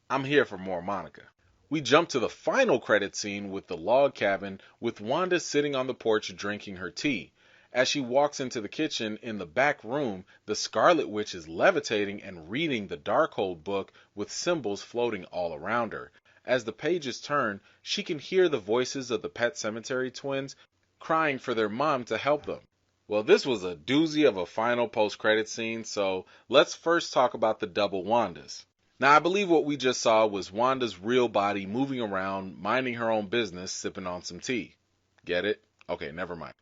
I'm here for more Monica. We jump to the final credit scene with the log cabin with Wanda sitting on the porch drinking her tea. As she walks into the kitchen, in the back room, the Scarlet Witch is levitating and reading the Darkhold book with symbols floating all around her. As the pages turn, she can hear the voices of the Pet Sematary twins crying for their mom to help them. Well, this was a doozy of a final post-credit scene, so let's first talk about the double Wandas. Now, I believe what we just saw was Wanda's real body moving around, minding her own business, sipping on some tea. Get it? Okay, never mind.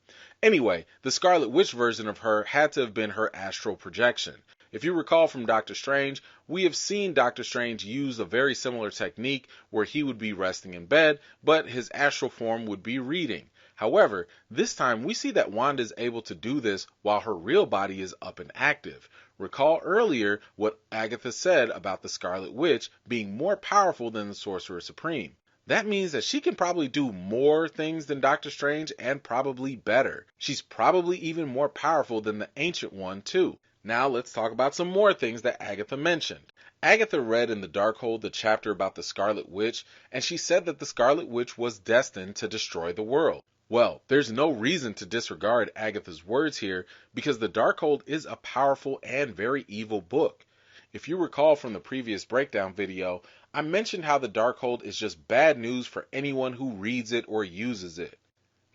Anyway, the Scarlet Witch version of her had to have been her astral projection. If you recall from Doctor Strange, we have seen Doctor Strange use a very similar technique where he would be resting in bed, but his astral form would be reading. However, this time we see that Wanda is able to do this while her real body is up and active. Recall earlier what Agatha said about the Scarlet Witch being more powerful than the Sorcerer Supreme. That means that she can probably do more things than Doctor Strange and probably better. She's probably even more powerful than the Ancient One too. Now let's talk about some more things that Agatha mentioned. Agatha read in the Darkhold the chapter about the Scarlet Witch, and she said that the Scarlet Witch was destined to destroy the world. Well, there's no reason to disregard Agatha's words here because the Darkhold is a powerful and very evil book. If you recall from the previous breakdown video, I mentioned how the Darkhold is just bad news for anyone who reads it or uses it.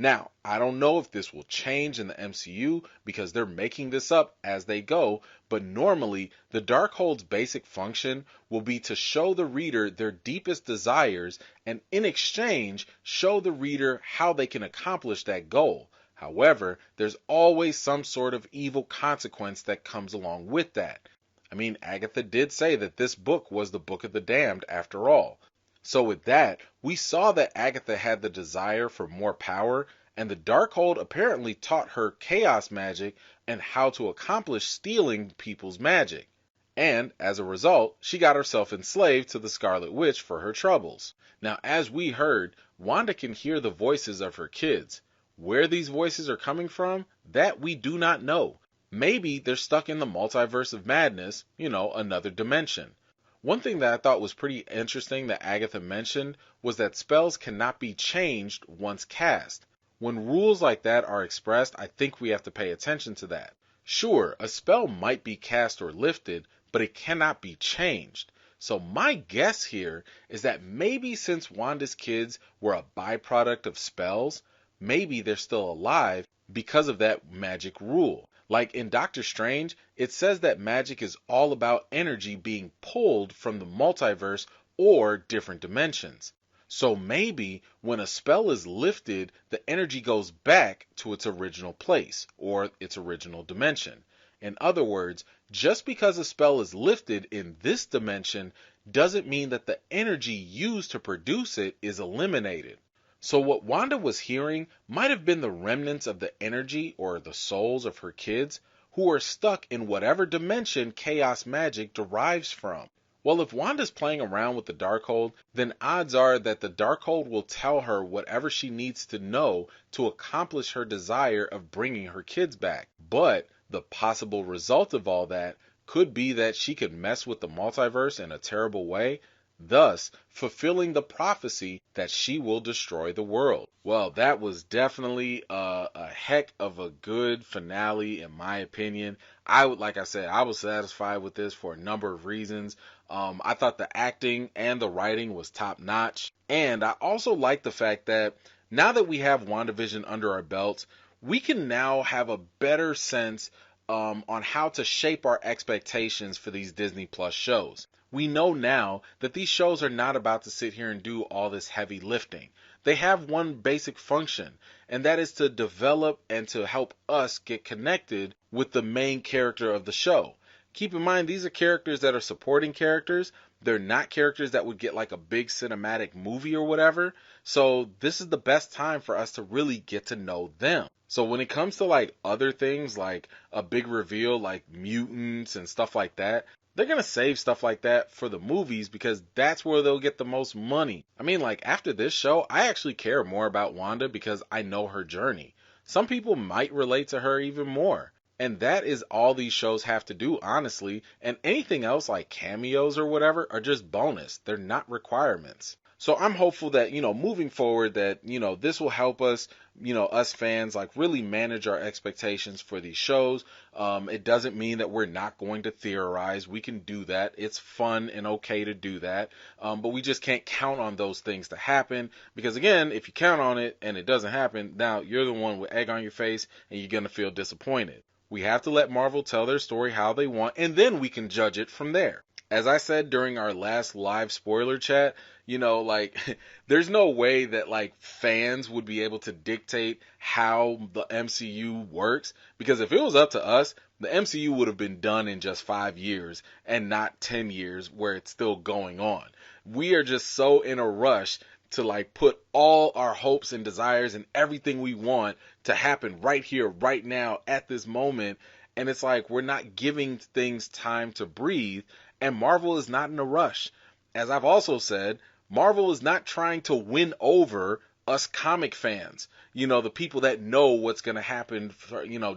Now, I don't know if this will change in the MCU because they're making this up as they go, but normally the Darkhold's basic function will be to show the reader their deepest desires and in exchange show the reader how they can accomplish that goal. However, there's always some sort of evil consequence that comes along with that. I mean, Agatha did say that this book was the Book of the Damned after all. So with that, we saw that Agatha had the desire for more power, and the Darkhold apparently taught her chaos magic and how to accomplish stealing people's magic. And as a result, she got herself enslaved to the Scarlet Witch for her troubles. Now, as we heard, Wanda can hear the voices of her kids. Where these voices are coming from, that we do not know. Maybe they're stuck in the multiverse of madness, another dimension. One thing that I thought was pretty interesting that Agatha mentioned was that spells cannot be changed once cast. When rules like that are expressed, I think we have to pay attention to that. Sure, a spell might be cast or lifted, but it cannot be changed. So my guess here is that maybe since Wanda's kids were a byproduct of spells, maybe they're still alive because of that magic rule. Like in Doctor Strange, it says that magic is all about energy being pulled from the multiverse or different dimensions. So maybe when a spell is lifted, the energy goes back to its original place or its original dimension. In other words, just because a spell is lifted in this dimension doesn't mean that the energy used to produce it is eliminated. So what Wanda was hearing might have been the remnants of the energy or the souls of her kids who are stuck in whatever dimension chaos magic derives from. Well, if Wanda's playing around with the Darkhold, then odds are that the Darkhold will tell her whatever she needs to know to accomplish her desire of bringing her kids back. But the possible result of all that could be that she could mess with the multiverse in a terrible way, thus fulfilling the prophecy that she will destroy the world. Well, that was definitely a heck of a good finale in my opinion. Like I said, I was satisfied with this for a number of reasons. I thought the acting and the writing was top notch. And I also like the fact that now that we have WandaVision under our belts, we can now have a better sense on how to shape our expectations for these Disney Plus shows. We know now that these shows are not about to sit here and do all this heavy lifting. They have one basic function, and that is to develop and to help us get connected with the main character of the show. Keep in mind, these are characters that are supporting characters. They're not characters that would get like a big cinematic movie or whatever. So this is the best time for us to really get to know them. So when it comes to like other things, like a big reveal like mutants and stuff like that, they're going to save stuff like that for the movies because that's where they'll get the most money. I mean, like after this show, I actually care more about Wanda because I know her journey. Some people might relate to her even more. And that is all these shows have to do, honestly. And anything else like cameos or whatever are just bonus. They're not requirements. So I'm hopeful that, moving forward that, this will help us, us fans, like really manage our expectations for these shows. It doesn't mean that we're not going to theorize. We can do that. It's fun and okay to do that. But we just can't count on those things to happen because again, if you count on it and it doesn't happen, now you're the one with egg on your face and you're going to feel disappointed. We have to let Marvel tell their story how they want and then we can judge it from there. As I said during our last live spoiler chat, Like there's no way that like fans would be able to dictate how the MCU works, because if it was up to us, the MCU would have been done in just 5 years and not 10 years where it's still going on. We are just so in a rush to like put all our hopes and desires and everything we want to happen right here, right now, at this moment. And it's like we're not giving things time to breathe. And Marvel is not in a rush. As I've also said, Marvel is not trying to win over us comic fans, the people that know what's going to happen,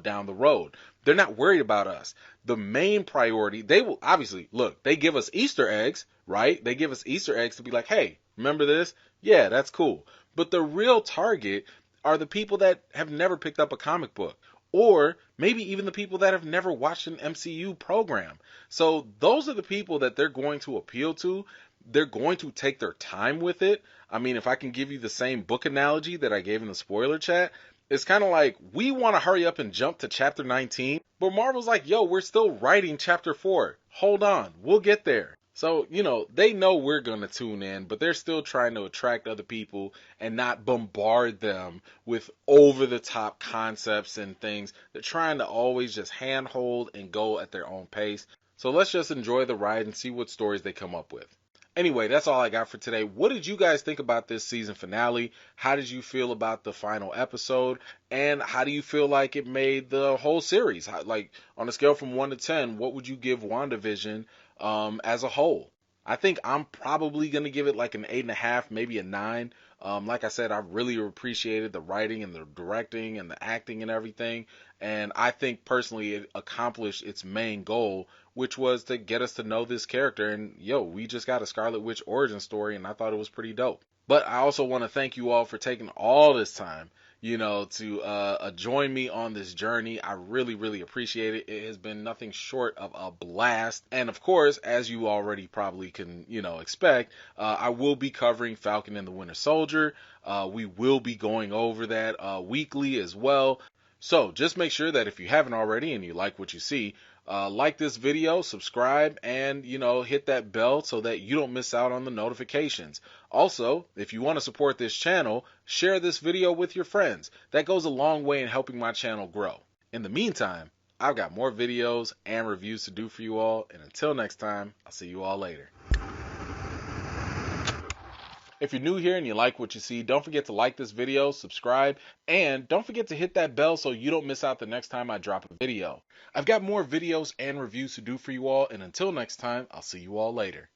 down the road. They're not worried about us. The main priority, they will obviously, look, they give us Easter eggs, right? They give us Easter eggs to be like, hey, remember this? Yeah, that's cool. But the real target are the people that have never picked up a comic book, or maybe even the people that have never watched an MCU program. So those are the people that they're going to appeal to. They're going to take their time with it. I mean, if I can give you the same book analogy that I gave in the spoiler chat, it's kind of like we want to hurry up and jump to chapter 19, but Marvel's like, yo, we're still writing chapter 4. Hold on, we'll get there. So, they know we're going to tune in, but they're still trying to attract other people and not bombard them with over-the-top concepts and things. They're trying to always just handhold and go at their own pace. So let's just enjoy the ride and see what stories they come up with. Anyway, that's all I got for today. What did you guys think about this season finale? How did you feel about the final episode? And how do you feel like it made the whole series? Like, on a scale from 1 to 10, what would you give WandaVision as a whole? I think I'm probably going to give it like an 8.5, maybe a 9. Like I said, I really appreciated the writing and the directing and the acting and everything. And I think personally it accomplished its main goal, which was to get us to know this character. And we just got a Scarlet Witch origin story, and I thought it was pretty dope. But I also want to thank you all for taking all this time, to join me on this journey. I really, really appreciate it. It has been nothing short of a blast. And of course, as you already probably can, expect, I will be covering Falcon and the Winter Soldier. We will be going over that weekly as well. So just make sure that if you haven't already and you like what you see, like this video, subscribe, and, hit that bell so that you don't miss out on the notifications. Also, if you want to support this channel, share this video with your friends. That goes a long way in helping my channel grow. In the meantime, I've got more videos and reviews to do for you all, and until next time, I'll see you all later. If you're new here and you like what you see, don't forget to like this video, subscribe, and don't forget to hit that bell so you don't miss out the next time I drop a video. I've got more videos and reviews to do for you all, and until next time, I'll see you all later.